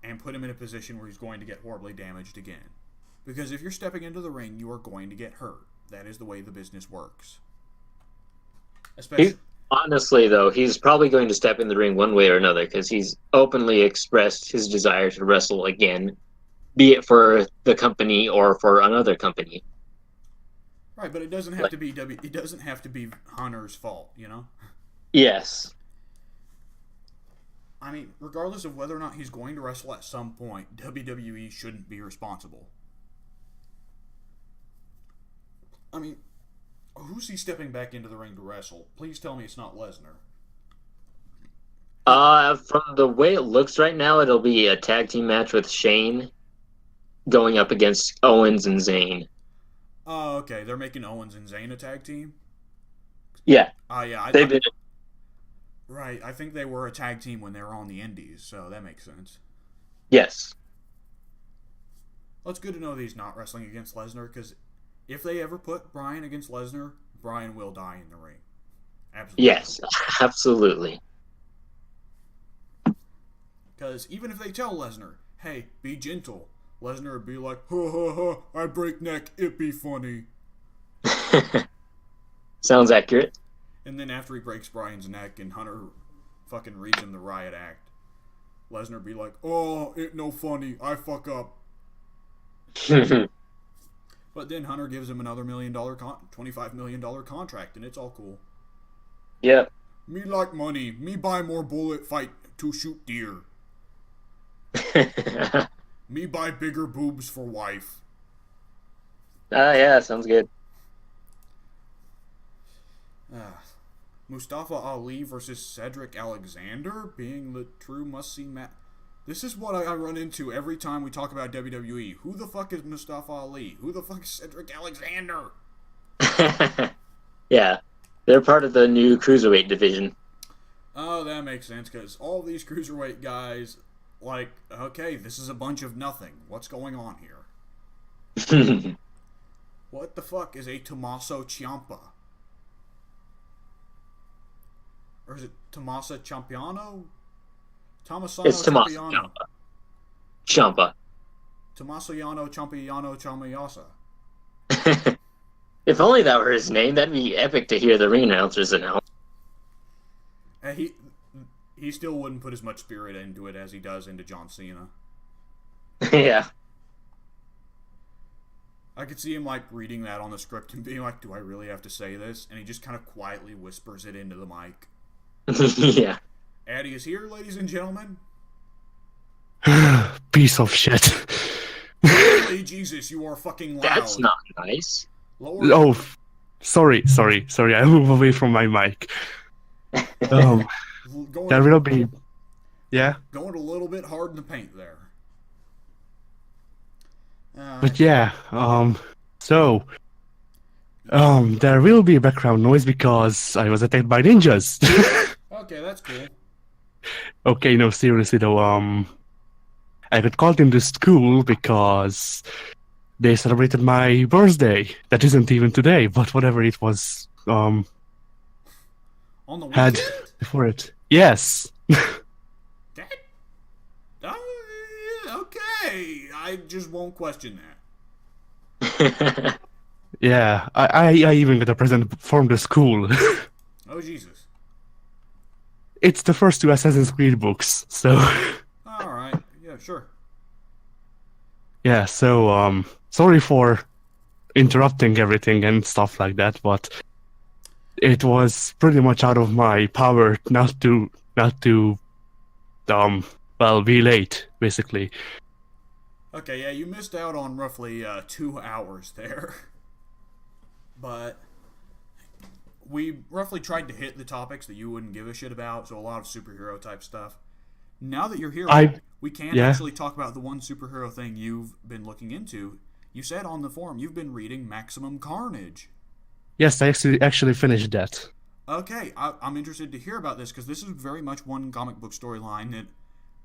and put him in a position where he's going to get horribly damaged again. Because if you're stepping into the ring, you are going to get hurt. That is the way the business works. Especially. Honestly, though, he's probably going to step in the ring one way or another because he's openly expressed his desire to wrestle again, be it for the company or for another company. Right, but it doesn't have to be It doesn't have to be Hunter's fault, you know. Yes. I mean, regardless of whether or not he's going to wrestle at some point, WWE shouldn't be responsible. I mean, who's he stepping back into the ring to wrestle? Please tell me it's not Lesnar. From the way it looks right now, it'll be a tag team match with Shane going up against Owens and Zayn. Oh, okay. They're making Owens and Zayn a tag team? Yeah. Yeah. They've been. Right. I think they were a tag team when they were on the Indies, so that makes sense. Yes. Well, it's good to know that he's not wrestling against Lesnar, because if they ever put Bryan against Lesnar, Bryan will die in the ring. Absolutely. Yes, absolutely. Because even if they tell Lesnar, hey, be gentle, Lesnar would be like, ha ha ha, I break neck, it be funny. Sounds accurate. And then after he breaks Bryan's neck and Hunter fucking reads him the riot act, Lesnar be like, oh, it no funny, I fuck up. But then Hunter gives him another $25 million contract, and it's all cool. Yep. Me like money. Me buy more bullet fight to shoot deer. Me buy bigger boobs for wife. Yeah, sounds good. Mustafa Ali versus Cedric Alexander being the true must-see match. This is what I run into every time we talk about WWE. Who the fuck is Mustafa Ali? Who the fuck is Cedric Alexander? Yeah, they're part of the new cruiserweight division. Oh, that makes sense, because all these cruiserweight guys, like, okay, this is a bunch of nothing. What's going on here? What the fuck is a Tommaso Ciampa? Or is it Tommaso Ciampiano? It's Tommaso Ciampa. Ciampa. Tommaso Yano Ciampiano Ciampiasa. If only that were his name, that'd be epic to hear the ring announcers announce. He still wouldn't put as much spirit into it as he does into John Cena. Yeah. I could see him like reading that on the script and being like, do I really have to say this? And he just kind of quietly whispers it into the mic. Yeah. Addy is here, ladies and gentlemen. Piece of shit. Holy Jesus, you are fucking loud. That's not nice. Lower it. Oh, sorry. I move away from my mic. Um, Going there will be, yeah, going a little bit hard in the paint there. All right. but yeah. So, there will be background noise because I was attacked by ninjas. Okay, that's cool. Okay, no, seriously though. I got called into school because they celebrated my birthday. That isn't even today, but whatever it was, On the had weekend? before it. Yes. That, okay. I just won't question that. Yeah, I even got a present from the school. Oh, Jesus. It's the first two Assassin's Creed books, so All right. Yeah, sure. yeah, so sorry for interrupting everything and stuff like that, but it was pretty much out of my power not to well, be late, basically. Okay, yeah, you missed out on roughly 2 hours there. But we roughly tried to hit the topics that you wouldn't give a shit about, so a lot of superhero type stuff. Now that you're here, we can Yeah. actually talk about the one superhero thing you've been looking into. You said on the forum you've been reading Maximum Carnage. Yes, I actually finished that. Okay, I'm interested to hear about this because this is very much one comic book storyline that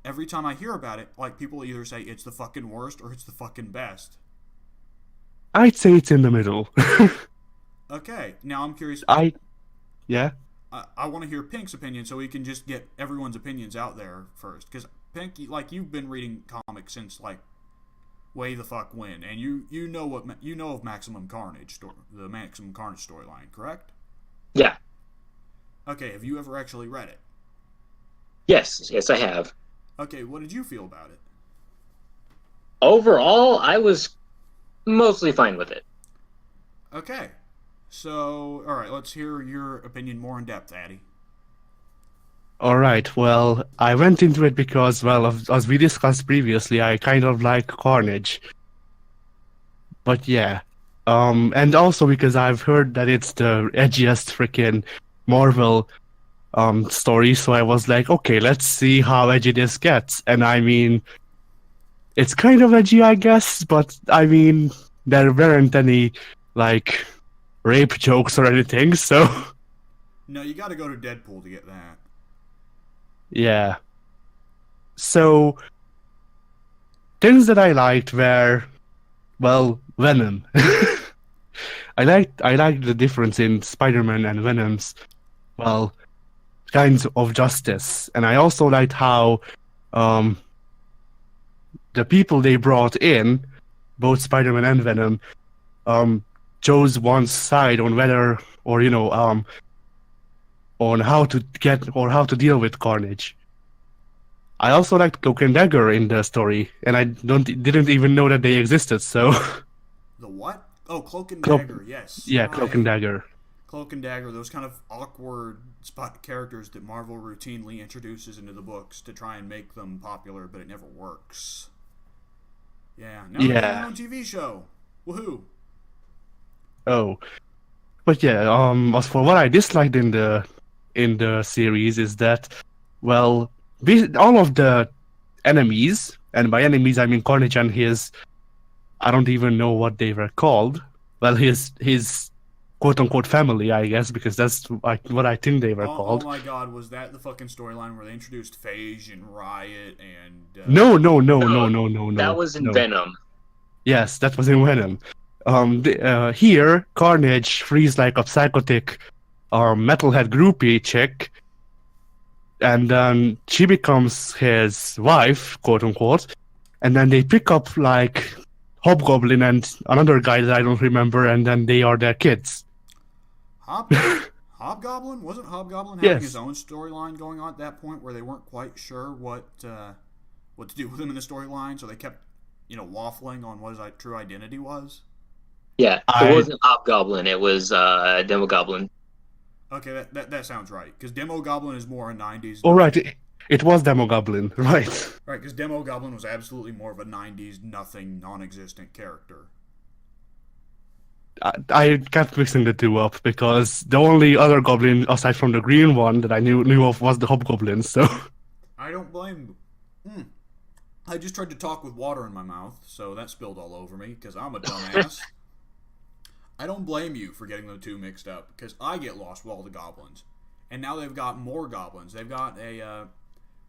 every time I hear about it, like people either say it's the fucking worst or it's the fucking best. I'd say it's in the middle. Okay, now I'm curious. Yeah. I want to hear Pink's opinion so we can just get everyone's opinions out there first. Because Pink, like you've been reading comics since like way the fuck when, and you know what you know of Maximum Carnage, the Maximum Carnage storyline, correct? Yeah. Okay, have you ever actually read it? Yes, I have. Okay, what did you feel about it? Overall, I was mostly fine with it. Okay, so all right, let's hear your opinion more in depth, Addy. All right. Well, I went into it because, well, as we discussed previously, I kind of like Carnage. But yeah, and also because I've heard that it's the edgiest freaking Marvel story, so I was like, okay, let's see how edgy this gets. And I mean, it's kind of edgy, I guess, but I mean, there weren't any like rape jokes or anything, so No, you got to go to Deadpool to get that. yeah. So things that I liked were, well, Venom. I liked the difference in Spider-Man and Venom's, well, kinds of justice, and I also liked how the people they brought in, both Spider-Man and Venom, chose one side on whether, or on how to get or how to deal with Carnage. I also liked Cloak and Dagger in the story, and I didn't even know that they existed. So The what? Oh, Cloak and Cloak- Dagger, yes. yeah, Cloak and Dagger. Cloak and Dagger, those kind of awkward spot characters that Marvel routinely introduces into the books to try and make them popular, but it never works. Yeah, now they have their own TV show. Woohoo! Oh, but yeah. As for what I disliked in the series is that, well, all of the enemies, and by enemies I mean Carnage and his, I don't even know what they were called. Well, his quote unquote family, I guess, because that's what I think they were Oh called. my god, was that the fucking storyline where they introduced Phage and Riot and... No. That was in no. Venom. Yes, that was in Venom. Here, Carnage frees like a psychotic metalhead groupie chick, and then she becomes his wife, quote unquote, and then they pick up like Hobgoblin and another guy that I don't remember, and then they are their kids. Hobgoblin? Wasn't Hobgoblin having Yes. his own storyline going on at that point where they weren't quite sure what to do with him in the storyline, so they kept, waffling on what his true identity was? Yeah, it wasn't Hobgoblin. It was Demogoblin. Okay, that sounds right. Because Demogoblin is more a 90s... Oh, right. It was Demogoblin, right. Right, because Demogoblin was absolutely more of a 90s nothing, non-existent character. I kept mixing the two up because the only other goblin aside from the green one that I knew of was the hobgoblin. So I don't blame you. I just tried to talk with water in my mouth, so that spilled all over me because I'm a dumbass. I don't blame you for getting the two mixed up because I get lost with all the goblins, and now they've got more goblins. They've got a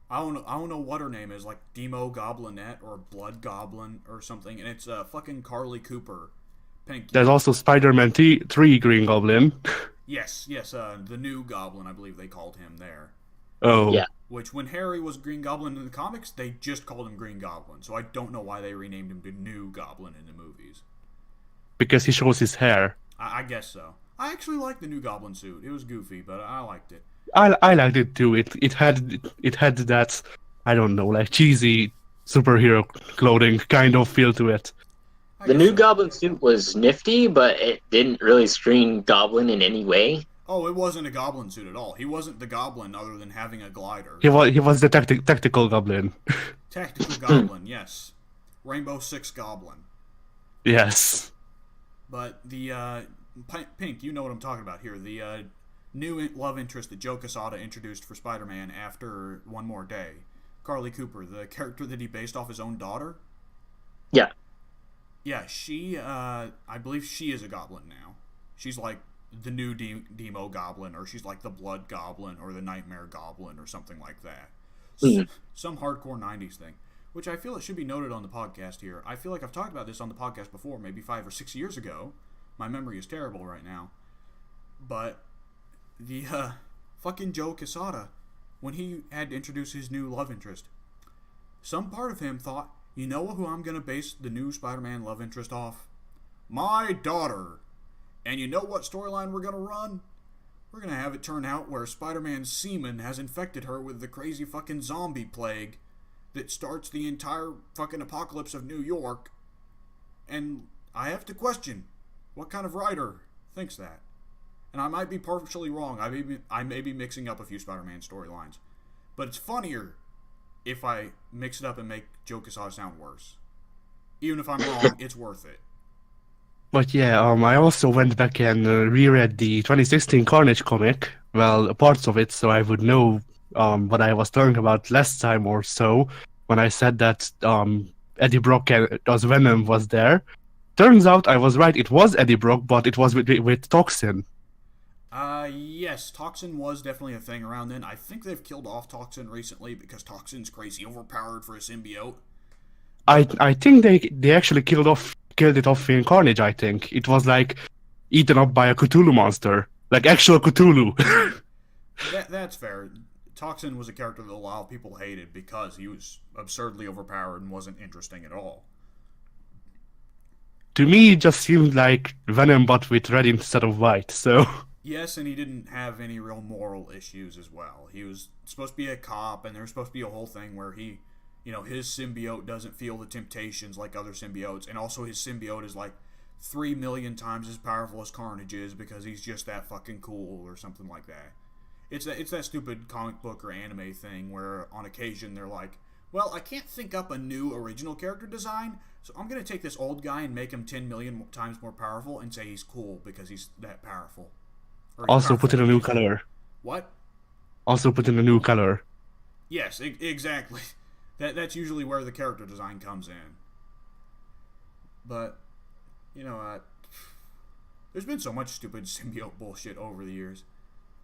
I don't know what her name is, like Demo Goblinette or Blood Goblin or something, and it's fucking Carly Cooper. Pink. there's also Spider-Man 3 Green Goblin. Yes, the new Goblin, I believe they called him there. Oh, Yeah. Which, when Harry was Green Goblin in the comics, they just called him Green Goblin. So I don't know why they renamed him to New Goblin in the movies. because he shows his hair. I guess so. I actually liked the new Goblin suit. It was goofy, but I liked it. I liked it too. It had that, I don't know, like cheesy superhero clothing kind of feel to it. The new Goblin suit was nifty, but it didn't really scream Goblin in any way. Oh, it wasn't a Goblin suit at all. He wasn't the Goblin other than having a glider. He was the tactical goblin. Tactical Goblin, yes. Rainbow Six Goblin. Yes. But the, Pink, you know what I'm talking about here. The new love interest that Joe Quesada introduced for Spider-Man after One More Day. Carly Cooper, the character that he based off his own daughter. Yeah. Yeah, she, I believe she is a goblin now. She's like the new Demo Goblin, or she's like the Blood Goblin, or the Nightmare Goblin, or something like that. Some hardcore 90s thing. Which I feel it should be noted on the podcast here. I feel like I've talked about this on the podcast before, maybe 5 or 6 years ago. My memory is terrible right now. But the, fucking Joe Quesada, when he had to introduce his new love interest, some part of him thought, you know who I'm going to base the new Spider-Man love interest off? My daughter. And you know what storyline we're going to run? We're going to have it turn out where Spider-Man's semen has infected her with the crazy fucking zombie plague that starts the entire fucking apocalypse of New York. And I have to question, what kind of writer thinks that? And I might be partially wrong. I may be mixing up a few Spider-Man storylines. But it's funnier if I mix it up and make Joe Quesada sound worse. Even if I'm wrong, it's worth it. But yeah, I also went back and reread the 2016 Carnage comic. Well, parts of it, so I would know what I was talking about last time or so when I said that Eddie Brock as Venom was there. Turns out I was right. It was Eddie Brock, but it was with Toxin. Yes, Toxin was definitely a thing around then. I think they've killed off Toxin recently because Toxin's crazy overpowered for a symbiote. I think they actually killed it off in Carnage. I think it was like eaten up by a Cthulhu monster, like actual Cthulhu. That's fair. Toxin was a character that a lot of people hated because he was absurdly overpowered and wasn't interesting at all. To me, it just seemed like Venom, but with red instead of white. So. Yes, and he didn't have any real moral issues as well. He was supposed to be a cop, and there was supposed to be a whole thing where he, his symbiote doesn't feel the temptations like other symbiotes, and also his symbiote is like 3 million times as powerful as Carnage is because he's just that fucking cool or something like that. It's that stupid comic book or anime thing where on occasion they're like, well, I can't think up a new original character design, so I'm going to take this old guy and make him 10 million times more powerful and say he's cool because he's that powerful. Also put in a new color. What? Also put in a new color. Yes, exactly. That's usually where the character design comes in. But, there's been so much stupid symbiote bullshit over the years.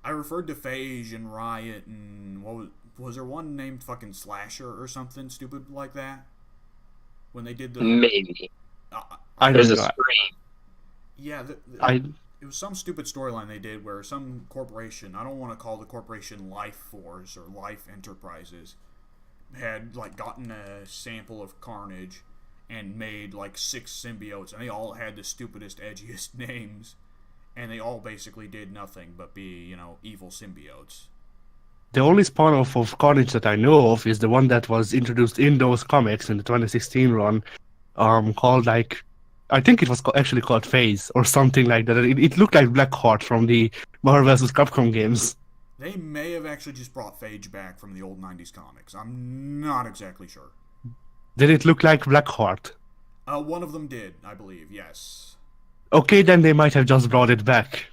I referred to Phage and Riot and what was there one named fucking Slasher or something stupid like that? When they did the... Maybe. There's a Scream. Yeah, it was some stupid storyline they did where some corporation, I don't want to call the corporation Life Force or Life Enterprises, had like gotten a sample of Carnage and made like 6 symbiotes, and they all had the stupidest, edgiest names, and they all basically did nothing but be, evil symbiotes. The only spin-off of Carnage that I know of is the one that was introduced in those comics in the 2016 run, called like, I think it was actually called Phase or something like that. It looked like Blackheart from the Marvel vs. Capcom games. They may have actually just brought Phage back from the old 90s comics. I'm not exactly sure. Did it look like Blackheart? One of them did, I believe, yes. Okay, then they might have just brought it back.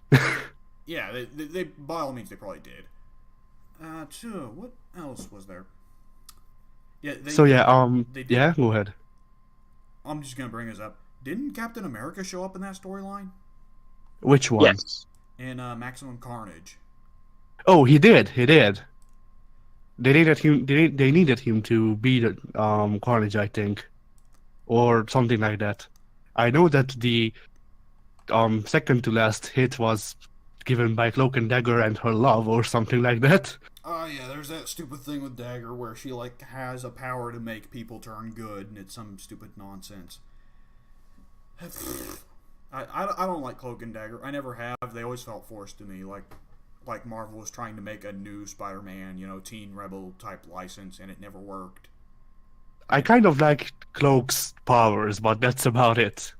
Yeah, they by all means they probably did. What else was there? Yeah, So yeah, they did. yeah, go ahead. I'm just gonna bring this up. Didn't Captain America show up in that storyline Which one? Yes. in Maximum Carnage? Oh, he did. He did. They needed him. They needed him to be the Carnage, I think, or something like that. I know that the second to last hit was given by Cloak and Dagger and her love, or something like that. Oh yeah, there's that stupid thing with Dagger where she like has a power to make people turn good, and it's some stupid nonsense. I don't like Cloak and Dagger. I never have. They always felt forced to me. Like Marvel was trying to make a new Spider-Man, Teen Rebel type license, and it never worked. I kind of like Cloak's powers, but that's about it.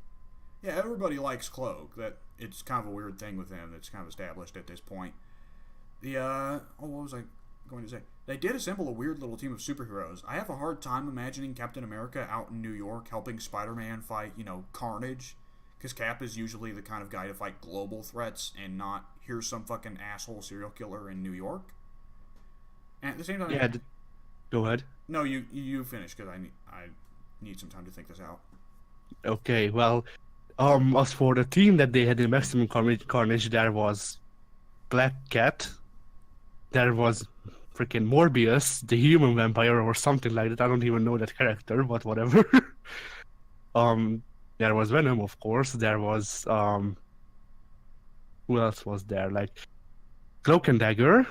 Yeah, everybody likes Cloak. That it's kind of a weird thing with him that's kind of established at this point. What was I going to say? They did assemble a weird little team of superheroes. I have a hard time imagining Captain America out in New York helping Spider-Man fight, Carnage. Because Cap is usually the kind of guy to fight global threats and not here's some fucking asshole serial killer in New York. And at the same time, Yeah, go ahead. no, you finish because I need some time to think this out. Okay, well, as for the team that they had in Maximum Carnage, there was Black Cat, there was freaking Morbius, the human vampire, or something like that. I don't even know that character, but whatever. There was Venom, of course. There was who else was there? Like Cloak and Dagger,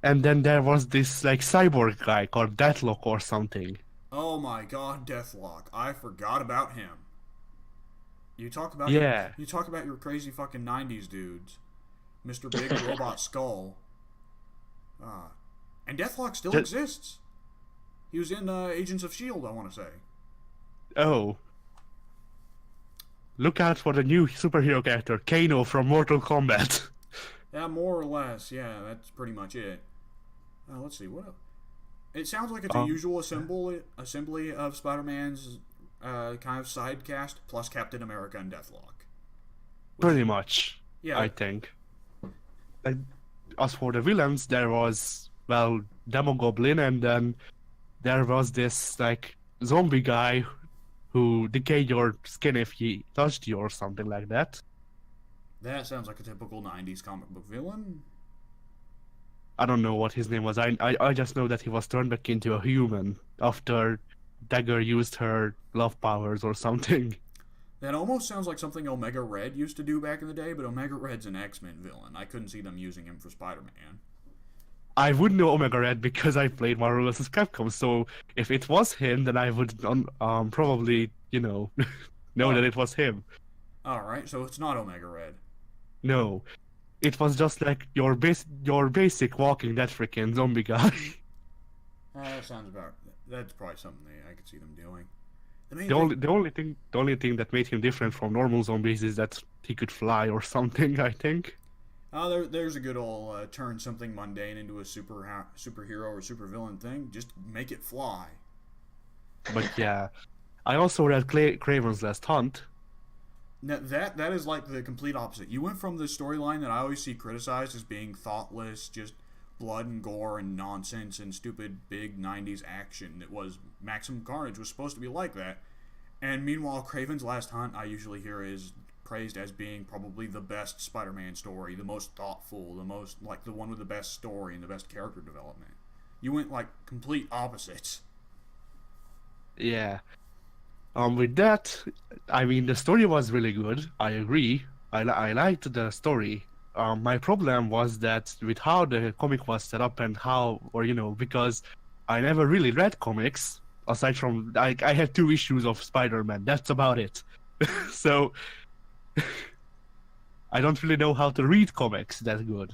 and then there was this like cyborg guy called Deathlock or something. Oh my God, Deathlock! I forgot about him. You talk about Yeah. you talk about your crazy fucking '90s dudes, Mr. Big Robot Skull. And Deathlock still exists. He was in Agents of Shield, I want to say. Oh. Look out for the new superhero character, Kano from Mortal Kombat. Yeah, more or less. Yeah, that's pretty much it. Let's see what else. It sounds like it's a usual assembly of Spider-Man's kind of side cast plus Captain America and Deathlock. Pretty much, Yeah. I think. Like, as for the villains, there was, well, Demogoblin, and then there was this, like, zombie guy who decayed your skin if he touched you or something like that. That sounds like a typical '90s comic book villain. I don't know what his name was. I just know that he was turned back into a human after Dagger used her love powers or something. That almost sounds like something Omega Red used to do back in the day, but Omega Red's an X-Men villain. I couldn't see them using him for Spider-Man. I would know Omega Red because I played Marvel vs. Capcom, so if it was him, then I would probably, know that it was him. Alright, so it's not Omega Red. No, it was just like your basic Walking Dead freaking zombie guy. That sounds about... That's probably something I could see them doing. The only thing that made him different from normal zombies is that he could fly or something, I think. There's a good old turn something mundane into a superhero or supervillain thing. Just make it fly. But yeah, I also read Craven's Last Hunt. Now, that is like the complete opposite. You went from the storyline that I always see criticized as being thoughtless, just blood and gore and nonsense and stupid big '90s action. That was Maximum Carnage was supposed to be like that, and meanwhile, Craven's Last Hunt I usually hear is praised as being probably the best Spider-Man story, the most thoughtful, the most like the one with the best story and the best character development. You went like complete opposites. Yeah. With that, I mean, the story was really good. I agree. I liked the story. My problem was that with how the comic was set up and because I never really read comics, aside from, I had 2 issues of Spider-Man. That's about it. So, I don't really know how to read comics that good.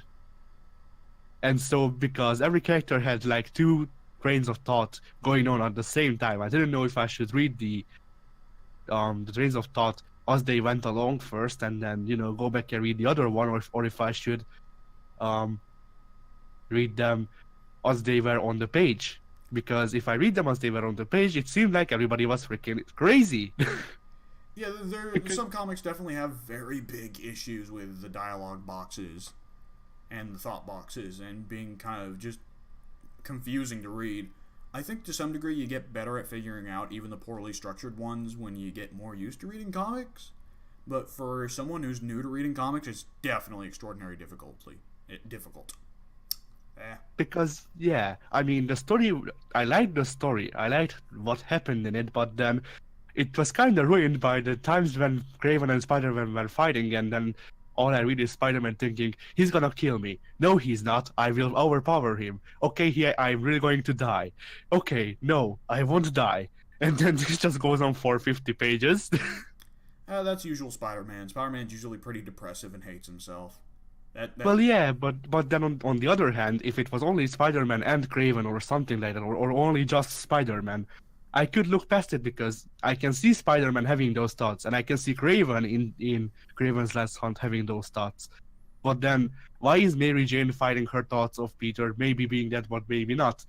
And so, because every character had like 2 trains of thought going on at the same time, I didn't know if I should read the trains of thought as they went along first, and then go back and read the other one, or if I should read them as they were on the page. Because if I read them as they were on the page, it seemed like everybody was freaking crazy. Yeah, some comics definitely have very big issues with the dialogue boxes and the thought boxes and being kind of just confusing to read. I think to some degree you get better at figuring out even the poorly structured ones when you get more used to reading comics. But for someone who's new to reading comics, it's definitely extraordinarily difficult. Because yeah, I mean the story. I liked the story. I liked what happened in it, but then it was kind of ruined by the times when Craven and Spider-Man were fighting, and then all I read is Spider-Man thinking he's gonna kill me. No, he's not. I will overpower him. Okay, I'm really going to die. Okay, no, I won't die. And then this just goes on for 50 pages. That's usual Spider-Man. Spider-Man's usually pretty depressive and hates himself. Well, yeah, but then on the other hand, if it was only Spider-Man and Craven or something like that, or only just Spider-Man, I could look past it because I can see Spider-Man having those thoughts, and I can see Craven in Craven's Last Hunt having those thoughts. But then, why is Mary Jane fighting her thoughts of Peter maybe being dead, but maybe not?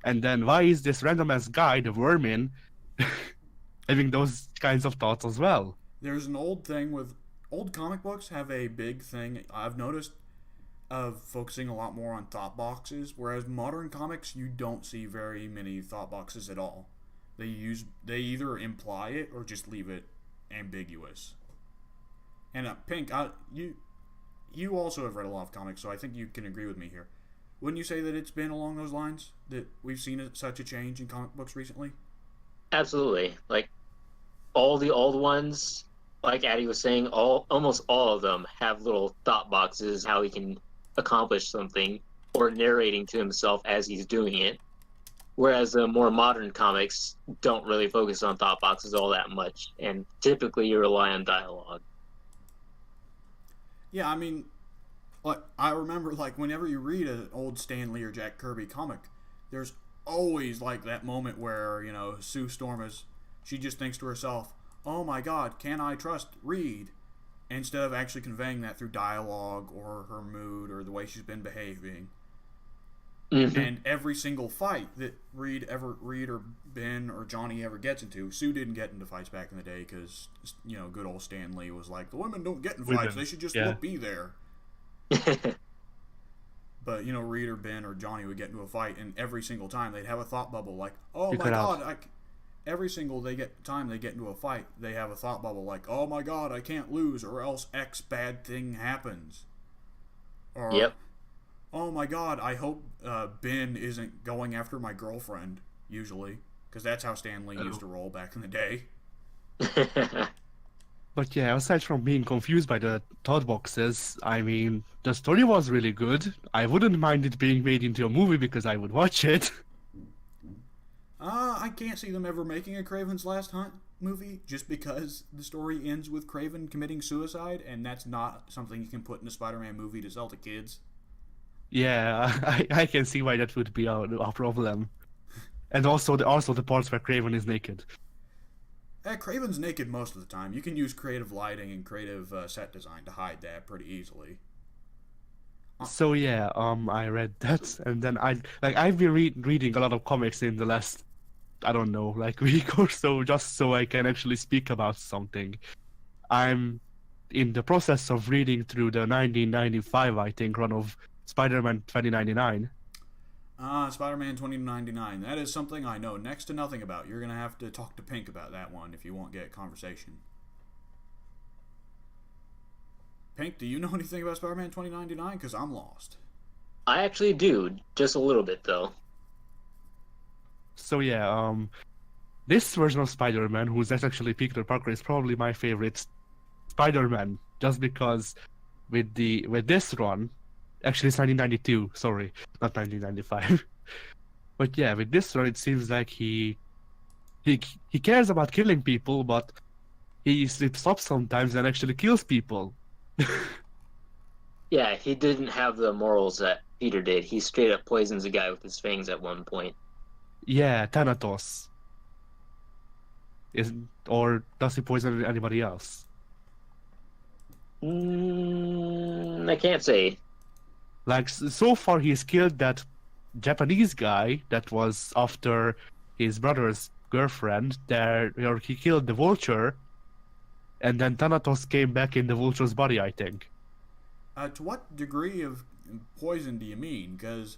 And then, why is this random-ass guy, the Vermin, having those kinds of thoughts as well? There's an old thing with old comic books have a big thing I've noticed of focusing a lot more on thought boxes, whereas modern comics you don't see very many thought boxes at all. They either imply it or just leave it ambiguous. And Pink, you also have read a lot of comics, so I think you can agree with me here. Wouldn't you say that it's been along those lines that we've seen such a change in comic books recently? Absolutely. Like all the old ones, like Addy was saying, almost all of them have little thought boxes how he can accomplish something or narrating to himself as he's doing it. Whereas the more modern comics don't really focus on thought boxes all that much, and typically you rely on dialogue. Yeah, I mean, like I remember, like whenever you read an old Stan Lee or Jack Kirby comic, there's always like that moment where Sue Storm she just thinks to herself, "Oh my God, can I trust Reed?" Instead of actually conveying that through dialogue or her mood or the way she's been behaving. Mm-hmm. And every single fight that Reed or Ben or Johnny ever gets into, Sue didn't get into fights back in the day because good old Stan Lee was like, the women don't get in fights; they should just be there. But Reed or Ben or Johnny would get into a fight, and every single time they'd have a thought bubble like, "Oh my God!" Every single time they get into a fight, they have a thought bubble like, "Oh my God, I can't lose, or else X bad thing happens." Or, yep. "Oh my God, I hope Ben isn't going after my girlfriend." Usually, because that's how Stan Lee used to roll back in the day. But yeah, aside from being confused by the thought boxes, I mean, the story was really good. I wouldn't mind it being made into a movie because I would watch it. I can't see them ever making a Craven's Last Hunt movie just because the story ends with Craven committing suicide, and that's not something you can put in a Spider-Man movie to sell to kids. Yeah, I can see why that would be a problem. And also the parts where Craven is naked. Craven's naked most of the time. You can use creative lighting and creative set design to hide that pretty easily. So yeah, I read that, and then I've been reading a lot of comics in the last, I don't know, like week or so, just so I can actually speak about something. I'm in the process of reading through the 1995, I think, run of Spider-Man 2099. Spider-Man 2099. That is something I know next to nothing about. You're going to have to talk to Pink about that one if you want to get a conversation. Pink, do you know anything about Spider-Man 2099? Because I'm lost. I actually do, just a little bit, though. So yeah, this version of Spider-Man, who's actually Peter Parker, is probably my favorite Spider-Man, just because with this run, actually it's 1992, sorry, not 1995. But yeah, with this run, it seems like he cares about killing people, but he slips up sometimes and actually kills people. Yeah, he didn't have the morals that Peter did. He straight up poisons a guy with his fangs at one point. Yeah, Thanatos. Or does he poison anybody else? I can't say. Like, so far he's killed that Japanese guy that was after his brother's girlfriend, or he killed the Vulture, and then Thanatos came back in the Vulture's body, I think. To what degree of poison do you mean? Because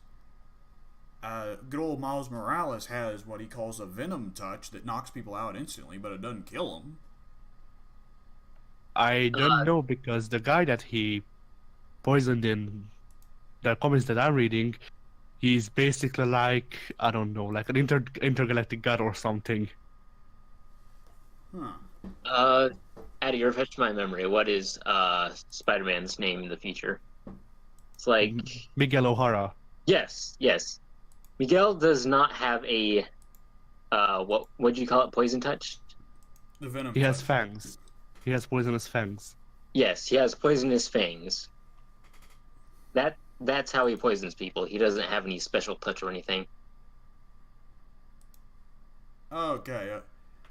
good old Miles Morales has what he calls a venom touch that knocks people out instantly, but it doesn't kill them. I don't know, because the guy that he poisoned in the comics that I'm reading, he's basically like, I don't know, like an intergalactic god or something. Huh. Addy, refresh my memory. What is Spider-Man's name in the future? It's like Miguel O'Hara. yes. Miguel does not have a what would you call it? Poison touch? The venom He has touch. fangs. He has poisonous fangs. Yes, he has poisonous fangs. That's how he poisons people. He doesn't have any special touch or anything. Okay.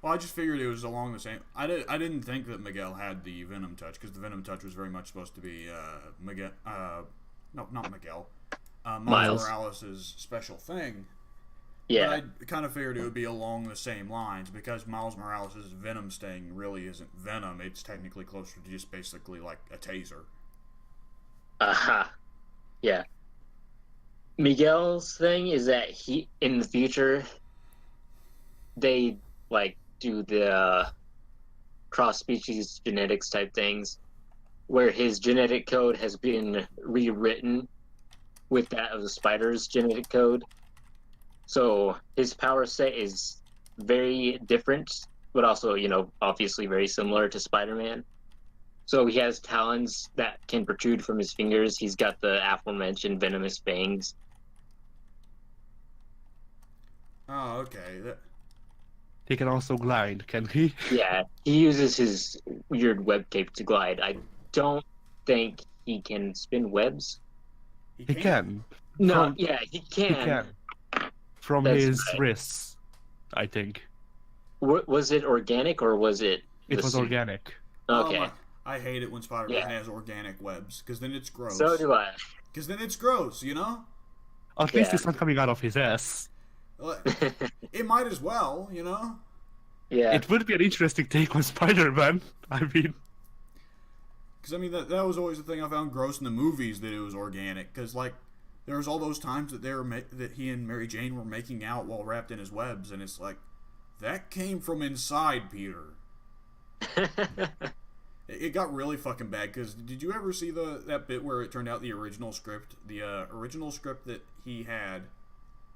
Well, I just figured it was along the same. I didn't think that Miguel had the venom touch, because the venom touch was very much supposed to be Miguel. No, not Miguel. Miles Morales' special thing. Yeah. But I kind of figured it would be along the same lines, because Miles Morales' venom sting really isn't venom. It's technically closer to just basically like a taser. Aha. Yeah. Miguel's thing is that he in the future they like do the cross species genetics type things where his genetic code has been rewritten with that of the spider's genetic code. So his power set is very different, but also, obviously very similar to Spider-Man. So he has talons that can protrude from his fingers. He's got the aforementioned venomous fangs. Oh, okay. He can also glide, can he? Yeah, he uses his weird web cape to glide. I don't think he can spin webs. He can. No, yeah, he can. He can. From That's his right. wrists, I think. Was it organic or was it? It the was suit? organic. Okay. I hate it when Spider-Man Yeah. has organic webs, because then it's gross. So do I. Because then it's gross, At least Yeah. it's not coming out of his ass. It might as well, Yeah. It would be an interesting take on Spider-Man. I mean, Because, that was always the thing I found gross in the movies, that it was organic. Because, there was all those times that that he and Mary Jane were making out while wrapped in his webs, and it's like, that came from inside, Peter. It got really fucking bad, because did you ever see that bit where it turned out the original script that he had,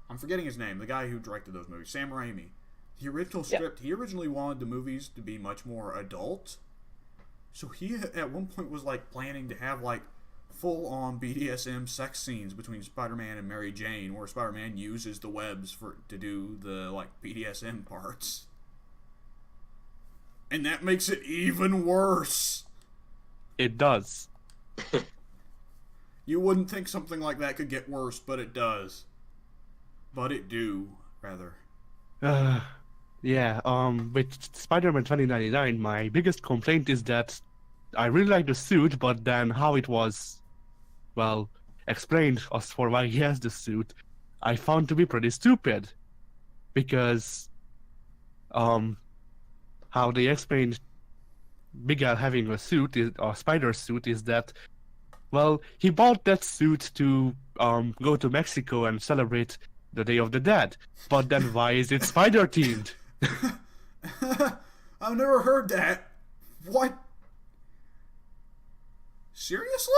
I'm forgetting his name, the guy who directed those movies, Sam Raimi. The original script, he originally wanted the movies to be much more adult. So he, at one point, was, planning to have, full-on BDSM sex scenes between Spider-Man and Mary Jane, where Spider-Man uses the webs to do the, BDSM parts. And that makes it even worse. it does. You wouldn't think something like that could get worse, but it does. But it do, rather. Yeah, with Spider-Man 2099, my biggest complaint is that I really like the suit, but then how it was, explained as for why he has the suit, I found to be pretty stupid. Because, how they explained Miguel having a suit, a spider suit, is that, he bought that suit to, go to Mexico and celebrate the Day of the Dead. But then why is it spider-themed? I've never heard that. What? Seriously?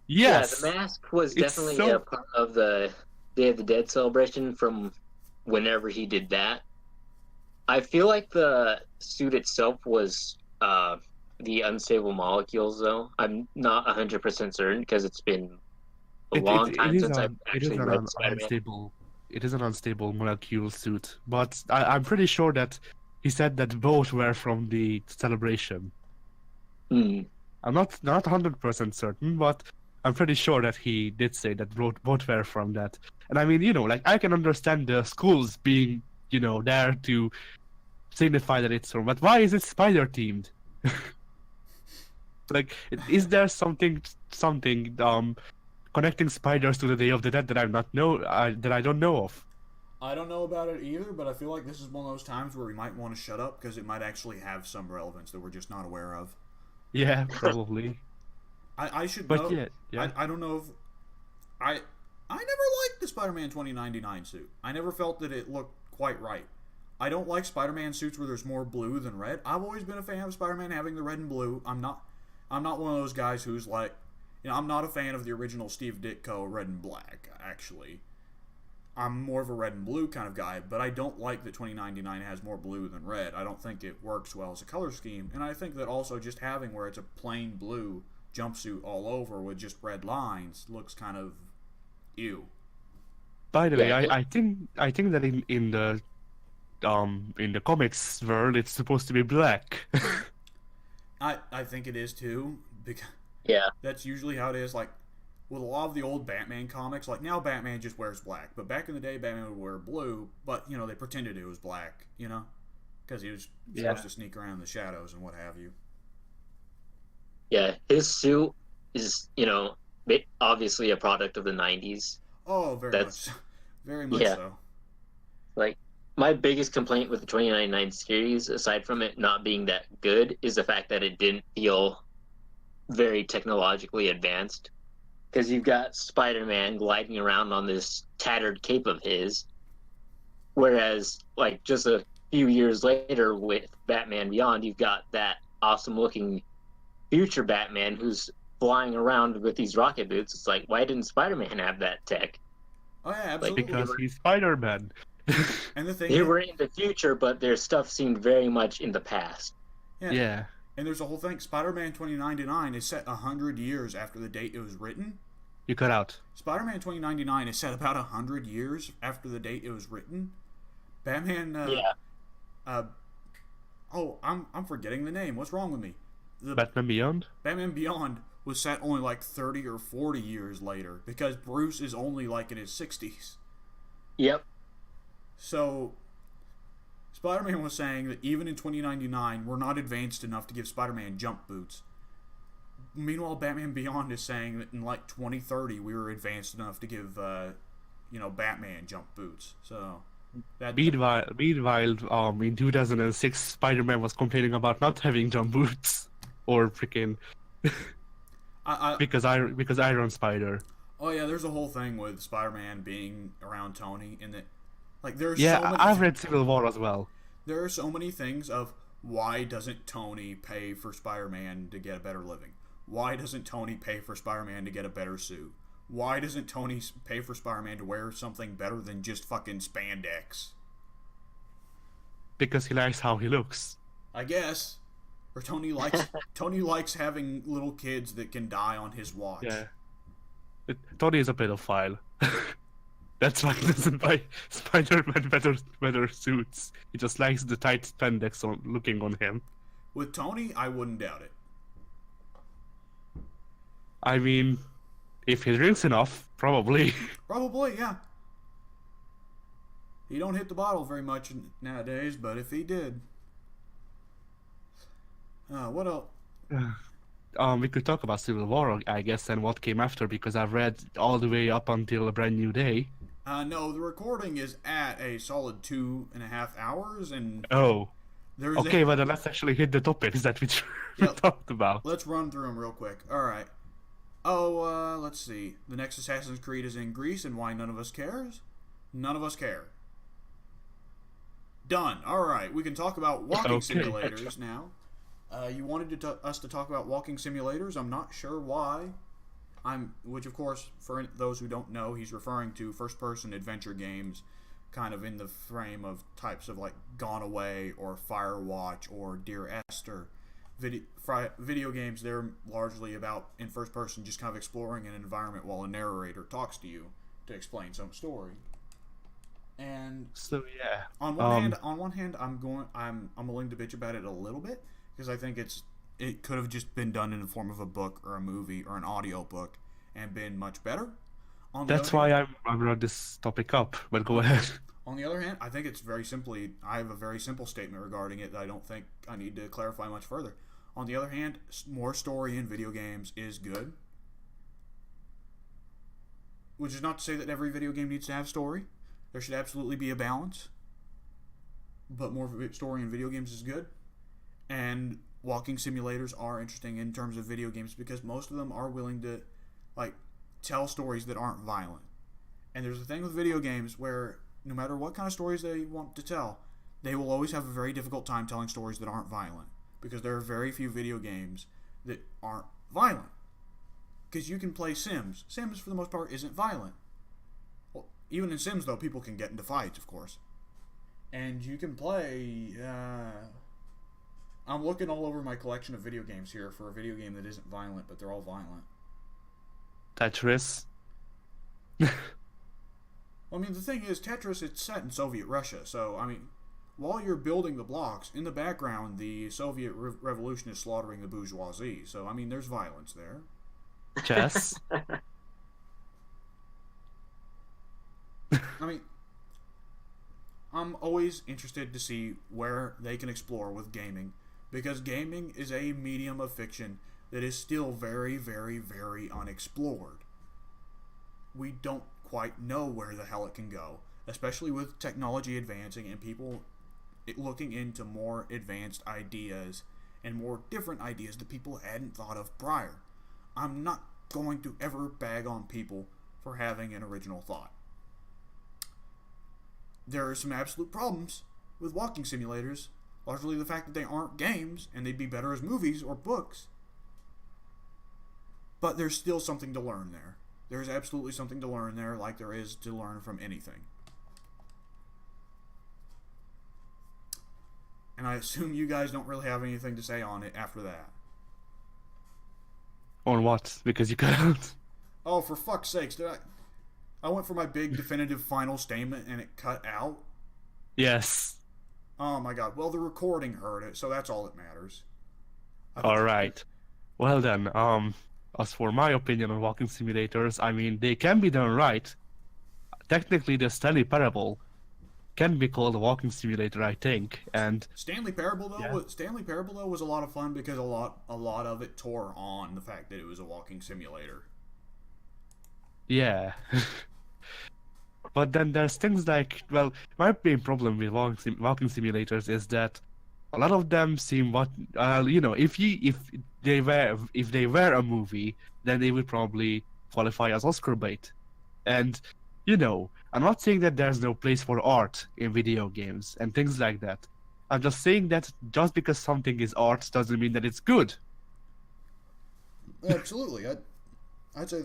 Yes. Yeah, the mask was It's definitely so- a part of the Day of the Dead celebration from whenever he did that. I feel like the suit itself was the unstable molecules, though. I'm not 100% certain because it's been a long time since I've actually read Spider-Man. It is an unstable molecule suit, but I'm pretty sure that he said that both were from the celebration. Hmm. I'm not 100% certain, but I'm pretty sure that he did say that both were from that. And I mean, I can understand the schools being, there to signify that it's from, but why is it spider themed? Is there something connecting spiders to the Day of the Dead that that I don't know of? I don't know about it either, but I feel like this is one of those times where we might want to shut up because it might actually have some relevance that we're just not aware of. Yeah, probably. I should But know. yeah. I don't know if I never liked the Spider-Man 2099 suit. I never felt that it looked quite right. I don't like Spider-Man suits where there's more blue than red. I've always been a fan of Spider-Man having the red and blue. I'm not one of those guys who's like, I'm not a fan of the original Steve Ditko red and black, actually. I'm more of a red and blue kind of guy, but I don't like that 2099 has more blue than red. I don't think it works well as a color scheme, and I think that also just having where it's a plain blue jumpsuit all over with just red lines looks kind of ew. By the way, Yeah. I think that in the comics world it's supposed to be black. I think it is too, because Yeah. that's usually how it is. Like with a lot of the old Batman comics, like now Batman just wears black, but back in the day Batman would wear blue, but they pretended it was black, because he was supposed to sneak around in the shadows and what have you. Yeah. His suit is, obviously a product of the 90s. Oh, very That's- much, very much yeah. so. Like, my biggest complaint with the 2099 series, aside from it not being that good, is the fact that it didn't feel very technologically advanced. Because you've got Spider-Man gliding around on this tattered cape of his, whereas, like, just a few years later with Batman Beyond, you've got that awesome-looking future Batman who's flying around with these rocket boots. It's like, why didn't Spider-Man have that tech? Oh yeah, absolutely. Because he's Spider-Man. And the thing They is, were in the future, but their stuff seemed very much in the past. Yeah. And there's a whole thing. Spider-Man 2099 is set 100 years after the date it was written. You cut out. Spider-Man 2099 is set about 100 years after the date it was written. Batman. I'm forgetting the name. What's wrong with me? Batman Beyond? Batman Beyond was set only like 30 or 40 years later because Bruce is only like in his 60s. Yep. So, Spider-Man was saying that even in 2099, we're not advanced enough to give Spider-Man jump boots. Meanwhile, Batman Beyond is saying that in like 2030, we were advanced enough to give, Batman jump boots. So, Meanwhile, in 2006, Spider-Man was complaining about not having jump boots, or freaking because Iron Spider. Oh yeah, there's a whole thing with Spider-Man being around Tony, and that, like, there's Yeah, so many. I've read Civil War as well. There are so many things of why doesn't Tony pay for Spider-Man to get a better living? Why doesn't Tony pay for Spider-Man to get a better suit? Why doesn't Tony pay for Spider-Man to wear something better than just fucking spandex? Because he likes how he looks. I guess. Or Tony likes having little kids that can die on his watch. Yeah. Tony is a pedophile. That's why he doesn't buy Spider-Man better suits. He just likes the tight spandex looking on him. With Tony, I wouldn't doubt it. I mean, if he drinks enough, probably. Probably, yeah. He don't hit the bottle very much nowadays, but if he did... what else? We could talk about Civil War, I guess, and what came after, because I've read all the way up until A Brand New Day. No, the recording is at a solid 2.5 hours, and Oh. there's Okay, well then let's actually hit the topics that we talked about. Let's run through them real quick. Alright. Let's see. The next Assassin's Creed is in Greece, and why none of us cares? None of us care. Done. Alright, we can talk about walking simulators now. You wanted us to talk about walking simulators. I'm not sure why. Which, of course, for those who don't know, he's referring to first-person adventure games, kind of in the frame of types of like Gone Away or Firewatch or Dear Esther. Video games, they're largely about, in first person, just kind of exploring an environment while a narrator talks to you to explain some story. And so yeah, on one hand, I'm willing to bitch about it a little bit because I think it could have just been done in the form of a book or a movie or an audio book and been much better. That's why I brought this topic up. But go ahead. On the other hand, I think it's I have a very simple statement regarding it that I don't think I need to clarify much further. On the other hand, more story in video games is good. Which is not to say that every video game needs to have story. There should absolutely be a balance, but more story in video games is good. And walking simulators are interesting in terms of video games because most of them are willing to, like, tell stories that aren't violent. And there's a thing with video games where no matter what kind of stories they want to tell, they will always have a very difficult time telling stories that aren't violent because there are very few video games that aren't violent. Because you can play Sims. Sims, for the most part, isn't violent. Well, even in Sims, though, people can get into fights, of course. And you can play... I'm looking all over my collection of video games here for a video game that isn't violent, but they're all violent. Tetris. Well, I mean, the thing is, Tetris, it's set in Soviet Russia, so, I mean, while you're building the blocks, in the background, the Soviet Revolution is slaughtering the bourgeoisie, so, I mean, there's violence there. Chess. I mean, I'm always interested to see where they can explore with gaming, because gaming is a medium of fiction that is still very, very, very unexplored. We don't quite know where the hell it can go, especially with technology advancing and people looking into more advanced ideas and more different ideas that people hadn't thought of prior. I'm not going to ever bag on people for having an original thought. There are some absolute problems with walking simulators, largely the fact that they aren't games and they'd be better as movies or books. But there's still something to learn there. There's absolutely something to learn there, like there is to learn from anything. And I assume you guys don't really have anything to say on it after that. On what? Because you cut out. Oh, for fuck's sakes, I went for my big definitive final statement and it cut out? Yes. Oh my god. Well, the recording heard it, so that's all that matters. Alright. Well then, as for my opinion on walking simulators, I mean, they can be done right. Technically, the Stanley Parable can be called a walking simulator, I think, and... Stanley Parable, though, was a lot of fun because a lot of it tore on the fact that it was a walking simulator. Yeah. But then there's things like, well, my main problem with walking simulators is that a lot of them seem if they were a movie, then they would probably qualify as Oscar bait. And I'm not saying that there's no place for art in video games and things like that. I'm just saying that just because something is art doesn't mean that it's good. Absolutely. I'd say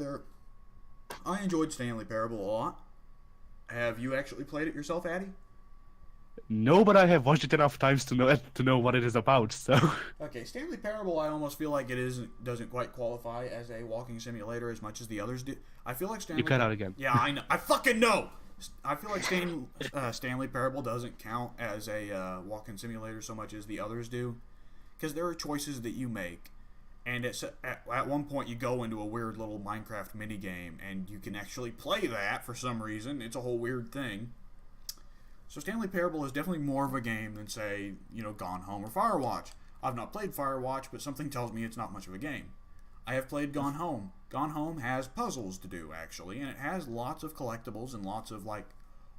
I enjoyed Stanley Parable a lot. Have you actually played it yourself, Addy? No, but I have watched it enough times to know what it is about. So okay, Stanley Parable, I almost feel like doesn't quite qualify as a walking simulator as much as the others do. I feel like Stanley. You cut out again. Yeah, I know. I fucking know. I feel like Stanley Parable doesn't count as a walking simulator so much as the others do, because there are choices that you make, and at one point you go into a weird little Minecraft mini game, and you can actually play that for some reason. It's a whole weird thing. So Stanley Parable is definitely more of a game than, say, Gone Home or Firewatch. I've not played Firewatch, but something tells me it's not much of a game. I have played Gone Home. Gone Home has puzzles to do, actually, and it has lots of collectibles and lots of,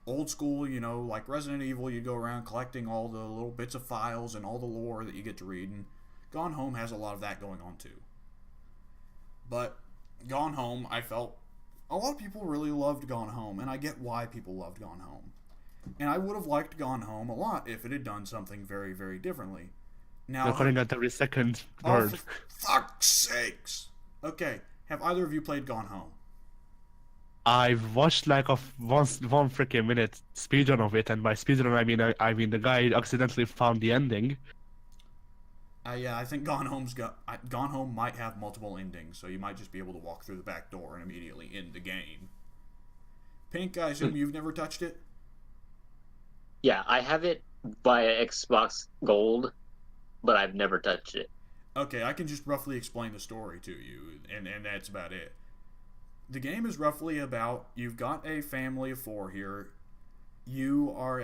old school, like Resident Evil, you go around collecting all the little bits of files and all the lore that you get to read, and Gone Home has a lot of that going on, too. But Gone Home, I felt a lot of people really loved Gone Home, and I get why people loved Gone Home. And I would have liked Gone Home a lot if it had done something very, very differdifferently. Now, you're cutting out every second oh, word. for fuck's sakes! Okay, have either of you played Gone Home? I've watched one freaking minute speedrun of it, and by speedrun I mean the guy accidentally found the ending. Yeah, I think Gone Home might have multiple endings, so you might just be able to walk through the back door and immediately end the game. Pink, I assume you've never touched it? Yeah, I have it via Xbox Gold, but I've never touched it. Okay, I can just roughly explain the story to you, and that's about it. The game is roughly about, you've got a family of 4 here. You are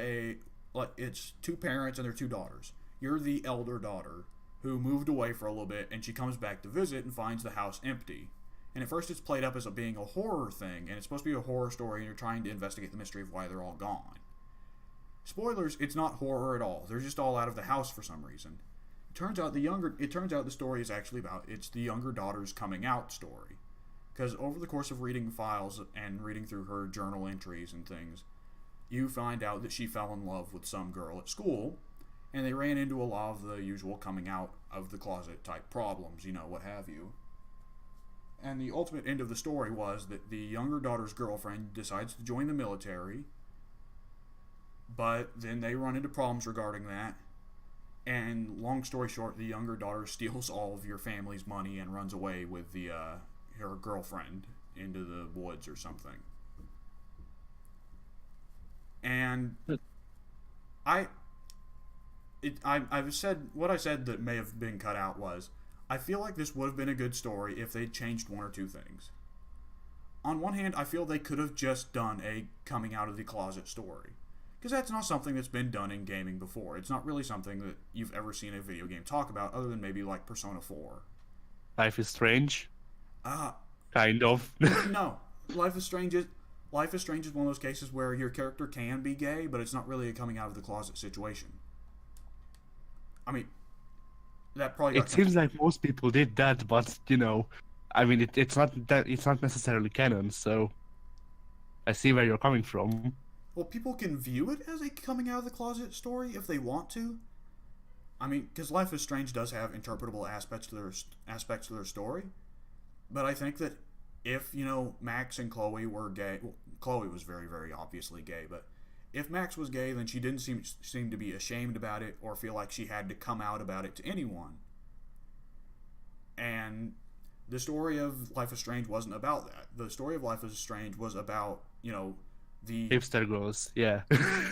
it's 2 parents and their 2 daughters. You're the elder daughter who moved away for a little bit, and she comes back to visit and finds the house empty. And at first it's played up as being a horror thing, and it's supposed to be a horror story, and you're trying to investigate the mystery of why they're all gone. Spoilers, it's not horror at all. They're just all out of the house for some reason. It turns out the story is actually it's the younger daughter's coming out story. Because over the course of reading files and reading through her journal entries and things, you find out that she fell in love with some girl at school, and they ran into a lot of the usual coming out of the closet type problems, what have you. And the ultimate end of the story was that the younger daughter's girlfriend decides to join the military, but then they run into problems regarding that. And long story short, the younger daughter steals all of your family's money and runs away with her girlfriend into the woods or something. And I've said what I said that may have been cut out was, I feel like this would have been a good story if they changed one or two things. On one hand, I feel they could have just done a coming out of the closet story. Because that's not something that's been done in gaming before. It's not really something that you've ever seen a video game talk about, other than maybe like Persona 4. Life is Strange? Kind of. No. Life is Strange is one of those cases where your character can be gay, but it's not really a coming out of the closet situation. I mean, that probably... It seems like most people did that, but, it's not necessarily canon, so I see where you're coming from. Well, people can view it as a coming out of the closet story if they want to. I mean, because Life is Strange does have interpretable aspects to their story. But I think that if, Max and Chloe were gay... Well, Chloe was very, very obviously gay, but if Max was gay, then she didn't seem to be ashamed about it or feel like she had to come out about it to anyone. And the story of Life is Strange wasn't about that. The story of Life is Strange was about, the hipster girls, yeah.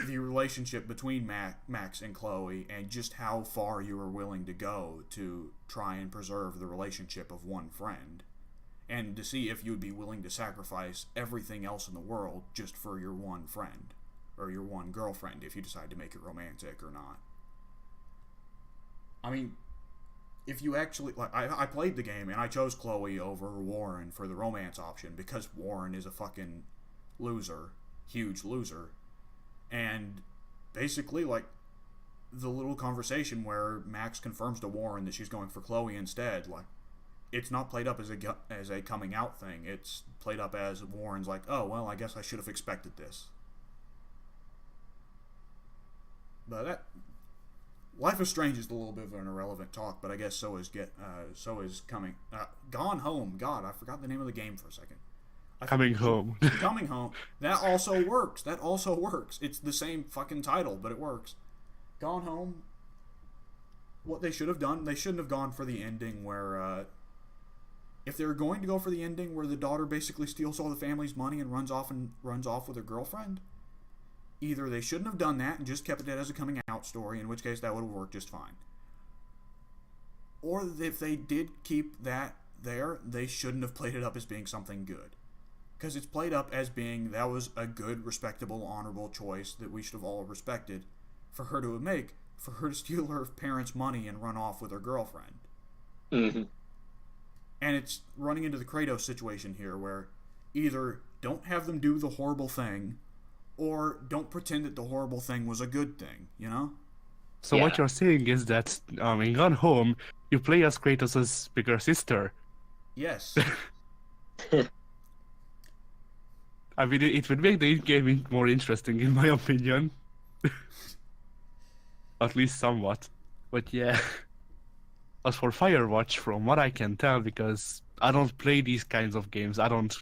the relationship between Max and Chloe, and just how far you were willing to go to try and preserve the relationship of one friend, and to see if you would be willing to sacrifice everything else in the world just for your one friend, or your one girlfriend, if you decide to make it romantic or not. I mean, if you actually... I played the game, and I chose Chloe over Warren for the romance option, because Warren is a fucking loser. Huge loser. And basically, the little conversation where Max confirms to Warren that she's going for Chloe instead, it's not played up as a coming out thing. It's played up as Warren's like, oh, well, I guess I should have expected this. But Life is Strange is a little bit of an irrelevant talk, but I guess so is coming. Gone Home. God, I forgot the name of the game for a second. Coming Home. Coming Home. That also works. It's the same fucking title, but it works. Gone Home. What they should have done, they shouldn't have gone for the ending where, if they were going to go for the ending where the daughter basically steals all the family's money and runs off with her girlfriend, either they shouldn't have done that and just kept it as a coming out story, in which case that would have worked just fine. Or if they did keep that there, they shouldn't have played it up as being something good. Because it's played up as being that was a good, respectable, honorable choice that we should have all respected for her to make, for her to steal her parents' money and run off with her girlfriend. Mm-hmm. And it's running into the Kratos situation here, where either don't have them do the horrible thing, or don't pretend that the horrible thing was a good thing, So what you're saying is that in Gone Home, you play as Kratos' bigger sister. Yes. I mean, it would make the game more interesting, in my opinion. At least somewhat. But yeah. As for Firewatch, from what I can tell, because I don't play these kinds of games, I don't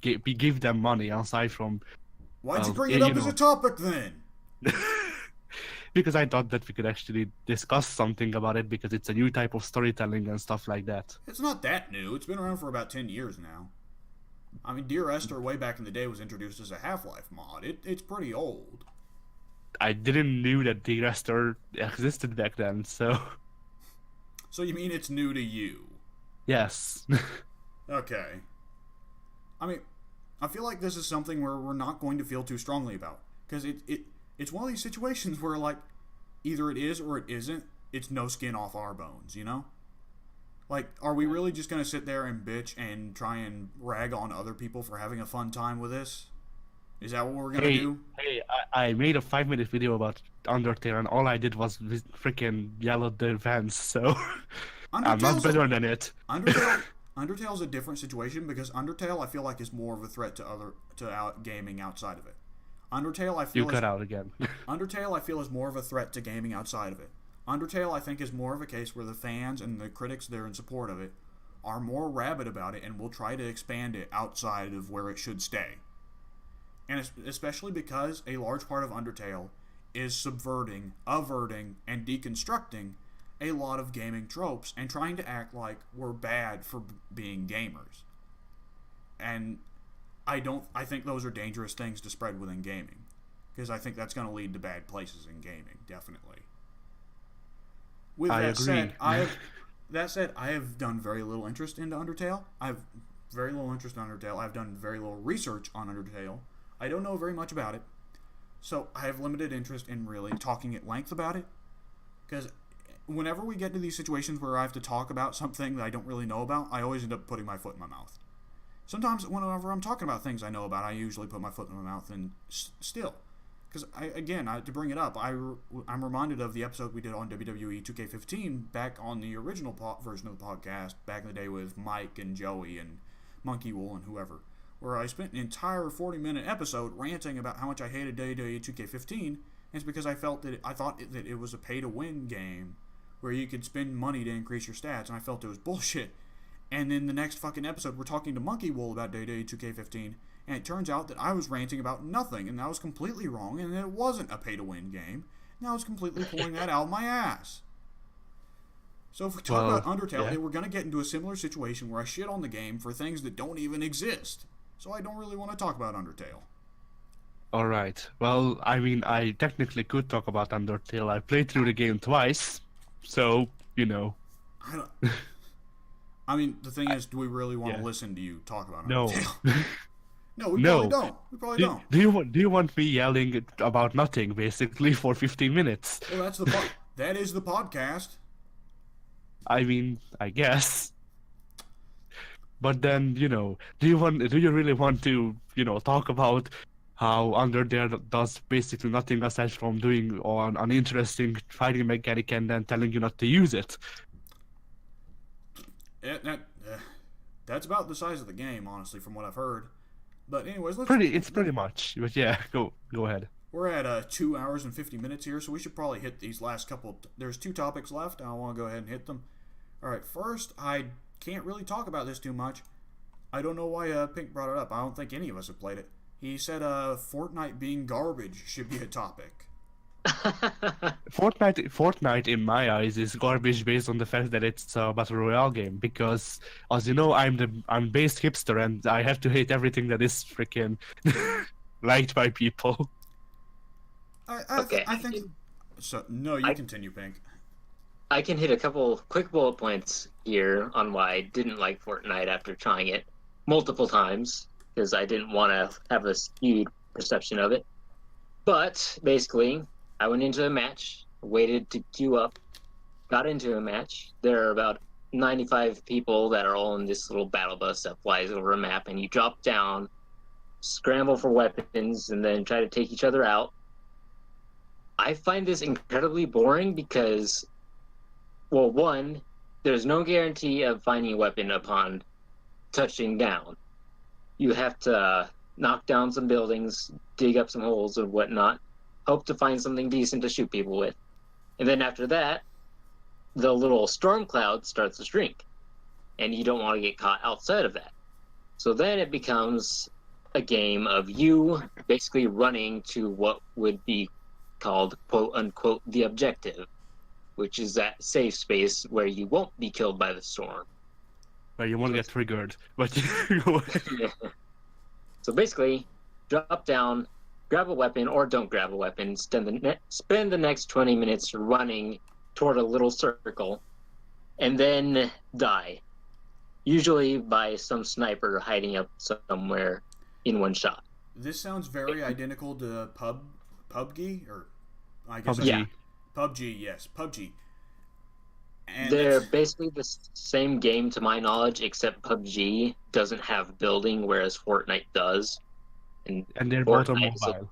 give them money aside from... Why'd you bring it up as a topic then? Because I thought that we could actually discuss something about it, because it's a new type of storytelling and stuff like that. It's not that new. It's been around for about 10 years now. I mean, Dear Esther, way back in the day, was introduced as a Half-Life mod. It's pretty old. I didn't know that Dear Esther existed back then, so... So you mean it's new to you? Yes. Okay. I mean, I feel like this is something where we're not going to feel too strongly about. Because it's one of these situations where, either it is or it isn't. It's no skin off our bones, Like, are we really just going to sit there and bitch and try and rag on other people for having a fun time with this? Is that what we're going to do? Hey, I made a 5-minute video about Undertale, and all I did was freaking yell at the fans, so I'm not better than it. Undertale's a different situation because Undertale, I feel like, is more of a threat to gaming outside of it. Undertale, I feel you cut out again. Undertale, I feel, is more of a threat to gaming outside of it. Undertale, I think, is more of a case where the fans and the critics that are in support of it are more rabid about it and will try to expand it outside of where it should stay. And especially because a large part of Undertale is subverting, averting, and deconstructing a lot of gaming tropes and trying to act like we're bad for being gamers. And I think those are dangerous things to spread within gaming, because I think that's going to lead to bad places in gaming, definitely. With I that agree. said, I have done very little interest into Undertale. I have very little interest in Undertale. I've done very little research on Undertale. I don't know very much about it. So I have limited interest in really talking at length about it. Because whenever we get to these situations where I have to talk about something that I don't really know about, I always end up putting my foot in my mouth. Sometimes whenever I'm talking about things I know about, I usually put my foot in my mouth and still. Because, to bring it up, I'm reminded of the episode we did on WWE 2K15 back on the original version of the podcast, back in the day with Mike and Joey and Monkey Wool and whoever, where I spent an entire 40-minute episode ranting about how much I hated WWE 2K15, and it's because I thought that it was a pay-to-win game where you could spend money to increase your stats, and I felt it was bullshit. And then the next fucking episode, we're talking to Monkey Wool about WWE 2K15, and it turns out that I was ranting about nothing, and I was completely wrong, and it wasn't a pay-to-win game, and I was completely pulling that out of my ass. So if we talk about Undertale, we're going to get into a similar situation where I shit on the game for things that don't even exist. So I don't really want to talk about Undertale. Alright, well, I mean, I technically could talk about Undertale. I played through the game twice, so, you know. I mean, the thing is, do we really want to listen to you talk about No. Undertale? No, we probably don't. We probably don't. Do you want me yelling about nothing, basically, for 15 minutes? Well, that is the podcast. I mean, I guess. But then, you know, do you really want to, you know, talk about how Undertale does basically nothing aside from doing an interesting fighting mechanic and then telling you not to use it? That's about the size of the game, honestly, from what I've heard. But anyways, it's pretty much. But yeah, go ahead. We're at 2 hours and 50 minutes here, so we should probably hit these last couple. There's 2 topics left, and I want to go ahead and hit them. All right, first, I can't really talk about this too much. I don't know why Pink brought it up. I don't think any of us have played it. He said Fortnite being garbage should be a topic. Fortnite, in my eyes, is garbage based on the fact that it's a battle royale game. Because, as you know, I'm based hipster, and I have to hate everything that is freaking liked by people. I think. So no, you continue, Pink. I can hit a couple quick bullet points here on why I didn't like Fortnite after trying it multiple times, because I didn't want to have a skewed perception of it. But basically, I went into a match, waited to queue up, got into a match. There are about 95 people that are all in this little battle bus that flies over a map, and you drop down, scramble for weapons, and then try to take each other out. I find this incredibly boring because, well, one, there's no guarantee of finding a weapon upon touching down. You have to knock down some buildings, dig up some holes and whatnot, hope to find something decent to shoot people with. And then after that, the little storm cloud starts to shrink, and you don't want to get caught outside of that. So then it becomes a game of you basically running to what would be called, quote unquote, the objective, which is that safe space where you won't be killed by the storm. Where you won't get triggered. But So basically, drop down, grab a weapon or don't grab a weapon, spend the next 20 minutes running toward a little circle, and then die. Usually by some sniper hiding up somewhere in one shot. This sounds very identical to PUBG, or I guess PUBG. PUBG, yes, PUBG. And They're that's basically the same game to my knowledge, except PUBG doesn't have building, whereas Fortnite does. And And they're both on Fortnite is mobile.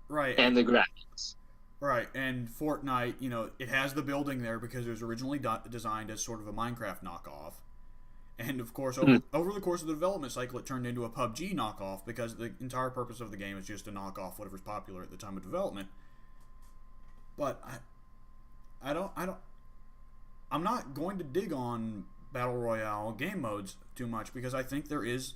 right. and the graphics. Right, and Fortnite, it has the building there because it was originally designed as sort of a Minecraft knockoff. And of course, over the course of the development cycle, it turned into a PUBG knockoff because the entire purpose of the game is just to knock off whatever's popular at the time of development. But I'm not going to dig on Battle Royale game modes too much because I think there is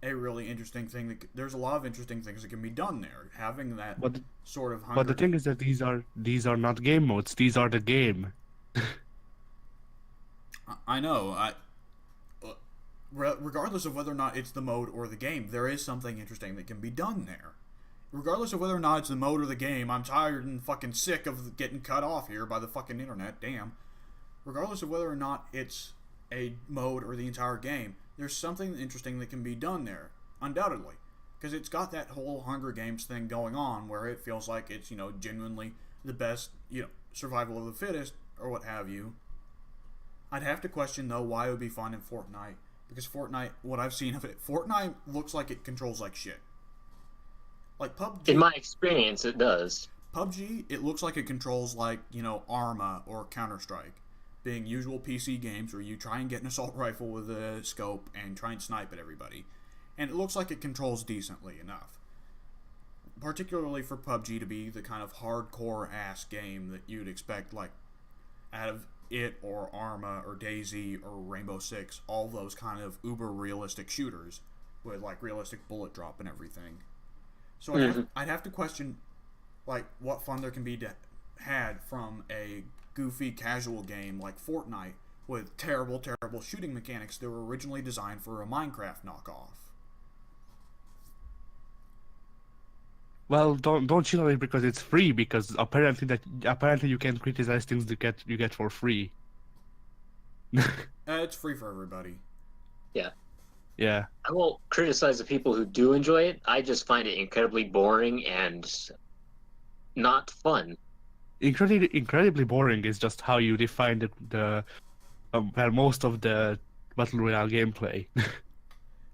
a really interesting thing. There's a lot of interesting things that can be done there. Having that sort of hunger. But the thing is that these are not game modes. These are the game. I know. Regardless of whether or not it's the mode or the game, there is something interesting that can be done there. Regardless of whether or not it's the mode or the game, I'm tired and fucking sick of getting cut off here by the fucking internet. Damn. Regardless of whether or not it's a mode or the entire game, there's something interesting that can be done there, undoubtedly, because it's got that whole Hunger Games thing going on, where it feels like it's genuinely the best survival of the fittest or what have you. I'd have to question though why it would be fun in Fortnite, because Fortnite, what I've seen of it, Fortnite looks like it controls like shit. Like PUBG. In my experience, it does. PUBG, it looks like it controls like Arma or Counter-Strike, being usual PC games where you try and get an assault rifle with a scope and try and snipe at everybody. And it looks like it controls decently enough. Particularly for PUBG to be the kind of hardcore-ass game that you'd expect, like, out of it or Arma or DayZ or Rainbow Six, all those kind of uber-realistic shooters with, like, realistic bullet drop and everything. So I'd have to question, like, what fun there can be had from a goofy casual game like Fortnite with terrible, terrible shooting mechanics that were originally designed for a Minecraft knockoff. Well, don't shit on it because it's free. Because apparently you can criticize things you get for free. It's free for everybody. Yeah. Yeah. I won't criticize the people who do enjoy it. I just find it incredibly boring and not fun. Incredibly boring is just how you define the most of the Battle Royale gameplay.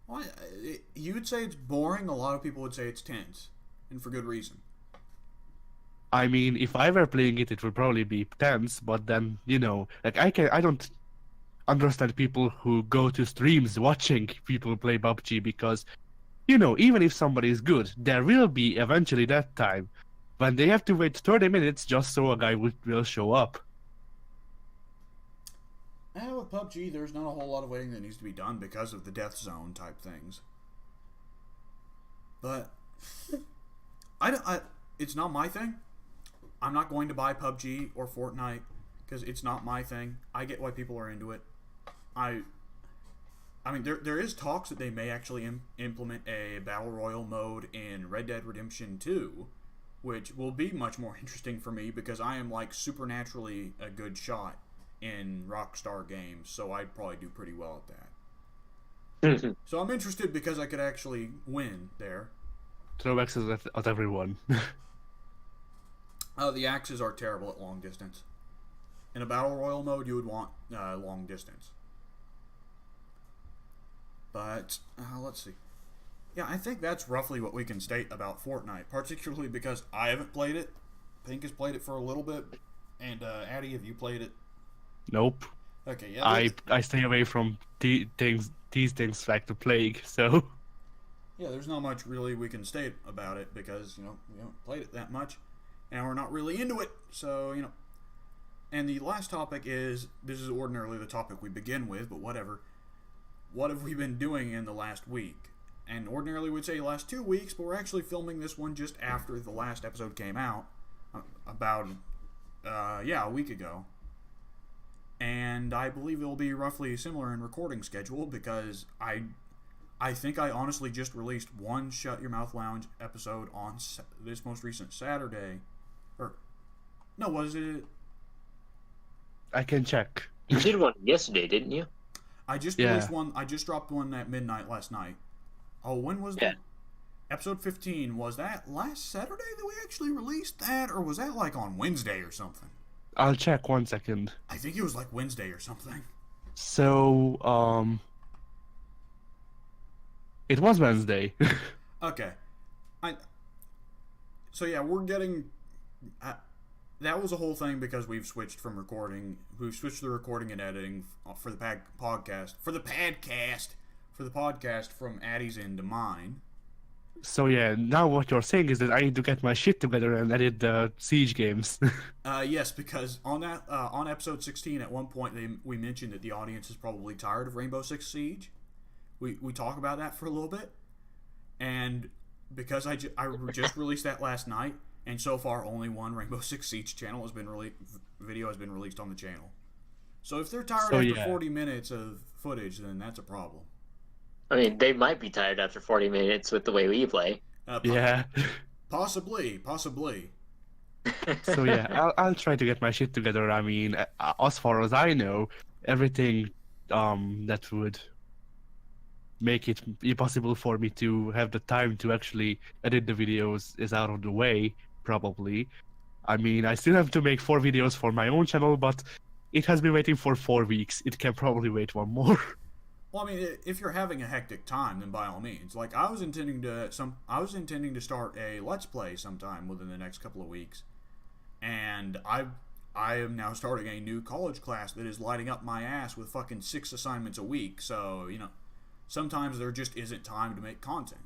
Well, you would say it's boring. A lot of people would say it's tense, and for good reason. I mean, if I were playing it, it would probably be tense. But then like I don't understand people who go to streams watching people play PUBG because, even if somebody is good, there will be eventually that time when they have to wait 30 minutes just so a guy will show up. With PUBG, there's not a whole lot of waiting that needs to be done because of the death zone type things. But it's not my thing. I'm not going to buy PUBG or Fortnite because it's not my thing. I get why people are into it. I mean, there is talks that they may actually implement a Battle Royale mode in Red Dead Redemption 2, which will be much more interesting for me because I am like supernaturally a good shot in Rockstar games, so I'd probably do pretty well at that. So I'm interested because I could actually win there. Throw axes at everyone. The axes are terrible at long distance. In a Battle Royale mode, you would want long distance. But, let's see. Yeah, I think that's roughly what we can state about Fortnite, particularly because I haven't played it. Pink has played it for a little bit. And, Addy, have you played it? Nope. Okay, yeah. I stay away from these things like the plague, so... Yeah, there's not much really we can state about it because, we haven't played it that much. And we're not really into it, so, And the last topic is, this is ordinarily the topic we begin with, but whatever. What have we been doing in the last week? And ordinarily we'd say last 2 weeks, but we're actually filming this one just after the last episode came out. About, a week ago. And I believe it'll be roughly similar in recording schedule because I think I honestly just released one Shut Your Mouth Lounge episode on this most recent Saturday. No, was it? I can check. You did one yesterday, didn't you? I just released one. I just dropped one at midnight last night. Oh, when was that? Episode 15. Was that last Saturday that we actually released that? Or was that like on Wednesday or something? I'll check 1 second. I think it was like Wednesday or something. So, it was Wednesday. Okay. I. So yeah, we're getting. That was a whole thing because we've switched from recording. We've switched the recording and editing for the podcast. For the podcast from Addie's end to mine. So yeah, now what you're saying is that I need to get my shit together and edit the Siege games. Yes, because on episode 16, at one point we mentioned that the audience is probably tired of Rainbow Six Siege. We talk about that for a little bit, and because I just released that last night, and so far only one Rainbow Six Siege channel has been video has been released on the channel. So if they're tired after 40 minutes of footage, then that's a problem. I mean, they might be tired after 40 minutes with the way we play. Yeah. Possibly. So yeah, I'll try to get my shit together. I mean, as far as I know, everything that would make it impossible for me to have the time to actually edit the videos is out of the way, probably. I mean, I still have to make 4 videos for my own channel, but it has been waiting for 4 weeks. It can probably wait 1 more. Well, I mean, if you're having a hectic time, then by all means. Like I was intending to start a Let's Play sometime within the next couple of weeks, and I am now starting a new college class that is lighting up my ass with fucking 6 assignments a week. So sometimes there just isn't time to make content.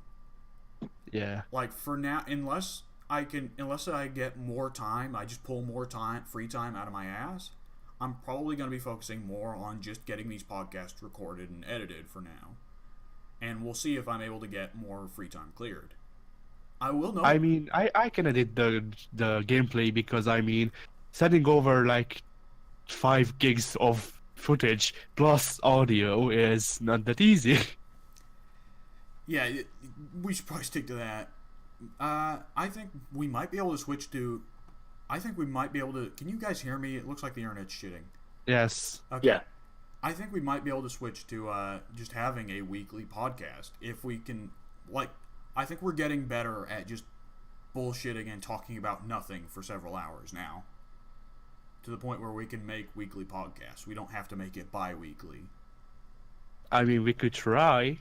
Yeah. Like for now, unless I get more time, I just pull more free time out of my ass. I'm probably going to be focusing more on just getting these podcasts recorded and edited for now. And we'll see if I'm able to get more free time cleared. I will know. I mean, I can edit the gameplay because, I mean, sending over like 5 gigs of footage plus audio is not that easy. Yeah, we should probably stick to that. I think we might be able to switch to... Can you guys hear me? It looks like the internet's shitting. Yes. Okay. Yeah. I think we might be able to switch to just having a weekly podcast. If we can, I think we're getting better at just bullshitting and talking about nothing for several hours now. To the point where we can make weekly podcasts. We don't have to make it bi-weekly. I mean, we could try.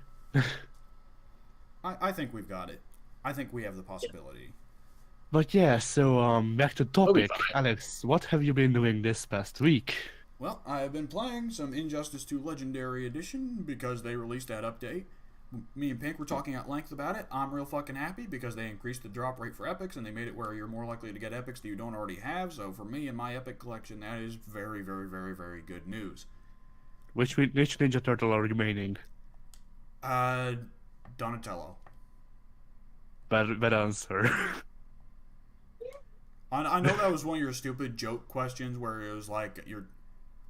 I think we've got it. I think we have the possibility. But yeah, so back to topic. Alex, what have you been doing this past week? Well, I've been playing some Injustice 2 Legendary Edition because they released that update. Me and Pink were talking at length about it. I'm real fucking happy because they increased the drop rate for epics and they made it where you're more likely to get epics that you don't already have. So for me and my epic collection, that is very, very, very, very good news. Which Ninja Turtle are remaining? Donatello. Bad answer. I know that was one of your stupid joke questions where it was like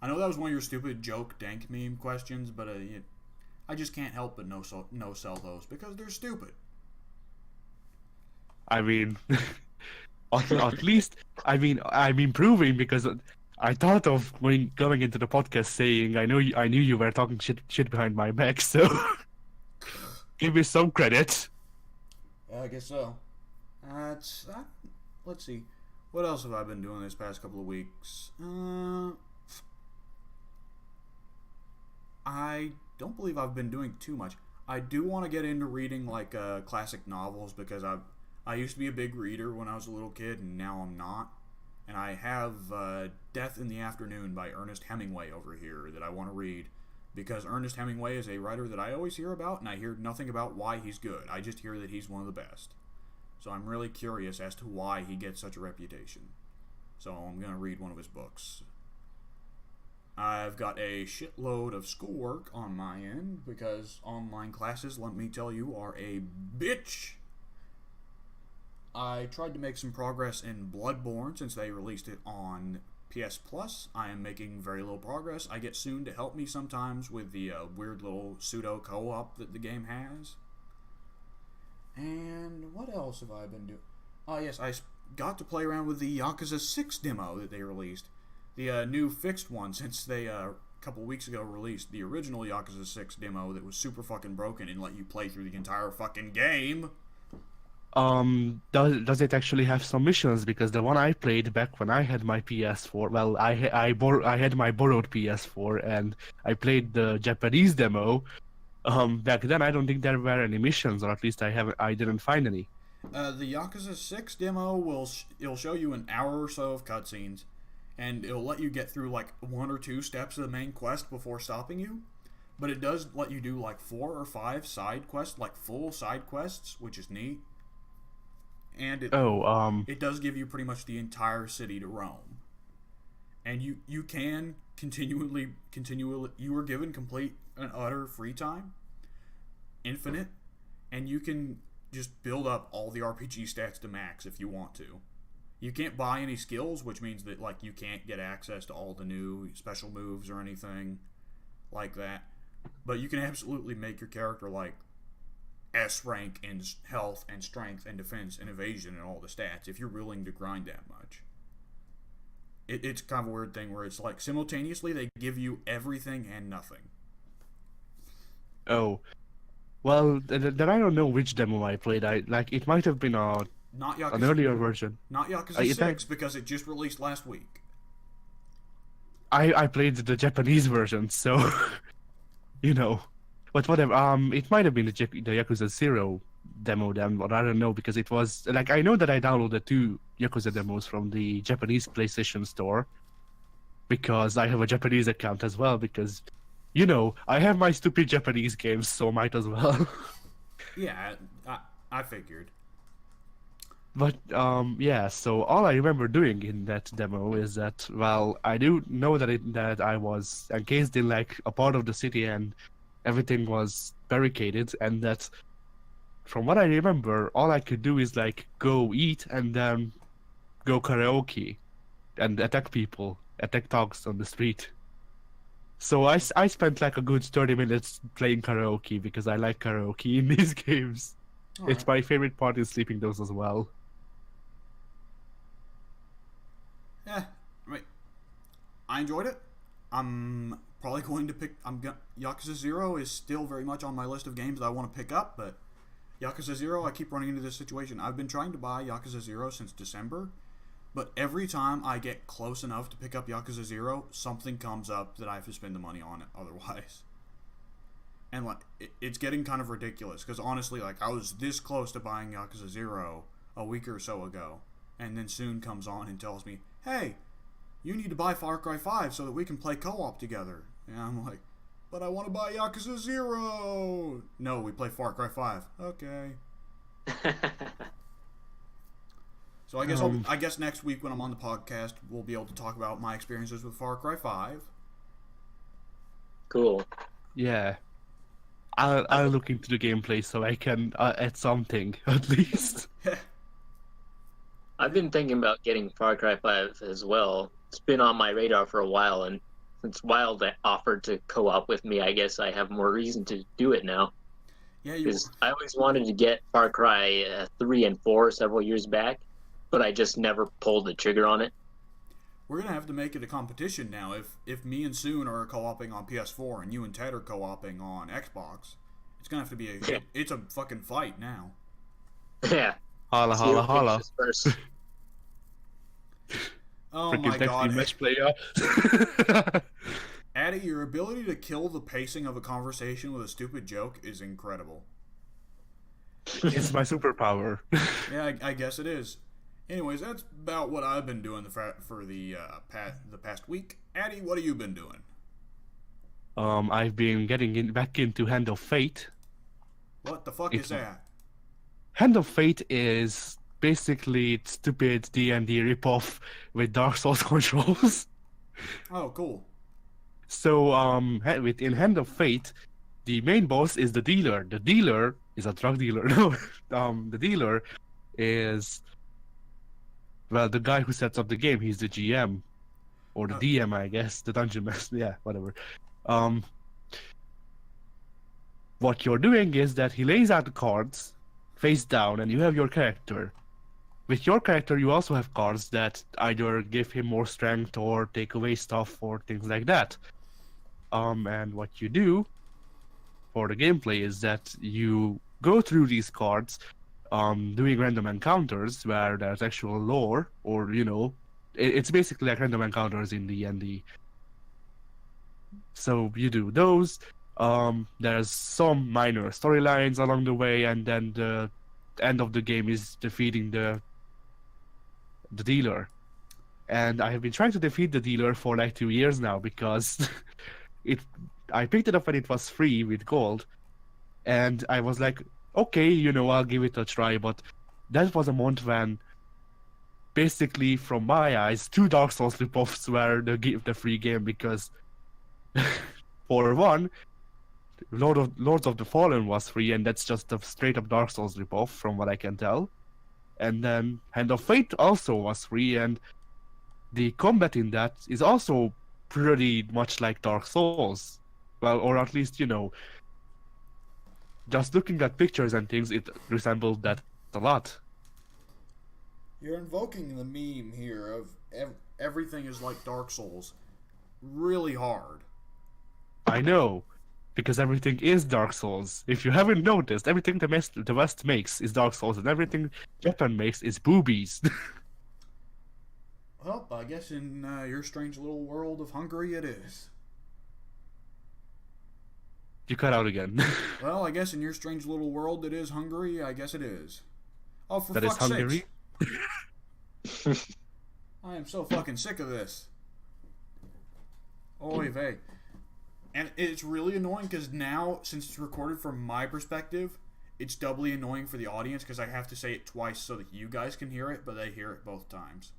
I know that was one of your stupid joke dank meme questions, but I just can't help but no sell those because they're stupid. I mean, at least I'm improving because I thought of going into the podcast saying I knew you were talking shit behind my back, so give me some credit. I guess so. Let's see. What else have I been doing this past couple of weeks? I don't believe I've been doing too much. I do want to get into reading like classic novels because I used to be a big reader when I was a little kid and now I'm not. And I have Death in the Afternoon by Ernest Hemingway over here that I want to read because Ernest Hemingway is a writer that I always hear about and I hear nothing about why he's good. I just hear that he's one of the best. So I'm really curious as to why he gets such a reputation. So I'm going to read one of his books. I've got a shitload of schoolwork on my end because online classes, let me tell you, are a bitch. I tried to make some progress in Bloodborne since they released it on PS Plus. I am making very little progress. I get Soon to help me sometimes with the weird little pseudo co-op that the game has. And what else have I been doing? Oh yes, I got to play around with the Yakuza 6 demo that they released. The new fixed one since they a couple weeks ago released the original Yakuza 6 demo that was super fucking broken and let you play through the entire fucking game. Does it actually have some missions? Because the one I played back when I had my PS4, well, I had my borrowed PS4 and I played the Japanese demo. Back then I don't think there were any missions, or at least I didn't find any. The Yakuza 6 demo it'll show you an hour or so of cutscenes, and it'll let you get through like one or two steps of the main quest before stopping you. But it does let you do like 4 or 5 side quests, like full side quests, which is neat. And it does give you pretty much the entire city to roam. And you can continually you are given complete and utter free time, infinite, and you can just build up all the RPG stats to max if you want to. You can't buy any skills, which means that like you can't get access to all the new special moves or anything like that. But you can absolutely make your character like S rank in health and strength and defense and evasion and all the stats if you're willing to grind that much. It's kind of a weird thing where it's like simultaneously they give you everything and nothing. Oh, well, then I don't know which demo I played. It might have been Not Yakuza, an earlier version. Not Yakuza 6 because it just released last week. I played the Japanese version, so you know. But whatever. It might have been the Yakuza 0 demo then, but I don't know because it was like I know that I downloaded 2 Yakuza demos from the Japanese PlayStation Store because I have a Japanese account as well because I have my stupid Japanese games, so might as well. Yeah, I figured. But yeah, so all I remember doing in that demo is that, well, I do know that I was encased in like a part of the city and everything was barricaded, and that from what I remember, all I could do is like go eat and then go karaoke and attack people, attack dogs on the street. So I spent like a good 30 minutes playing karaoke because I like karaoke in these games. All It's right. my favorite part in sleeping dogs as well. Yeah, I mean, I enjoyed it. I'm probably going to pick. Yakuza 0 is still very much on my list of games that I want to pick up, but Yakuza 0, I keep running into this situation. I've been trying to buy Yakuza 0 since December, but every time I get close enough to pick up Yakuza 0, something comes up that I have to spend the money on it otherwise. And like it's getting kind of ridiculous because honestly, like I was this close to buying Yakuza 0 a week or so ago, and then soon comes on and tells me, "Hey, you need to buy Far Cry 5 so that we can play co-op together." And I'm like, "But I want to buy Yakuza 0." No, we play Far Cry 5. Okay. So I guess next week when I'm on the podcast, we'll be able to talk about my experiences with Far Cry 5. Cool. Yeah. I'll look into the gameplay so I can add something at least. I've been thinking about getting Far Cry 5 as well. It's been on my radar for a while, and since Wild offered to co-op with me, I guess I have more reason to do it now. Yeah, Because I always wanted to get Far Cry 3 and 4 several years back, but I just never pulled the trigger on it. we're gonna have to make it a competition now. If me and Soon are co-oping on PS4 and you and Ted are co-oping on Xbox, it's gonna have to be it's a fucking fight now. Yeah. Holla, See who holla, holla. finishes first. Oh Freaking my text god, me match player. Addy, your ability to kill the pacing of a conversation with a stupid joke is incredible. It's my superpower. Yeah, I guess it is. Anyways, that's about what I've been doing for the past week. Addy, what have you been doing? I've been getting back into Hand of Fate. What the fuck is that? Hand of Fate is basically stupid D&D ripoff with Dark Souls controls. Oh, cool. So, in Hand of Fate, the main boss is the dealer. The dealer is a drug dealer. No, the dealer is, well, the guy who sets up the game. He's the GM, or the DM, I guess, the dungeon master. Yeah, whatever. What you're doing is that he lays out the cards face down, and you have your character. With your character, you also have cards that either give him more strength or take away stuff or things like that. And what you do for the gameplay is that you go through these cards, doing random encounters where there's actual lore, or it's basically like random encounters in D&D. So you do those. There's some minor storylines along the way, and then the end of the game is defeating the dealer. And I have been trying to defeat the dealer for like 2 years now because I picked it up when it was free with gold, and I was like, okay, I'll give it a try. But that was a month when, basically, from my eyes, 2 Dark Souls ripoffs were the free game because, for one, Lords of the Fallen was free, and that's just a straight up Dark Souls ripoff, from what I can tell. And then Hand of Fate also was free, and the combat in that is also pretty much like Dark Souls. Well, or at least, just looking at pictures and things, it resembled that a lot. You're invoking the meme here of everything is like Dark Souls really hard. I know, because everything is Dark Souls. If you haven't noticed, everything the West makes is Dark Souls, and everything Japan makes is boobies. Well, I guess in your strange little world of Hungary it is. You cut out again. Well, I guess in your strange little world it is Hungary, I guess it is. Oh, for That is fuck's Hungary? sakes. I am so fucking sick of this. Oy vey. And it's really annoying because now, since it's recorded from my perspective, it's doubly annoying for the audience because I have to say it twice so that you guys can hear it, but they hear it both times.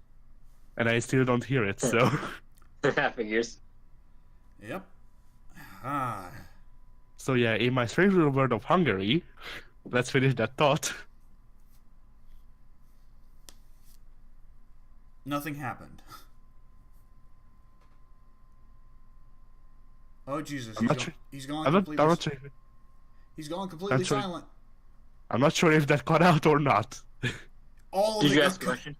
And I still don't hear it, so... Figures. Yep. Ah. So yeah, in my strange little world of Hungary, let's finish that thought. Nothing happened. Oh Jesus, he's gone completely. He's gone completely silent. I'm not sure if that cut out or not. All of Did it you got ask a question?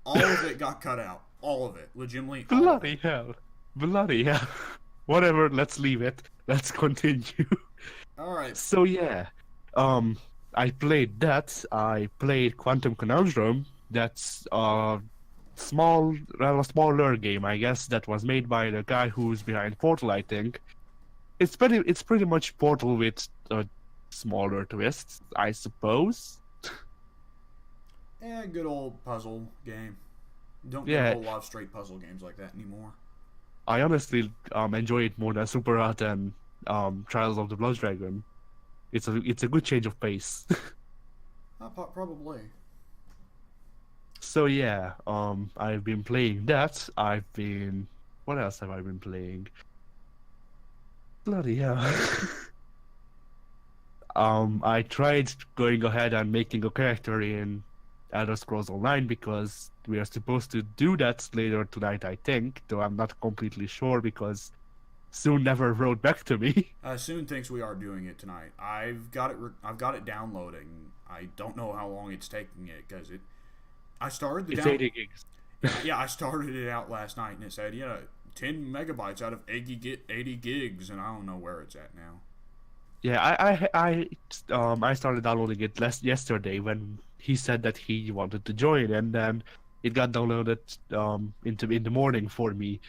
All of it got cut out. All of it, legitimately. Bloody hell! Bloody hell! Whatever. Let's leave it. Let's continue. All right. So yeah, I played that. I played Quantum Conundrum. That's a smaller game, I guess, that was made by the guy who's behind Portal, I think. It's pretty much Portal with a smaller twist, I suppose. Yeah, good old puzzle game. Don't get a whole lot of straight puzzle games like that anymore. I honestly enjoy it more than Super Rat and Trials of the Blood Dragon. It's a good change of pace. Probably. So yeah, I've been playing that. What else have I been playing? Bloody hell. I tried going ahead and making a character in Elder Scrolls Online because we are supposed to do that later tonight, I think, though I'm not completely sure because Soon never wrote back to me. Soon thinks we are doing it tonight. I've got it downloading. I don't know how long it's taking it because I started the It's 80 gigs. Yeah, I started it out last night and it said 10 megabytes out of 80 gigs, and I don't know where it's at now. Yeah, I started downloading it yesterday when he said that he wanted to join, and then it got downloaded in the morning for me.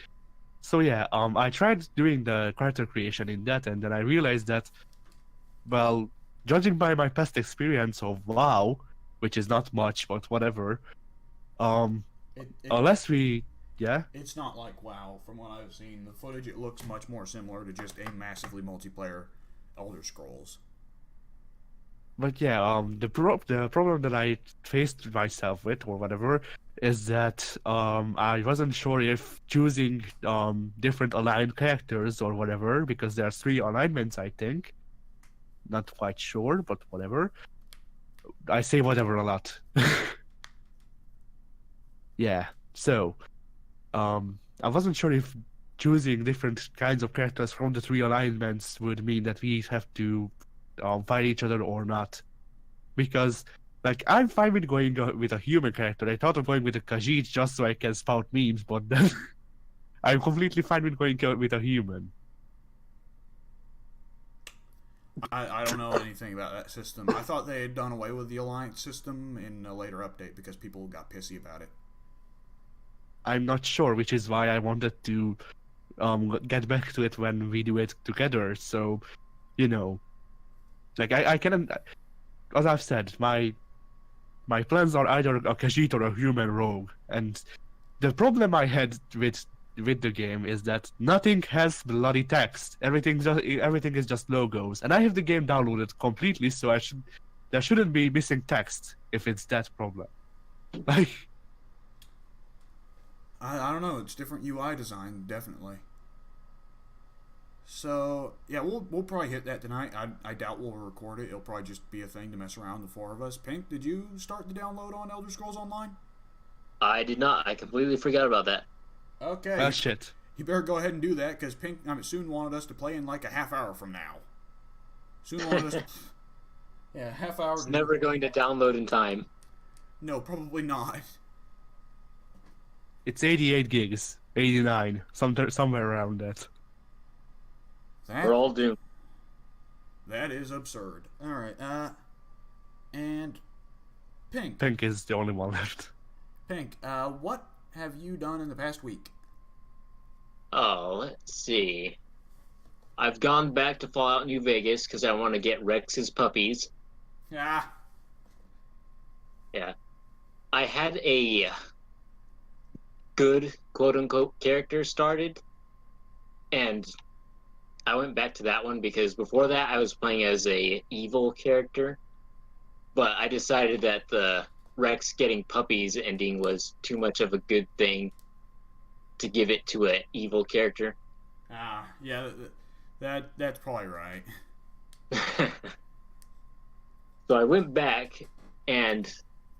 So yeah, I tried doing the character creation in that, and then I realized that, well, judging by my past experience of WoW, which is not much, but whatever, unless we, yeah? It's not like WoW from what I've seen. The footage, it looks much more similar to just a massively multiplayer Elder Scrolls. But yeah, the problem that I faced myself with, or whatever, is that I wasn't sure if choosing different aligned characters or whatever, because there are 3 alignments, I think. Not quite sure, but whatever. I say whatever a lot. Yeah, so I wasn't sure if choosing different kinds of characters from the 3 alignments would mean that we have to fight each other or not. Because, like, I'm fine with going with a human character. I thought of going with a Khajiit just so I can spout memes, but then I'm completely fine with going with a human. I don't know anything about that system. I thought they had done away with the alliance system in a later update because people got pissy about it. I'm not sure, which is why I wanted to get back to it when we do it together. So, you know, like I can, as I've said, my plans are either a Khajiit or a human rogue, and the problem I had with the game is that nothing has bloody text. Everything is just logos, and I have the game downloaded completely, so there shouldn't be missing text if it's that problem. Like, I don't know. It's different UI design, definitely. So yeah, we'll probably hit that tonight. I doubt we'll record it. It'll probably just be a thing to mess around, the four of us. Pink, did you start the download on Elder Scrolls Online? I did not. I completely forgot about that. Okay. shit. You better go ahead and do that because Pink soon wanted us to play in like a half hour from now. Soon wanted us. Yeah, half hour. It's never going to download in time. No, probably not. It's 88 gigs, 89, somewhere around that. We're all doomed. That is absurd. All right. And Pink. Pink is the only one left. Pink. What have you done in the past week? Oh, let's see. I've gone back to Fallout New Vegas because I want to get Rex's puppies. Ah. Yeah. I had a good quote-unquote character started, and I went back to that one because before that I was playing as a evil character, but I decided that the Rex getting puppies ending was too much of a good thing to give it to an evil character. Ah. Yeah. That's probably right. So I went back, and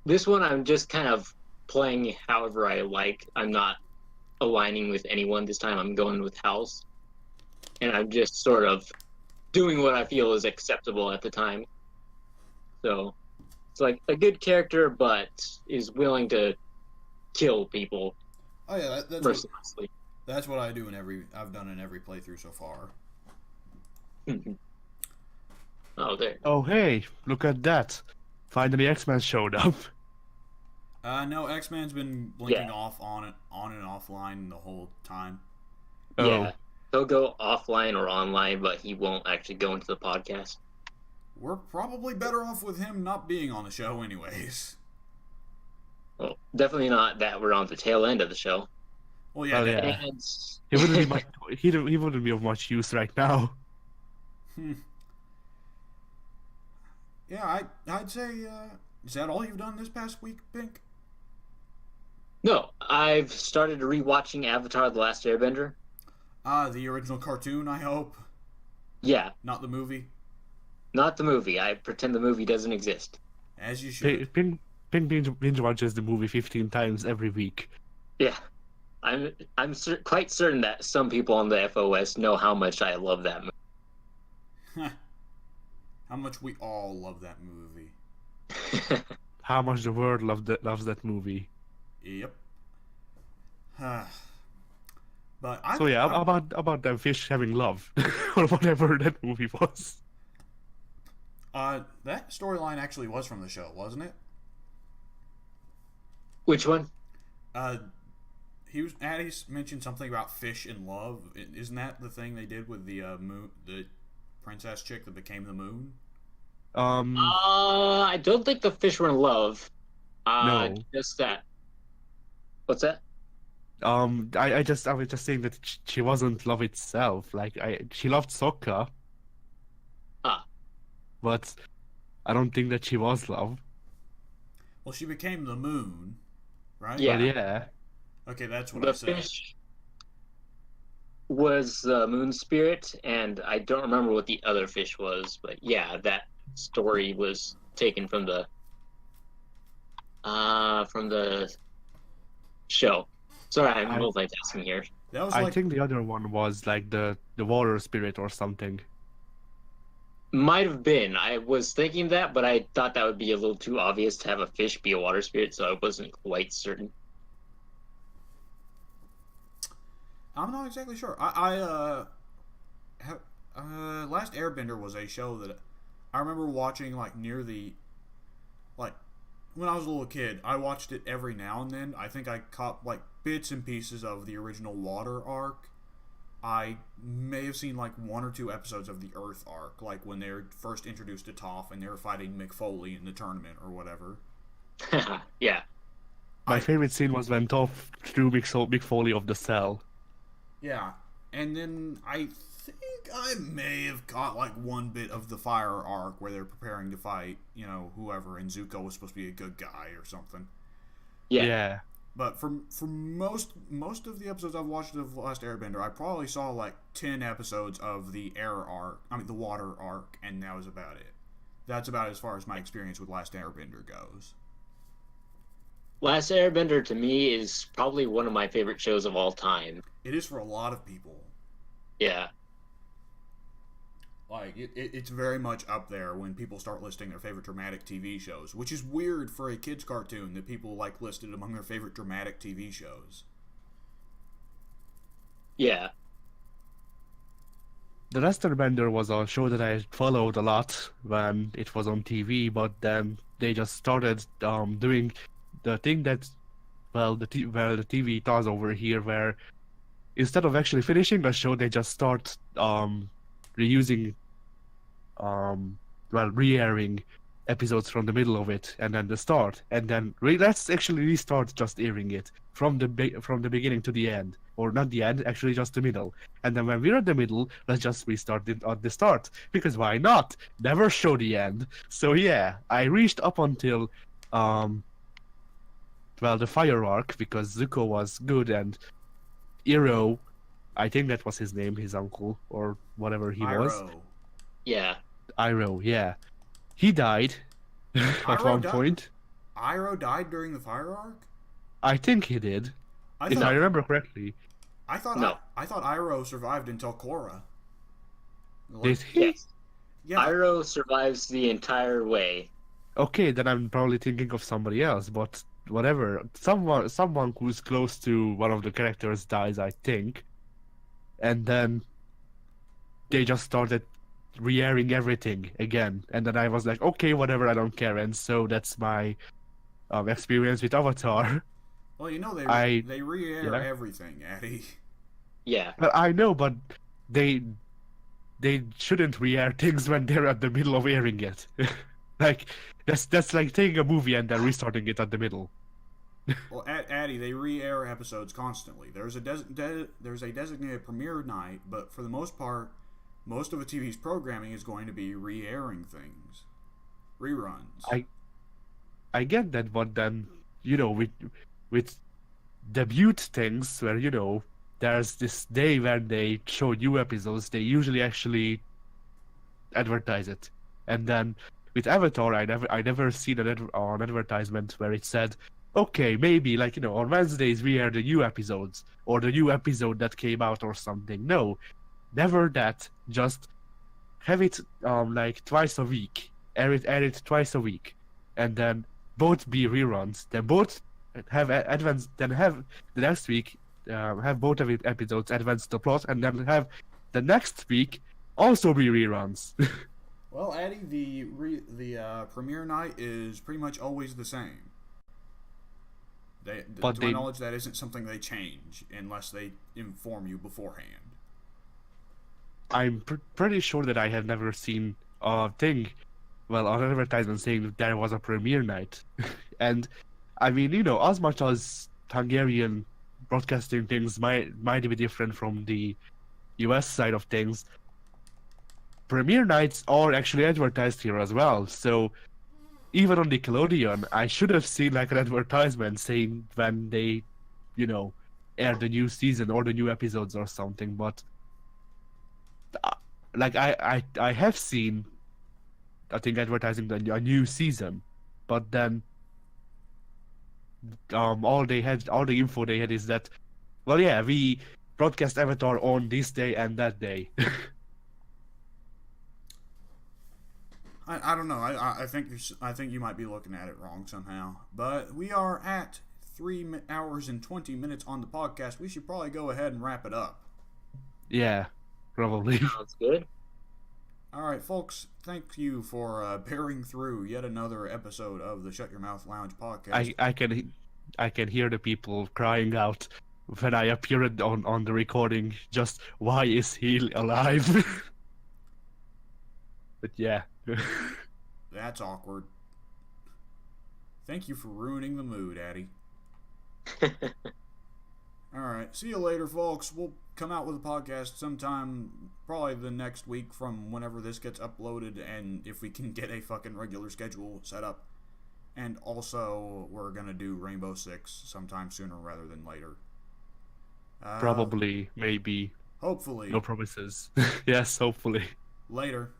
this one I'm just kind of playing however I like. I'm not aligning with anyone this time. I'm going with House, and I'm just sort of doing what I feel is acceptable at the time. So it's like a good character, but is willing to kill people Oh yeah, mercilessly. that's what I do I've done in every playthrough so far. Oh, there. Oh hey, look at that! Finally, X-Men showed up. No, X-Man's been blinking off on and offline the whole time. Oh. Yeah, he'll go offline or online, but he won't actually go into the podcast. We're probably better off with him not being on the show anyways. Well, definitely not that we're on the tail end of the show. Well, yeah. Oh, yeah. And He wouldn't be much. He wouldn't be of much use right now. Yeah, I'd say, is that all you've done this past week, Pink? no, I've started rewatching Avatar: The Last Airbender. The original cartoon, I hope. Yeah, Not the movie. not the movie. I pretend the movie doesn't exist. As you should. Ping binge watches the movie 15 times every week. Yeah, I'm quite certain that some people on the FOS know how much I love that movie. How much we all love that movie. How much the world loves that movie. Yep. But I. So yeah, about the fish having love, or whatever that movie was. That storyline actually was from the show, wasn't it? Which one? Addie mentioned something about fish in love. Isn't that the thing they did with the moon, the princess chick that became the moon? I don't think the fish were in love. No. Just that. What's that? I was just saying that she wasn't love itself. Like she loved soccer. Ah. But I don't think that she was love. Well, she became the moon, right? Yeah. But yeah. Okay, that's what The I said. fish was the moon spirit, and I don't remember what the other fish was, but yeah, that story was taken from the show. Sorry, I'm multitasking here. That was I like think the other one was like the water spirit or something. Might have been. I was thinking that, but I thought that would be a little too obvious to have a fish be a water spirit, so I wasn't quite certain. I'm not exactly sure. Last Airbender was a show that I remember watching like near the like when I was a little kid. I watched it every now and then. I think I caught like bits and pieces of the original Water arc. I may have seen like one or two episodes of the Earth arc, like when they were first introduced to Toph and they were fighting McFoley in the tournament or whatever. Yeah. My favorite scene was when Toph threw Big Foley off the cell. Yeah, and then I think I may have caught like one bit of the Fire arc where they're preparing to fight, whoever, and Zuko was supposed to be a good guy or something. Yeah. But for most of the episodes I've watched of Last Airbender, I probably saw like 10 episodes of the the Water arc, and that was about it. That's about as far as my experience with Last Airbender goes. Last Airbender to me is probably one of my favorite shows of all time. It is for a lot of people. Yeah. Like, it's very much up there when people start listing their favorite dramatic TV shows, which is weird for a kid's cartoon that people, like, listed among their favorite dramatic TV shows. Yeah. The Last Airbender was a show that I followed a lot when it was on TV, but then they just started doing the thing that, well, the TV does over here, where instead of actually finishing a show, they just start reusing, re-airing episodes from the middle of it and then the start, and then let's actually restart just airing it from the beginning to the end, or not the end, actually just the middle. And then when we're at the middle, let's just restart it at the start, because why not? Never show the end. So yeah, I reached up until the Fire arc, because Zuko was good and Iroh, I think that was his name, his uncle, or whatever he was. Yeah. Iroh, yeah. He died at one point. Iroh died during the Fire arc? I think he did. If I remember correctly. I thought Iroh survived until Korra. Did he? Yes. Yeah. Iroh survives the entire way. Okay, then I'm probably thinking of somebody else, but whatever. Someone who's close to one of the characters dies, I think. And then they just started re-airing everything again. And then I was like, okay, whatever, I don't care. And so that's my experience with Avatar. Well, they re-air everything, Addy. Yeah. Well, I know, but they shouldn't re-air things when they're at the middle of airing it. Like, that's like taking a movie and then restarting it at the middle. Well, Addy, they re-air episodes constantly. There's a designated premiere night, but for the most part, most of a TV's programming is going to be re-airing things, reruns. I get that, but then with debut things where there's this day when they show new episodes, they usually actually advertise it, and then with Avatar, I never seen an advertisement where it said, okay, maybe on Wednesdays we air the new episodes or the new episode that came out or something. No, never that. Just have it twice a week. Air it twice a week, and then both be reruns. Then both have advanced. Then have the next week have both of it episodes advance the plot, and then have the next week also be reruns. Well, Addy, the premiere night is pretty much always the same. To my knowledge, that isn't something they change unless they inform you beforehand. I'm pretty sure that I have never seen a thing, an advertisement saying that there was a premiere night. And, I mean, as much as Hungarian broadcasting things might be different from the US side of things, premiere nights are actually advertised here as well. So even on Nickelodeon, I should have seen an advertisement saying when they, air the new season or the new episodes or something. But I have seen, I think, advertising a new season, but then all the info they had is that, well, yeah, we broadcast Avatar on this day and that day. I don't know. I think you might be looking at it wrong somehow. But we are at 3 hours and 20 minutes on the podcast. We should probably go ahead and wrap it up. Yeah, probably. Sounds good. Alright, folks, thank you for bearing through yet another episode of the Shut Your Mouth Lounge podcast. I can hear the people crying out when I appeared on the recording. Just why is he alive? But yeah. That's awkward. Thank you for ruining the mood, Addy. Alright, see you later, folks. We'll come out with a podcast sometime, probably the next week from whenever this gets uploaded, and if we can get a fucking regular schedule set up. And also, we're gonna do Rainbow Six sometime sooner rather than later. Probably, maybe. Hopefully. No promises. Yes, hopefully. Later.